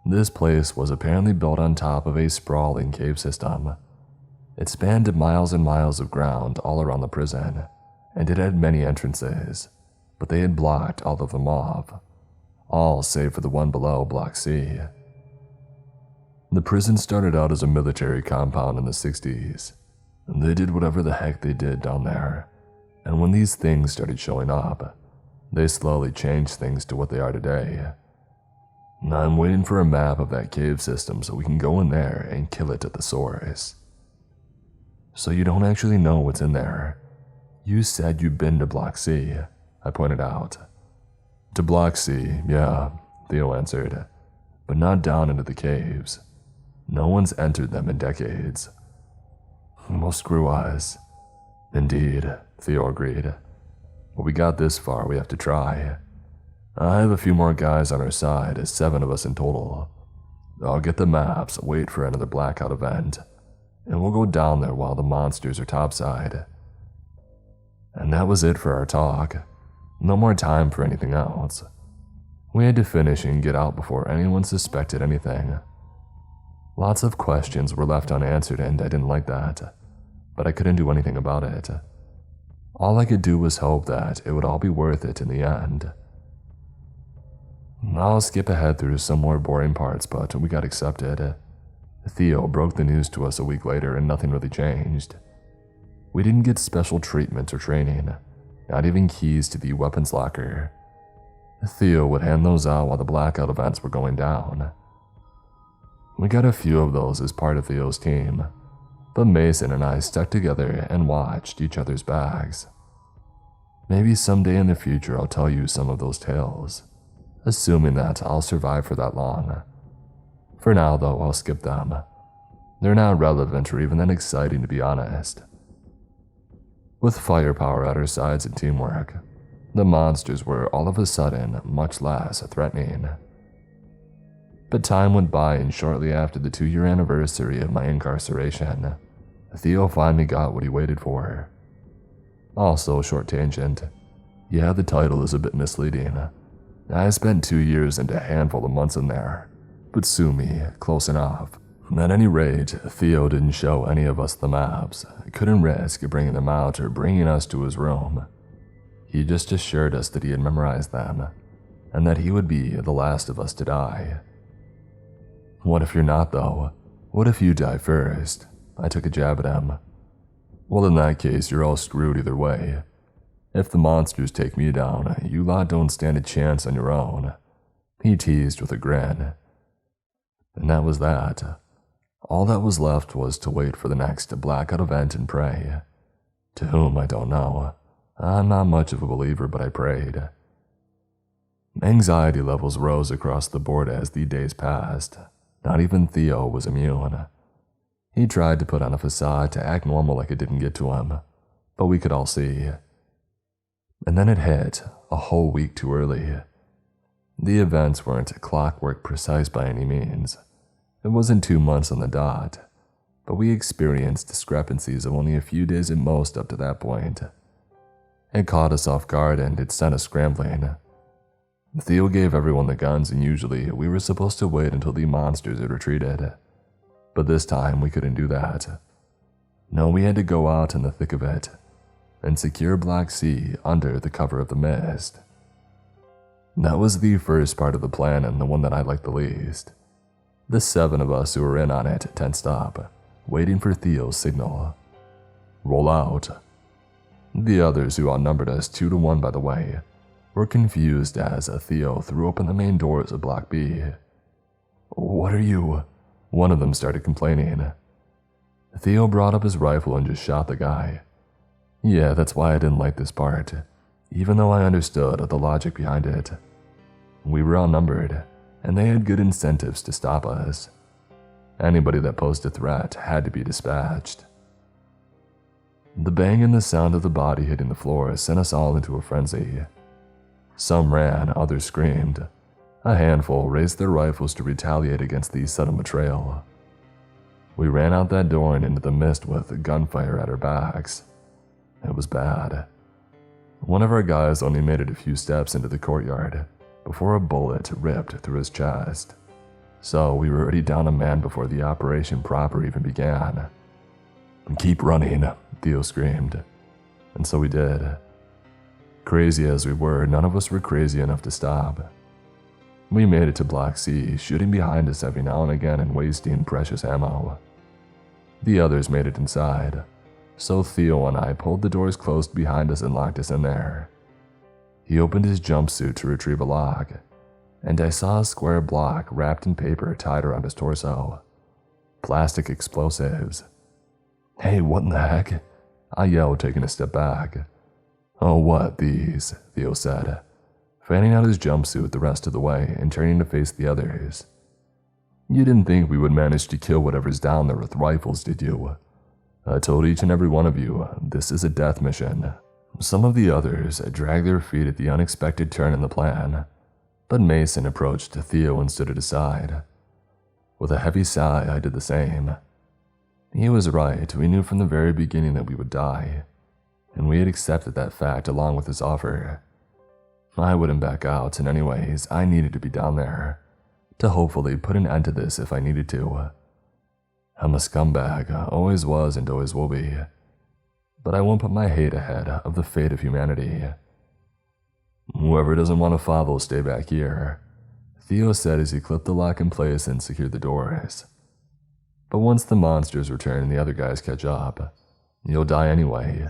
This place was apparently built on top of a sprawling cave system. It spanned miles and miles of ground all around the prison, and it had many entrances, but they had blocked all of them off, all save for the one below Block C. The prison started out as a military compound in the 60s, and they did whatever the heck they did down there, and when these things started showing up, they slowly changed things to what they are today. Now I'm waiting for a map of that cave system so we can go in there and kill it at the source. So you don't actually know what's in there. You said you'd been to Block C, I pointed out. To Block C, yeah, Theo answered, but not down into the caves. No one's entered them in decades. Well, screw us. Indeed, Theo agreed. But we got this far, we have to try. I have a few more guys on our side, 7 of us in total. I'll get the maps, wait for another blackout event, and we'll go down there while the monsters are topside. And that was it for our talk. No more time for anything else. We had to finish and get out before anyone suspected anything. Lots of questions were left unanswered and I didn't like that, but I couldn't do anything about it. All I could do was hope that it would all be worth it in the end. I'll skip ahead through some more boring parts, but we got accepted. Theo broke the news to us a week later and nothing really changed. We didn't get special treatment or training, not even keys to the weapons locker. Theo would hand those out while the blackout events were going down. We got a few of those as part of Theo's team, but Mason and I stuck together and watched each other's bags. Maybe someday in the future I'll tell you some of those tales, assuming that I'll survive for that long. For now though, I'll skip them. They're not relevant or even that exciting, to be honest. With firepower at our sides and teamwork, the monsters were all of a sudden much less threatening. But time went by, and shortly after the 2-year anniversary of my incarceration, Theo finally got what he waited for. Also, short tangent, yeah, the title is a bit misleading. I spent 2 years and a handful of months in there, but sue me, close enough. At any rate, Theo didn't show any of us the maps, couldn't risk bringing them out or bringing us to his room. He just assured us that he had memorized them, and that he would be the last of us to die. What if you're not though? What if you die first? I took a jab at him. Well, in that case, you're all screwed either way. If the monsters take me down, you lot don't stand a chance on your own. He teased with a grin. And that was that. All that was left was to wait for the next blackout event and pray. To whom, I don't know. I'm not much of a believer, but I prayed. Anxiety levels rose across the board as the days passed. Not even Theo was immune. He tried to put on a facade to act normal like it didn't get to him, but we could all see. And then it hit, a whole week too early. The events weren't clockwork precise by any means. It wasn't 2 months on the dot, but we experienced discrepancies of only a few days at most up to that point. It caught us off guard and it sent us scrambling. Theo gave everyone the guns, and usually we were supposed to wait until the monsters had retreated. But this time we couldn't do that. No, we had to go out in the thick of it and secure Black Sea under the cover of the mist. That was the first part of the plan, and the one that I liked the least. The 7 of us who were in on it tensed up, waiting for Theo's signal. Roll out. The others, who outnumbered us 2-1 by the way, were confused as Theo threw open the main doors of Block B. "What are you?" One of them started complaining. Theo brought up his rifle and just shot the guy. Yeah, that's why I didn't like this part, even though I understood the logic behind it. We were outnumbered, and they had good incentives to stop us. Anybody that posed a threat had to be dispatched. The bang and the sound of the body hitting the floor sent us all into a frenzy. Some ran, others screamed. A handful raised their rifles to retaliate against the sudden betrayal. We ran out that door and into the mist with gunfire at our backs. It was bad. One of our guys only made it a few steps into the courtyard before a bullet ripped through his chest. So we were already down a man before the operation proper even began. "Keep running," Theo screamed. And so we did. Crazy as we were, none of us were crazy enough to stop. We made it to Black Sea, shooting behind us every now and again and wasting precious ammo. The others made it inside, so Theo and I pulled the doors closed behind us and locked us in there. He opened his jumpsuit to retrieve a lock, and I saw a square block wrapped in paper tied around his torso. Plastic explosives. "Hey, what in the heck?" I yelled, taking a step back. "Oh, what, these?" Theo said, fanning out his jumpsuit the rest of the way and turning to face the others. "You didn't think we would manage to kill whatever's down there with rifles, did you? I told each and every one of you, this is a death mission." Some of the others dragged their feet at the unexpected turn in the plan, but Mason approached Theo and stood at his side. With a heavy sigh, I did the same. He was right, we knew from the very beginning that we would die, and we had accepted that fact along with his offer. I wouldn't back out, and anyways, I needed to be down there, to hopefully put an end to this if I needed to. I'm a scumbag, always was and always will be, but I won't put my hate ahead of the fate of humanity. "Whoever doesn't want to follow, stay back here," Theo said as he clipped the lock in place and secured the doors. "But once the monsters return and the other guys catch up, you'll die anyway.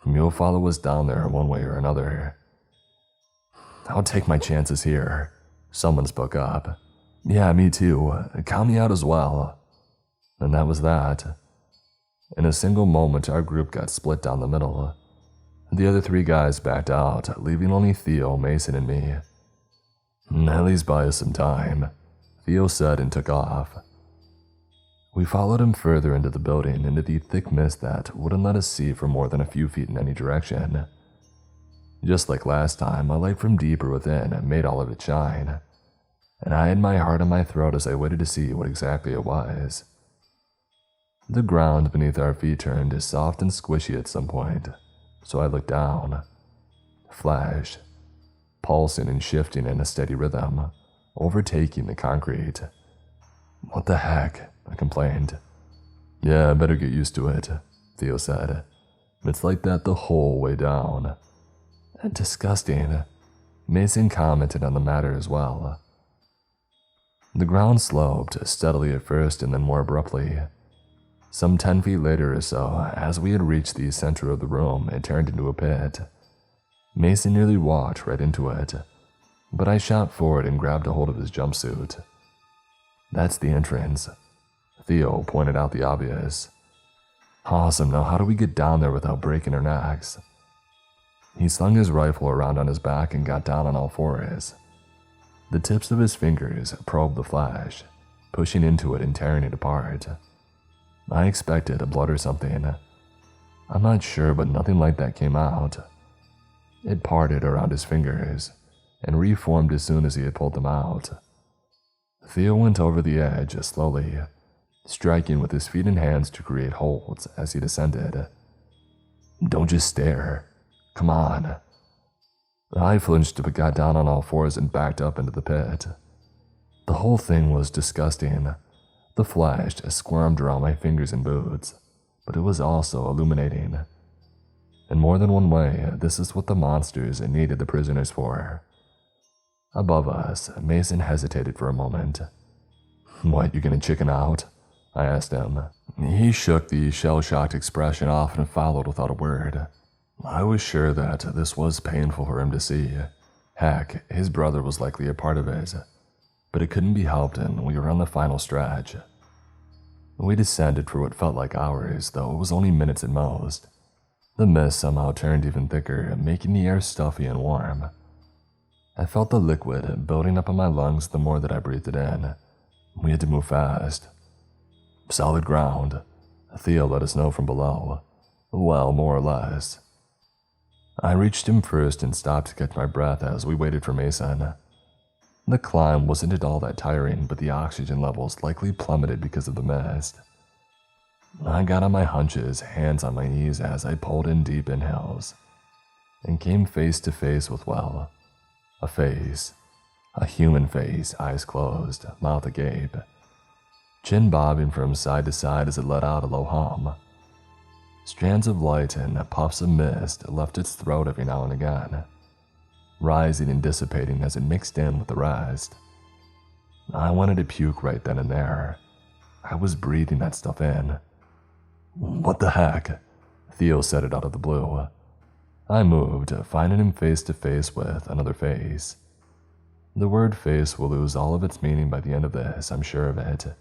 You'll follow us down there one way or another." "I'll take my chances here," someone spoke up. "Yeah, me too. Count me out as well." And that was that. In a single moment, our group got split down the middle. The other 3 guys backed out, leaving only Theo, Mason, and me. "At least buy us some time," Theo said and took off. We followed him further into the building, into the thick mist that wouldn't let us see for more than a few feet in any direction. Just like last time, a light from deeper within made all of it shine, and I had my heart in my throat as I waited to see what exactly it was. The ground beneath our feet turned soft and squishy at some point, so I looked down. Flash, pulsing and shifting in a steady rhythm, overtaking the concrete. "What the heck?" I complained. "Yeah, I better get used to it," Theo said. "It's like that the whole way down." "Disgusting." Mason commented on the matter as well. The ground sloped, steadily at first and then more abruptly. Some 10 feet later or so, as we had reached the center of the room, it turned into a pit. Mason nearly walked right into it, but I shot forward and grabbed a hold of his jumpsuit. "That's the entrance." Theo pointed out the obvious. "Awesome, now how do we get down there without breaking our necks?" He slung his rifle around on his back and got down on all fours. The tips of his fingers probed the flash, pushing into it and tearing it apart. I expected blood or something. I'm not sure, but nothing like that came out. It parted around his fingers and reformed as soon as he had pulled them out. Theo went over the edge slowly, striking with his feet and hands to create holds as he descended. "Don't just stare. Come on." I flinched but got down on all fours and backed up into the pit. The whole thing was disgusting. The flesh squirmed around my fingers and boots, but it was also illuminating. In more than one way, this is what the monsters needed the prisoners for. Above us, Mason hesitated for a moment. "What, you gonna chicken out?" I asked him. He shook the shell-shocked expression off and followed without a word. I was sure that this was painful for him to see. Heck, his brother was likely a part of it. But it couldn't be helped and we were on the final stretch. We descended for what felt like hours, though it was only minutes at most. The mist somehow turned even thicker, making the air stuffy and warm. I felt the liquid building up in my lungs the more that I breathed it in. We had to move fast. "Solid ground," Theo let us know from below. Well, more or less. I reached him first and stopped to catch my breath as we waited for Mason. The climb wasn't at all that tiring, but the oxygen levels likely plummeted because of the mist. I got on my hunches, hands on my knees as I pulled in deep inhales, and came face to face with, well, a face. A human face, eyes closed, mouth agape. Chin bobbing from side to side as it let out a low hum. Strands of light and puffs of mist left its throat every now and again, rising and dissipating as it mixed in with the rest. I wanted to puke right then and there. I was breathing that stuff in. "What the heck?" Theo said it out of the blue. I moved, finding him face to face with another face. The word face will lose all of its meaning by the end of this, I'm sure of it.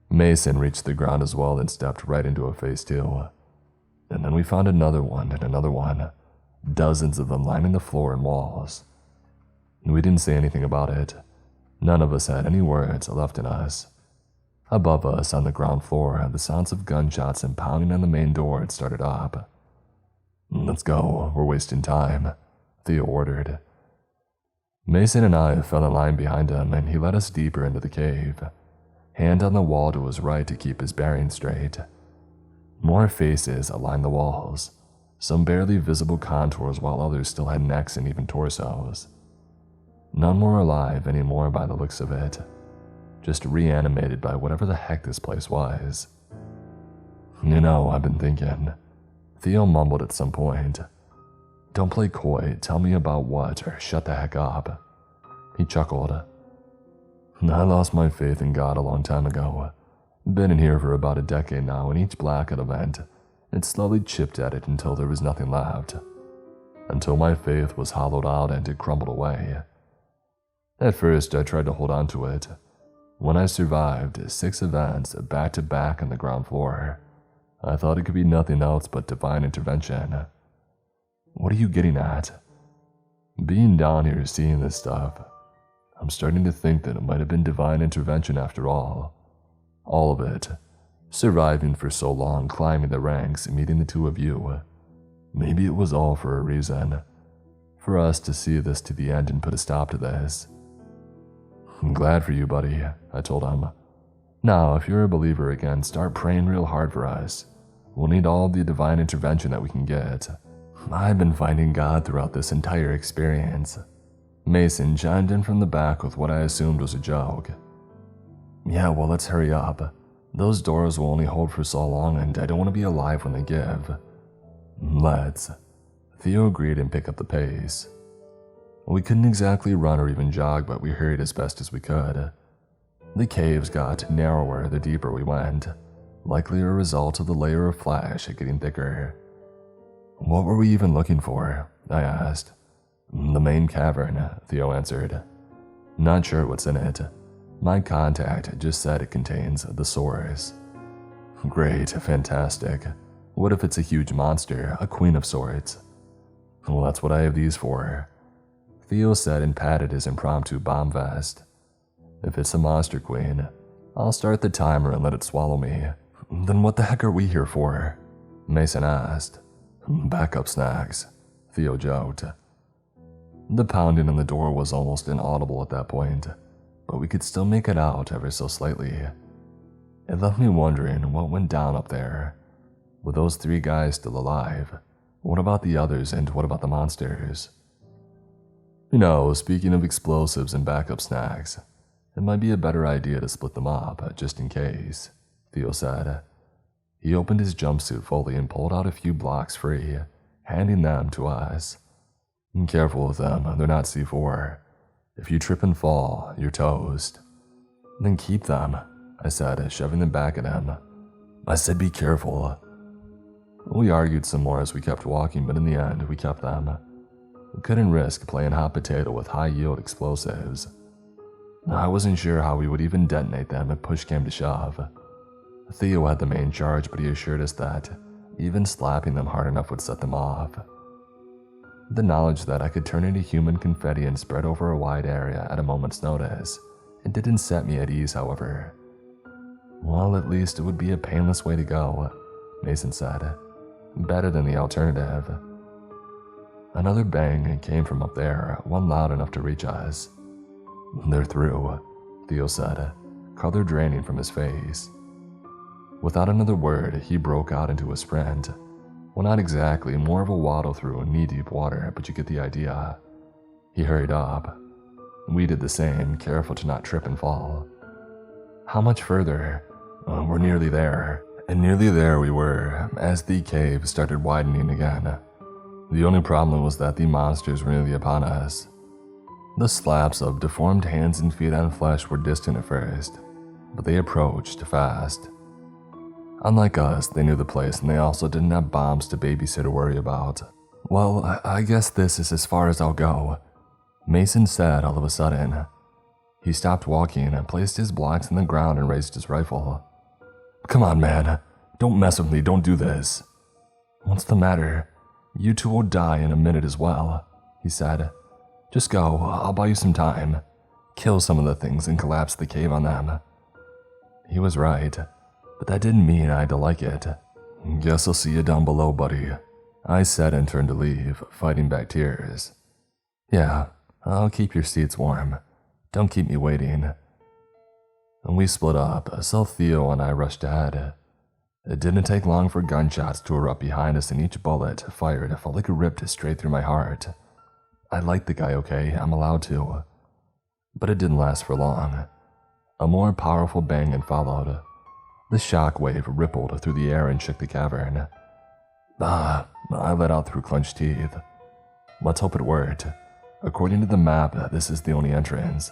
Mason reached the ground as well and stepped right into a face too. And then we found another one and another one. Dozens of them lining the floor and walls. We didn't say anything about it. None of us had any words left in us. Above us on the ground floor, the sounds of gunshots and pounding on the main door had started up. "Let's go, we're wasting time," Theo ordered. Mason and I fell in line behind him and he led us deeper into the cave, hand on the wall to his right to keep his bearings straight. More faces lined the walls, some barely visible contours while others still had necks and even torsos. None were alive anymore by the looks of it, just reanimated by whatever the heck this place was. "You know, I've been thinking," Theo mumbled at some point. "Don't play coy, tell me about what, or shut the heck up." He chuckled. "I lost my faith in God a long time ago. Been in here for about a decade now, and each blackout event, it slowly chipped at it until there was nothing left. Until my faith was hollowed out and it crumbled away. At first, I tried to hold on to it. When I survived 6 events back to back on the ground floor, I thought it could be nothing else but divine intervention." "What are you getting at?" "Being down here seeing this stuff, I'm starting to think that it might have been divine intervention after all. All of it. Surviving for so long, climbing the ranks, meeting the two of you. Maybe it was all for a reason. For us to see this to the end and put a stop to this." "I'm glad for you, buddy," I told him. "Now, if you're a believer again, start praying real hard for us. We'll need all the divine intervention that we can get." I've been finding God throughout this entire experience. Mason chimed in from the back with what I assumed was a joke. "Yeah, well, let's hurry up. Those doors will only hold for so long and I don't want to be alive when they give." "Let's." Theo agreed and picked up the pace. We couldn't exactly run or even jog, but we hurried as best as we could. The caves got narrower the deeper we went, likely a result of the layer of flesh getting thicker. "What were we even looking for?" I asked. "The main cavern," Theo answered. "Not sure what's in it. My contact just said it contains the source." "Great, fantastic. What if it's a huge monster, a queen of sorts?" "Well, that's what I have these for," Theo said and patted his impromptu bomb vest. "If it's a monster queen, I'll start the timer and let it swallow me." "Then what the heck are we here for?" Mason asked. "Backup snacks," Theo joked. The pounding on the door was almost inaudible at that point, but we could still make it out ever so slightly. It left me wondering what went down up there. Were those 3 guys still alive? What about the others, and what about the monsters? Speaking of explosives and backup snacks, it might be a better idea to split them up, just in case, Theo said. He opened his jumpsuit fully and pulled out a few blocks free, handing them to us. Careful with them, they're not C4. If you trip and fall, you're toast. Then keep them, I said, shoving them back at him. I said be careful. We argued some more as we kept walking, but in the end, we kept them. We couldn't risk playing hot potato with high-yield explosives. I wasn't sure how we would even detonate them if push came to shove. Theo had the main charge, but he assured us that even slapping them hard enough would set them off. The knowledge that I could turn into human confetti and spread over a wide area at a moment's notice, it didn't set me at ease, however. Well, at least it would be a painless way to go, Mason said. Better than the alternative. Another bang came from up there, one loud enough to reach us. They're through, Theo said, color draining from his face. Without another word, he broke out into a sprint. Well, not exactly, more of a waddle through knee-deep water, but you get the idea. He hurried up. We did the same, careful to not trip and fall. How much further? We're nearly there. And nearly there we were, as the cave started widening again. The only problem was that the monsters were nearly upon us. The slaps of deformed hands and feet on flesh were distant at first, but they approached fast. Unlike us, they knew the place, and they also didn't have bombs to babysit or worry about. Well, I guess this is as far as I'll go, Mason said all of a sudden. He stopped walking and placed his blocks in the ground and raised his rifle. Come on, man. Don't mess with me, don't do this. What's the matter? You two will die in a minute as well, he said. Just go, I'll buy you some time. Kill some of the things and collapse the cave on them. He was right, but that didn't mean I had to like it. Guess I'll see you down below, buddy, I said and turned to leave, fighting back tears. Yeah, I'll keep your seats warm. Don't keep me waiting. And we split up, so Theo and I rushed ahead. It didn't take long for gunshots to erupt behind us, and each bullet fired felt like it ripped straight through my heart. I liked the guy, okay, I'm allowed to. But it didn't last for long. A more powerful bang followed. The shock wave rippled through the air and shook the cavern. I let out through clenched teeth. Let's hope it worked. According to the map, this is the only entrance.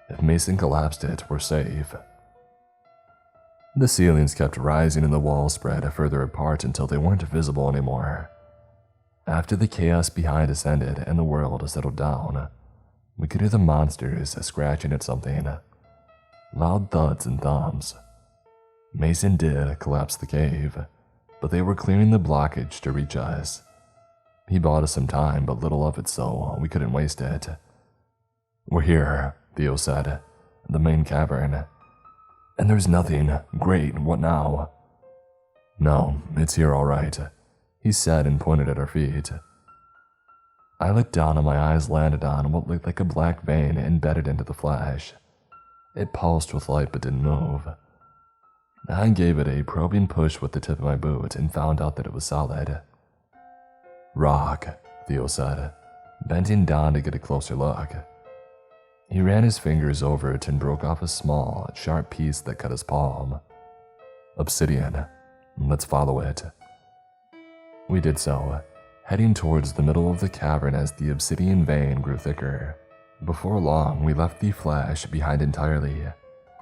If Mason collapsed it, we're safe. The ceilings kept rising and the walls spread further apart until they weren't visible anymore. After the chaos behind us ended and the world settled down, we could hear the monsters scratching at something. Loud thuds and thumps. Mason did collapse the cave, but they were clearing the blockage to reach us. He bought us some time, but little of it, so we couldn't waste it. We're here, Theo said. The main cavern. And there's nothing. Great, what now? No, it's here all right, he said and pointed at our feet. I looked down and my eyes landed on what looked like a black vein embedded into the flesh. It pulsed with light but didn't move. I gave it a probing push with the tip of my boot and found out that it was solid. Rock, Theo said, bending down to get a closer look. He ran his fingers over it and broke off a small, sharp piece that cut his palm. Obsidian. Let's follow it. We did so, heading towards the middle of the cavern as the obsidian vein grew thicker. Before long, we left the flash behind entirely,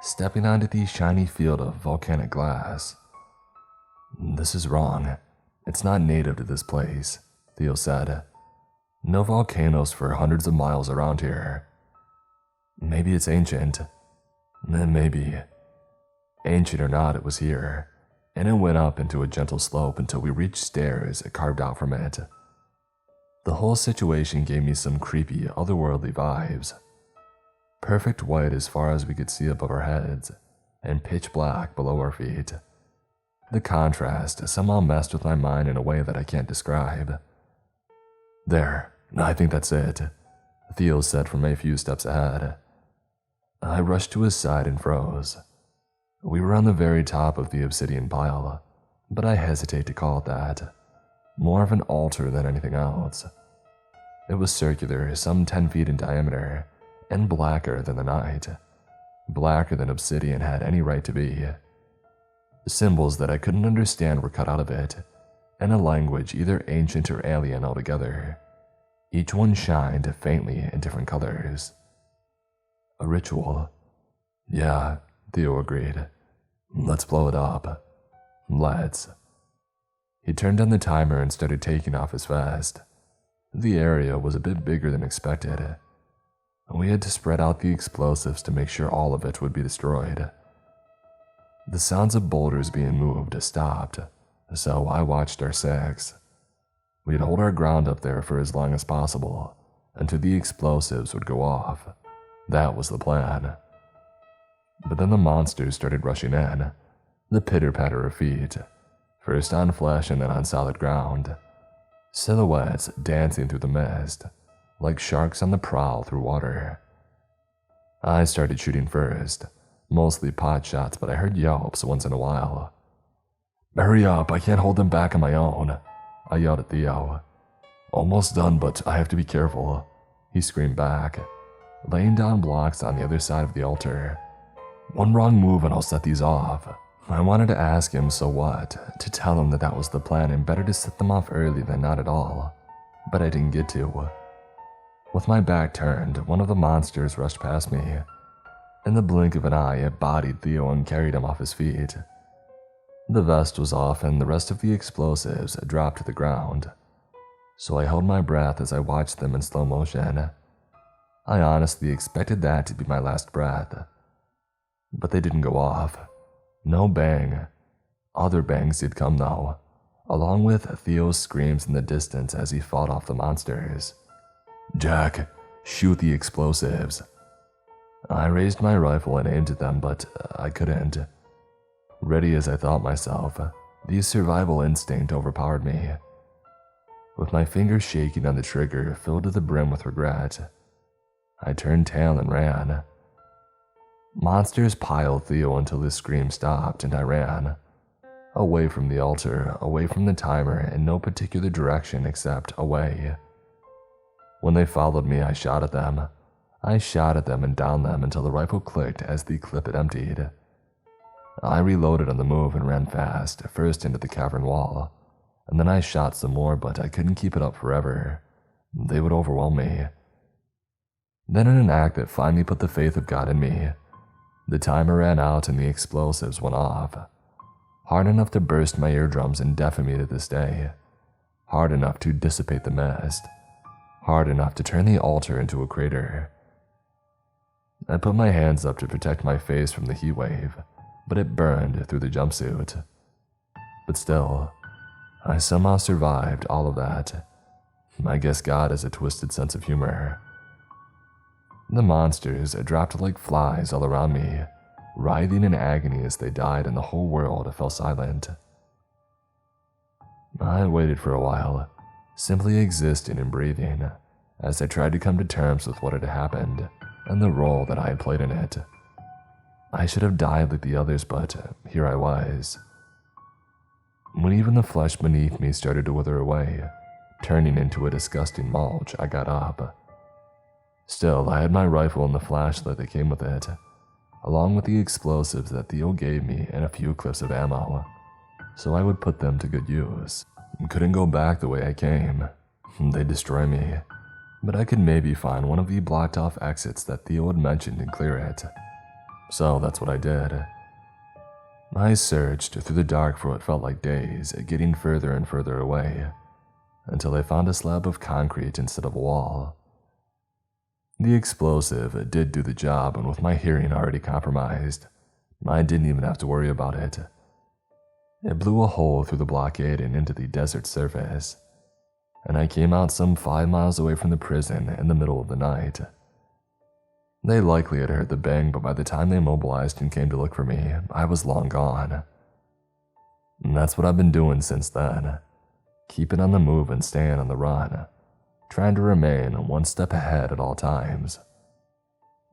stepping onto the shiny field of volcanic glass. This is wrong. It's not native to this place, Theo said. No volcanoes for hundreds of miles around here. Maybe it's ancient. Maybe. Ancient or not, it was here, and it went up into a gentle slope until we reached stairs carved out from it. The whole situation gave me some creepy, otherworldly vibes. Perfect white as far as we could see above our heads, and pitch black below our feet. The contrast somehow messed with my mind in a way that I can't describe. There, I think that's it, Theo said from a few steps ahead. I rushed to his side and froze. We were on the very top of the obsidian pile, but I hesitate to call it that. More of an altar than anything else. It was circular, some 10 feet in diameter, and blacker than the night. Blacker than obsidian had any right to be. Symbols that I couldn't understand were cut out of it, in a language either ancient or alien altogether. Each one shined faintly in different colors. A ritual. Yeah, Theo agreed. Let's blow it up. Let's. He turned on the timer and started taking off his vest. The area was a bit bigger than expected. We had to spread out the explosives to make sure all of it would be destroyed. The sounds of boulders being moved stopped, so I watched our six. We'd hold our ground up there for as long as possible, until the explosives would go off. That was the plan. But then the monsters started rushing in, the pitter-patter of feet, first on flesh and then on solid ground. Silhouettes dancing through the mist, like sharks on the prowl through water. I started shooting first, mostly pot shots, but I heard yelps once in a while. Hurry up, I can't hold them back on my own, I yelled at Theo. Almost done, but I have to be careful, he screamed back, laying down blocks on the other side of the altar. One wrong move and I'll set these off. I wanted to ask him so what, to tell him that that was the plan and better to set them off early than not at all, but I didn't get to. With my back turned, one of the monsters rushed past me. In the blink of an eye, it bodied Theo and carried him off his feet. The vest was off and the rest of the explosives dropped to the ground, so I held my breath as I watched them in slow motion. I honestly expected that to be my last breath. But they didn't go off. No bang. Other bangs did come though, along with Theo's screams in the distance as he fought off the monsters. Jack, shoot the explosives. I raised my rifle and aimed at them, but I couldn't. Ready as I thought myself, the survival instinct overpowered me. With my fingers shaking on the trigger, filled to the brim with regret, I turned tail and ran. Monsters piled Theo until his scream stopped, and I ran. Away from the altar, away from the timer, in no particular direction except away. When they followed me, I shot at them. I shot at them and downed them until the rifle clicked as the clip had emptied. I reloaded on the move and ran fast, first into the cavern wall, and then I shot some more, but I couldn't keep it up forever. They would overwhelm me. Then in an act that finally put the faith of God in me, the timer ran out and the explosives went off. Hard enough to burst my eardrums and deafen me to this day. Hard enough to dissipate the mist. Hard enough to turn the altar into a crater. I put my hands up to protect my face from the heat wave, but it burned through the jumpsuit. But still, I somehow survived all of that. I guess God has a twisted sense of humor. The monsters dropped like flies all around me, writhing in agony as they died, and the whole world fell silent. I waited for a while, simply existing and breathing, as I tried to come to terms with what had happened and the role that I had played in it. I should have died like the others, but here I was. When even the flesh beneath me started to wither away, turning into a disgusting mulch, I got up. Still, I had my rifle and the flashlight that came with it, along with the explosives that Theo gave me and a few clips of ammo, so I would put them to good use. Couldn't go back the way I came. They'd destroy me, but I could maybe find one of the blocked off exits that Theo had mentioned and clear it. So that's what I did. I searched through the dark for what felt like days, getting further and further away, until I found a slab of concrete instead of a wall. The explosive did do the job, and with my hearing already compromised, I didn't even have to worry about it. It blew a hole through the blockade and into the desert surface, and I came out some 5 miles away from the prison in the middle of the night. They likely had heard the bang, but by the time they mobilized and came to look for me, I was long gone. And that's what I've been doing since then, keeping on the move and staying on the run, trying to remain one step ahead at all times.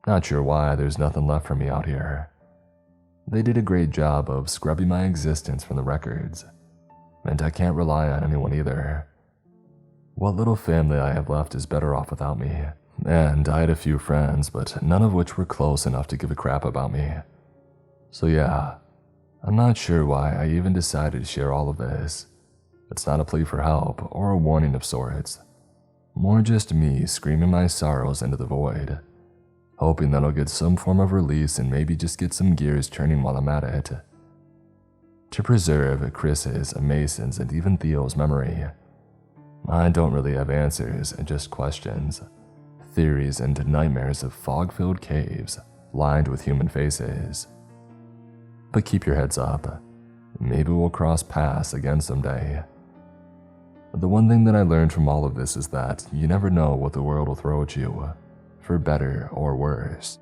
Not sure why there's nothing left for me out here. They did a great job of scrubbing my existence from the records, and I can't rely on anyone either. What little family I have left is better off without me, and I had a few friends, but none of which were close enough to give a crap about me. So yeah, I'm not sure why I even decided to share all of this. It's not a plea for help or a warning of sorts, more just me screaming my sorrows into the void, hoping that I'll get some form of release and maybe just get some gears turning while I'm at it. To preserve Chris's, Mason's, and even Theo's memory. I don't really have answers, just questions, theories, and nightmares of fog-filled caves lined with human faces. But keep your heads up. Maybe we'll cross paths again someday. The one thing that I learned from all of this is that you never know what the world will throw at you, for better or worse.